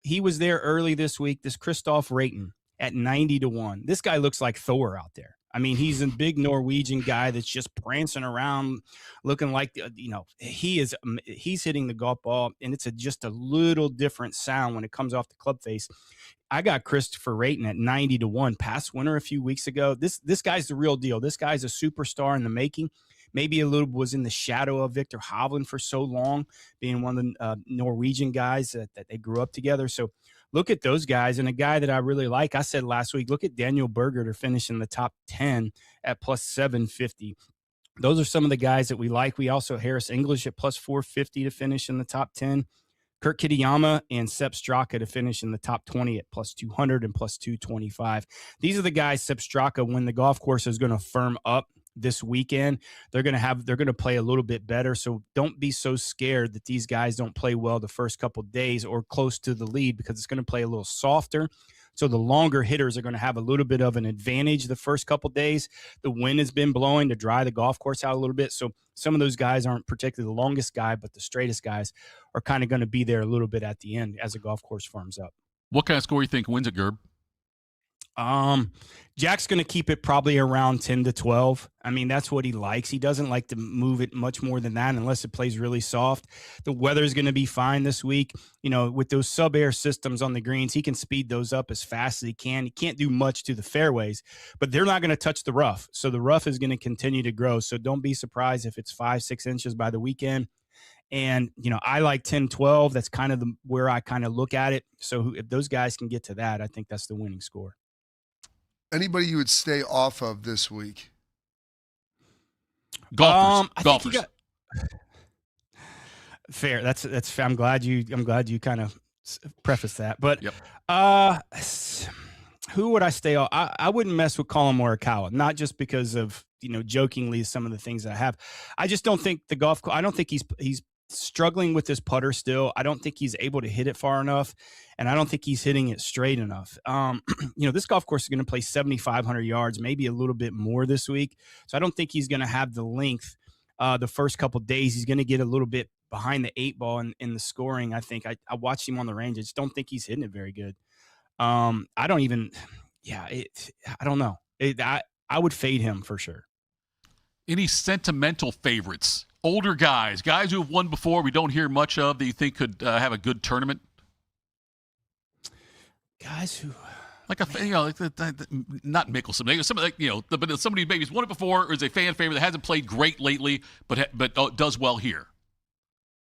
He was there early this week, this Christoph Rayton at 90-1. This guy looks like Thor out there. I mean, he's a big Norwegian guy that's just prancing around looking like, he's hitting the golf ball, and it's just a little different sound when it comes off the club face. I got Christopher Rayton at 90-1, past winner a few weeks ago. This guy's the real deal. This guy's a superstar in the making. Maybe a little was in the shadow of Victor Hovland for so long, being one of the Norwegian guys that they grew up together. So look at those guys. And a guy that I really like, I said last week, look at Daniel Berger to finish in the top 10 at plus 750. those are some of the guys that we like. We also Harris English at plus 450 to finish in the top 10. Kurt Kitayama and Sepp Straka to finish in the top 20 at plus 200 and plus 225. These are the guys, Sepp Straka, when the golf course is going to firm up this weekend, they're going to play a little bit better. So don't be so scared that these guys don't play well the first couple of days or close to the lead, because it's going to play a little softer. So the longer hitters are going to have a little bit of an advantage the first couple of days. The wind has been blowing to dry the golf course out a little bit. So some of those guys aren't particularly the longest guy, but the straightest guys are kind of going to be there a little bit at the end as the golf course firms up. What kind of score you think wins it, Gerb? Jack's going to keep it probably around 10 to 12. I mean, that's what he likes. He doesn't like to move it much more than that unless it plays really soft. The weather's going to be fine this week. You know, with those sub-air systems on the greens, he can speed those up as fast as he can. He can't do much to the fairways, but they're not going to touch the rough. So the rough is going to continue to grow. So don't be surprised if it's 5-6 inches by the weekend. And, you know, I like 10, 12. That's kind of where I kind of look at it. So if those guys can get to that, I think that's the winning score. Anybody you would stay off of this week? Golfers. Fair. That's fair. I'm glad you kind of prefaced that. But who would I stay off? I wouldn't mess with Colin Morikawa, not just because of, you know, jokingly some of the things that I have. I just don't think I don't think he's struggling with his putter still. I don't think he's able to hit it far enough, and I don't think he's hitting it straight enough. You know, this golf course is going to play 7,500 yards, maybe a little bit more this week. So I don't think he's going to have the length the first couple of days. He's going to get a little bit behind the 8 ball in the scoring. I think I watched him on the range. I just don't think he's hitting it very good. I don't know. I would fade him for sure. Any sentimental favorites? Older guys who have won before, we don't hear much of, that you think could have a good tournament? Guys who, like not Mickelson, but somebody who maybe's won it before or is a fan favorite that hasn't played great lately, but does well here.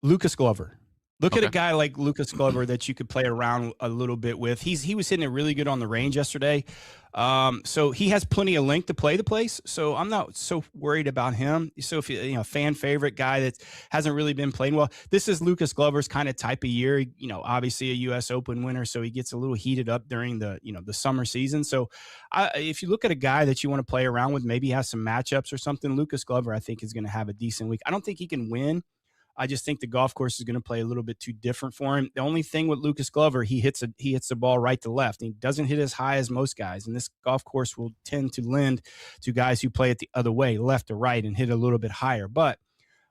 Lucas Glover. Look at a guy like Lucas Glover that you could play around a little bit with. He was hitting it really good on the range yesterday. So he has plenty of length to play the place. So I'm not so worried about him. So if you know, fan favorite guy that hasn't really been playing well, this is Lucas Glover's kind of type of year. You know, obviously a U.S. Open winner, so he gets a little heated up during the summer season. So if you look at a guy that you want to play around with, maybe has some matchups or something, Lucas Glover I think is going to have a decent week. I don't think he can win. I just think the golf course is going to play a little bit too different for him. The only thing with Lucas Glover, he hits the ball right to left. He doesn't hit as high as most guys, and this golf course will tend to lend to guys who play it the other way, left to right, and hit a little bit higher. But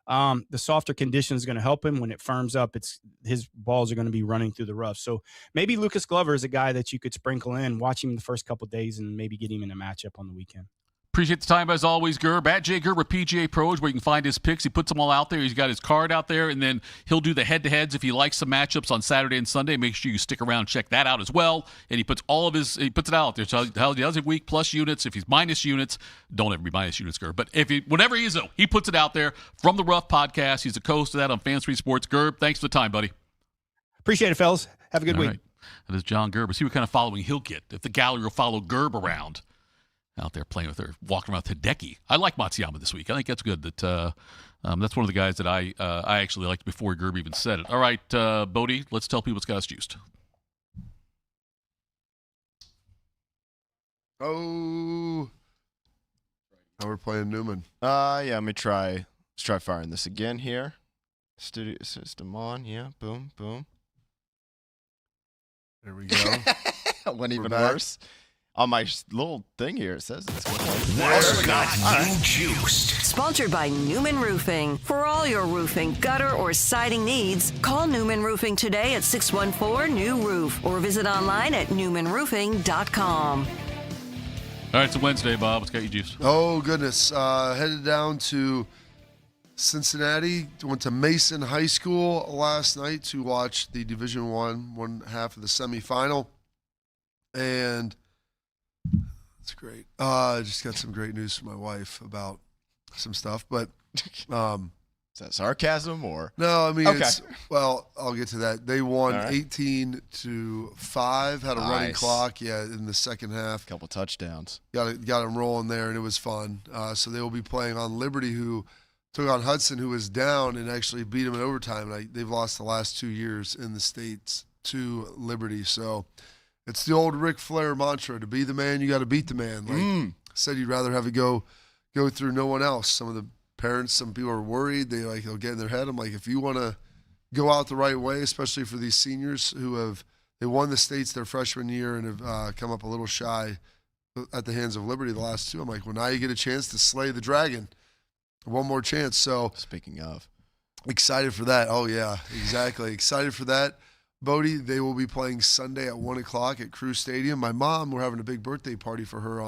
the softer condition is going to help him. When it firms up, his balls are going to be running through the rough. So maybe Lucas Glover is a guy that you could sprinkle in, watch him the first couple of days, and maybe get him in a matchup on the weekend. Appreciate the time as always, Gerb. At Jay Gerber PGA Pros, where you can find his picks. He puts them all out there. He's got his card out there, and then he'll do the head-to-heads if he likes some matchups on Saturday and Sunday. Make sure you stick around and check that out as well. And he puts it out there. So he does it week plus units. If he's minus units, don't ever be minus units, Gerb. But whatever he is, though, he puts it out there from the Rough Podcast. He's the co-host of that on Fan Street Sports. Gerb, thanks for the time, buddy. Appreciate it, fellas. Have a good week. Right. That is John Gerber. See what kind of following he'll get if the gallery will follow Gerb around. Out there playing with her, walking around with Hideki. I like Matsuyama this week. I think that's good. That's one of the guys that I actually liked before Gerb even said it. All right, Bodie, let's tell people what's got us juiced. Oh, now we're playing Newman. Let me try. Let's try firing this again here. Studio system on. Yeah, boom, boom. There we go. Went even worse. On my little thing here, it says it's good. What's got you juiced? Sponsored by Newman Roofing. For all your roofing, gutter, or siding needs, call Newman Roofing today at 614-NEW-ROOF or visit online at newmanroofing.com. All right, it's a Wednesday, Bob. What's got you juiced? Oh, goodness. Headed down to Cincinnati. Went to Mason High School last night to watch the Division I, one half of the semifinal. And it's great. I just got some great news from my wife about some stuff. But Is that sarcasm or? No, I mean, Okay. well, I'll get to that. They won All right. 18-5, had a running Nice. clock, in the second half. Couple touchdowns. Got them rolling there, and it was fun. So they will be playing on Liberty, who took on Hudson, who was down, and actually beat them in overtime. And they've lost the last 2 years in the States to Liberty. So it's the old Ric Flair mantra: to be the man, you got to beat the man. Like said, you'd rather have it go through no one else. Some of the parents, some people are worried. They'll get in their head. I'm like, if you want to go out the right way, especially for these seniors who they won the States their freshman year and have come up a little shy at the hands of Liberty the last two. I'm like, well, now you get a chance to slay the dragon. One more chance. So speaking of, excited for that. Oh yeah, exactly. Excited for that. Bodie, they will be playing Sunday at 1:00 at Crew Stadium. My mom, we're having a big birthday party for her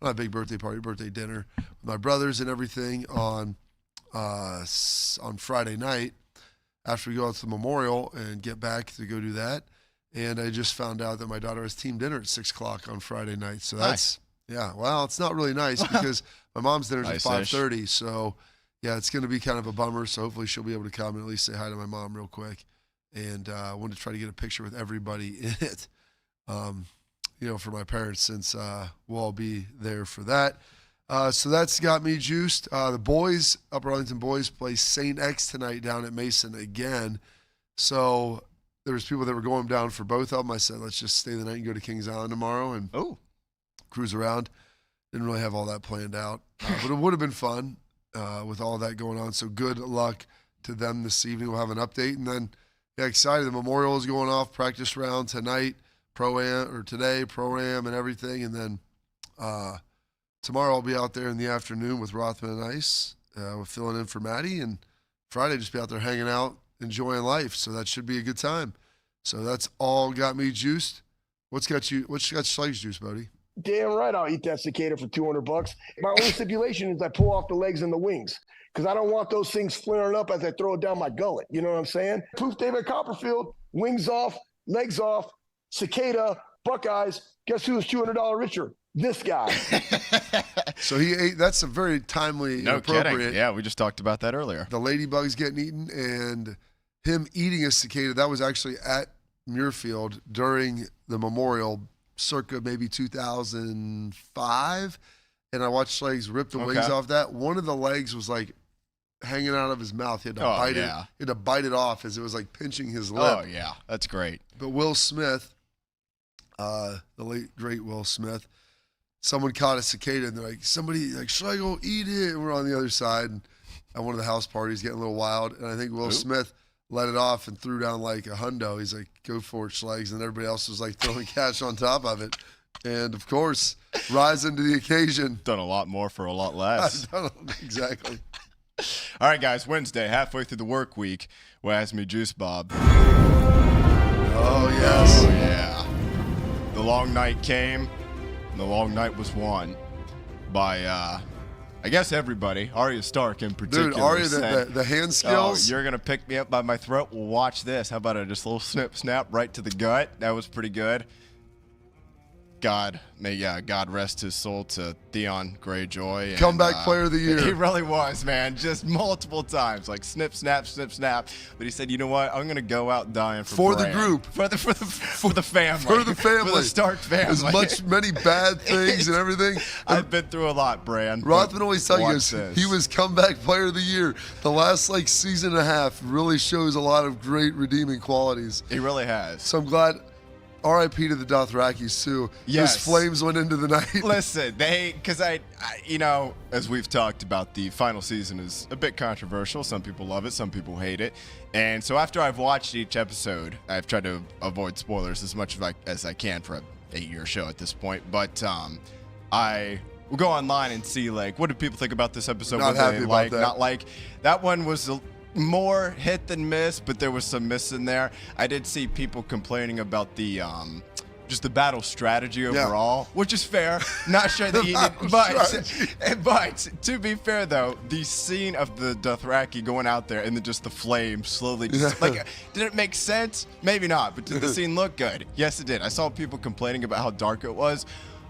not a big birthday party, birthday dinner with my brothers and everything on Friday night after we go out to the memorial and get back to go do that. And I just found out that my daughter has team dinner at 6:00 on Friday night. So that's, yeah, well, it's not really nice because my mom's dinner's at 5:30. So, yeah, it's going to be kind of a bummer. So hopefully she'll be able to come and at least say hi to my mom real quick. And I wanted to try to get a picture with everybody in it, for my parents, since we'll all be there for that. So that's got me juiced. The boys, Upper Arlington boys, play St. X tonight down at Mason again. So there was people that were going down for both of them. I said, let's just stay the night and go to Kings Island tomorrow and cruise around. Didn't really have all that planned out. But it would have been fun with all that going on. So good luck to them this evening. We'll have an update. And then, yeah, excited. The Memorial is going off. Practice round tonight, today, Pro-Am and everything. And then tomorrow I'll be out there in the afternoon with Rothman and Ice. We're filling in for Maddie. And Friday, just be out there hanging out, enjoying life. So that should be a good time. So that's all got me juiced. What's got Schlegg's juice, buddy? Damn right I'll eat that cicada for $200. My only stipulation is I pull off the legs and the wings because I don't want those things flaring up as I throw it down my gullet. You know what I'm saying? Proof David Copperfield, wings off, legs off, cicada, Buckeyes. Guess who was $200 richer? This guy. So he ate. That's a very timely and appropriate. Kidding. Yeah, we just talked about that earlier. The ladybugs getting eaten and him eating a cicada. That was actually at Muirfield during the memorial, circa maybe 2005. And I watched Schlegs rip the wings off that. One of the legs was like hanging out of his mouth. He had to bite it. He had to bite it off as it was like pinching his lip. Oh yeah, that's great. But Will Smith, the late great Will Smith, someone caught a cicada and they're like, somebody like Schleg will eat it. And we're on the other side and at one of the house parties getting a little wild. And I think Will Smith let it off and threw down like a hundo. He's like, go for it, Schlegs. And everybody else was like throwing cash on top of it. And of course, rising to the occasion. Done a lot more for a lot less. Exactly. All right, guys, Wednesday, halfway through the work week. Ask Me Juice Bob. Oh, yes. Oh, yeah. The long night came, and the long night was won by, I guess, everybody. Arya Stark in particular. Dude, Arya, the hand skills. Oh, you're going to pick me up by my throat. Well, watch this. How about just a little snap right to the gut? That was pretty good. God rest his soul to Theon Greyjoy. Comeback player of the year. He really was, man. Just multiple times, like snip, snap, snip, snap. But he said, you know what? I'm gonna go out dying for the group, for the family, for the family, for the Stark family. As many bad things and everything. I've been through a lot, Bran. Rothman always tells you he was comeback player of the year. The last season and a half really shows a lot of great redeeming qualities. He really has. So I'm glad. R.I.P. to the Dothrakis, too. Yes. Those flames went into the night. Listen, because I, as we've talked about, the final season is a bit controversial. Some people love it, some people hate it. And so after I've watched each episode, I've tried to avoid spoilers as much as I can for an 8-year show at this point. But I will go online and see, what do people think about this episode? Not happy about that. Not like. That one was more hit than miss, but there was some miss in there. I did see people complaining about the just the battle strategy overall, which is fair. Not sure that you did, but to be fair though, the scene of the Dothraki going out there and then just the flames slowly, did it make sense? Maybe not, but did the scene look good? Yes, it did. I saw people complaining about how dark it was.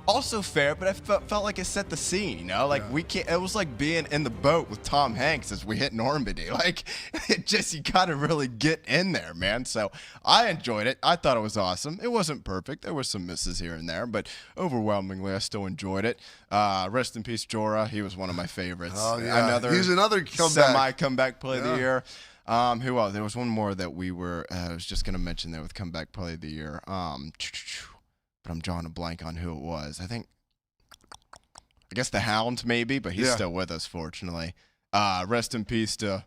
Also fair, but I felt like it set the scene, you know? Like, we can't, it was like being in the boat with Tom Hanks as we hit Normandy. Like, it just, you gotta really get in there, man. So, I enjoyed it. I thought it was awesome. It wasn't perfect. There were some misses here and there, but overwhelmingly, I still enjoyed it. Rest in peace, Jorah. He was one of my favorites. Oh, yeah. He's another comeback. Semi-comeback play of the year. Who else? There was one more that we were, I was just gonna mention there with comeback play of the year. But I'm drawing a blank on who it was. I guess the Hound maybe, but he's still with us, fortunately. Rest in peace to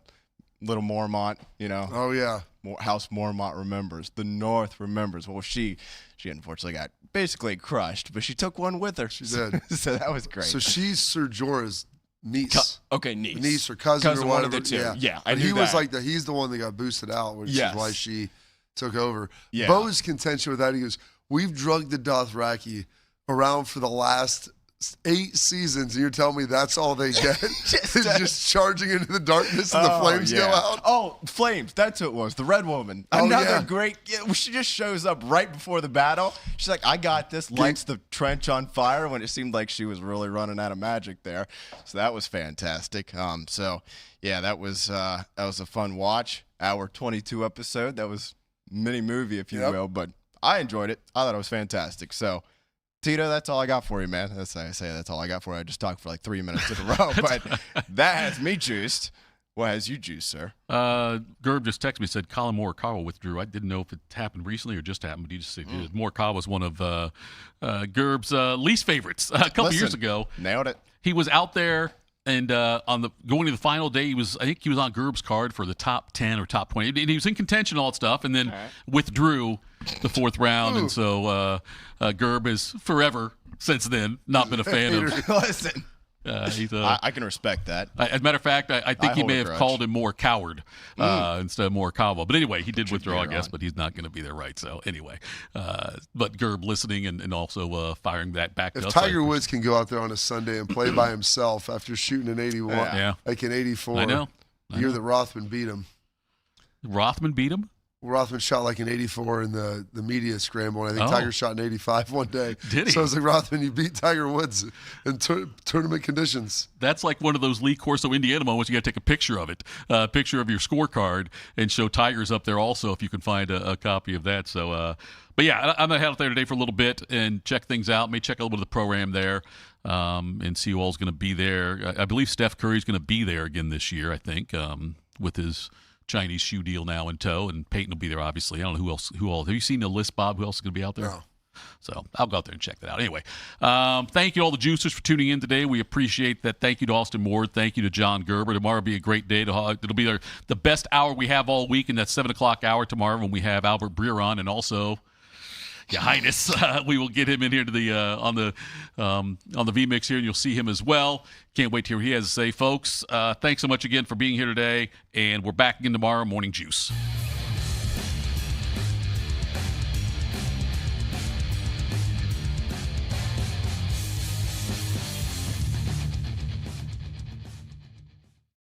little Mormont, you know. Oh, yeah. House Mormont remembers. The North remembers. Well, she unfortunately got basically crushed, but she took one with her. She did. So that was great. So she's Sir Jorah's niece. Niece or cousin or one whatever. of the two. Yeah, I but knew he was that. like he's the one that got boosted out, which is why she took over. Yeah. Bo's contention with that, he goes, we've drugged the Dothraki around for the last 8 seasons, and you're telling me that's all they get? just charging into the darkness and the flames go out? Oh, flames. That's who it was. The Red Woman. Another great. Yeah, she just shows up right before the battle. She's like, I got this. Lights the trench on fire when it seemed like she was really running out of magic there. So that was fantastic. So yeah, that was a fun watch. Hour 22 episode. That was mini movie, if you will, but I enjoyed it. I thought it was fantastic. So, Tito, that's all I got for you, man. That's all I got for you. I just talked for like 3 minutes in a row, but that has me juiced. What has you juiced, sir? Gerb just texted me, said Colin Morikawa withdrew. I didn't know if it happened recently or just happened, but he just said Morikawa was one of Gerb's least favorites a couple years ago. Nailed it. He was out there. And going to the final day, I think he was on Gerb's card for the top 10 or top 20. And he was in contention, all that stuff, and then withdrew the 4th round. And so Gerb has forever since then not been a fan of. Listen, He's I can respect that. As a matter of fact, I think he may have grudge. called him more coward instead of more Morikawa. But anyway, he did withdraw, I guess, but he's not going to be there, right? So anyway, but Gerb listening and also firing that back. If Tiger Woods can go out there on a Sunday and play by himself after shooting an 81, like an 84, I know. the year that Rothman beat him. Rothman beat him? Rothman shot like an 84 in the media scramble, and I think Tiger shot an 85 one day. Did he? So I was like, Rothman, you beat Tiger Woods in tournament conditions. That's like one of those Lee Corso Indiana moments. You got to take a picture of it, a picture of your scorecard, and show Tigers up there also if you can find a copy of that. So, but yeah, I'm going to head out there today for a little bit and check things out. May check a little bit of the program there and see who all's going to be there. I believe Steph Curry's going to be there again this year, I think, with his Chinese shoe deal now in tow, and Peyton will be there, obviously. I don't know who all. Have you seen the list, Bob? Who else is going to be out there? No. So I'll go out there and check that out. Anyway, thank you to all the juicers for tuning in today. We appreciate that. Thank you to Austin Ward. Thank you to John Gerber. Tomorrow will be a great day. It'll be the best hour we have all week, and that 7 o'clock hour tomorrow when we have Albert Breer on, and also Your Highness. We will get him in here to the on the VMix here, and you'll see him as well. Can't wait to hear what he has to say, folks. Thanks so much again for being here today, and we're back again tomorrow. Morning Juice.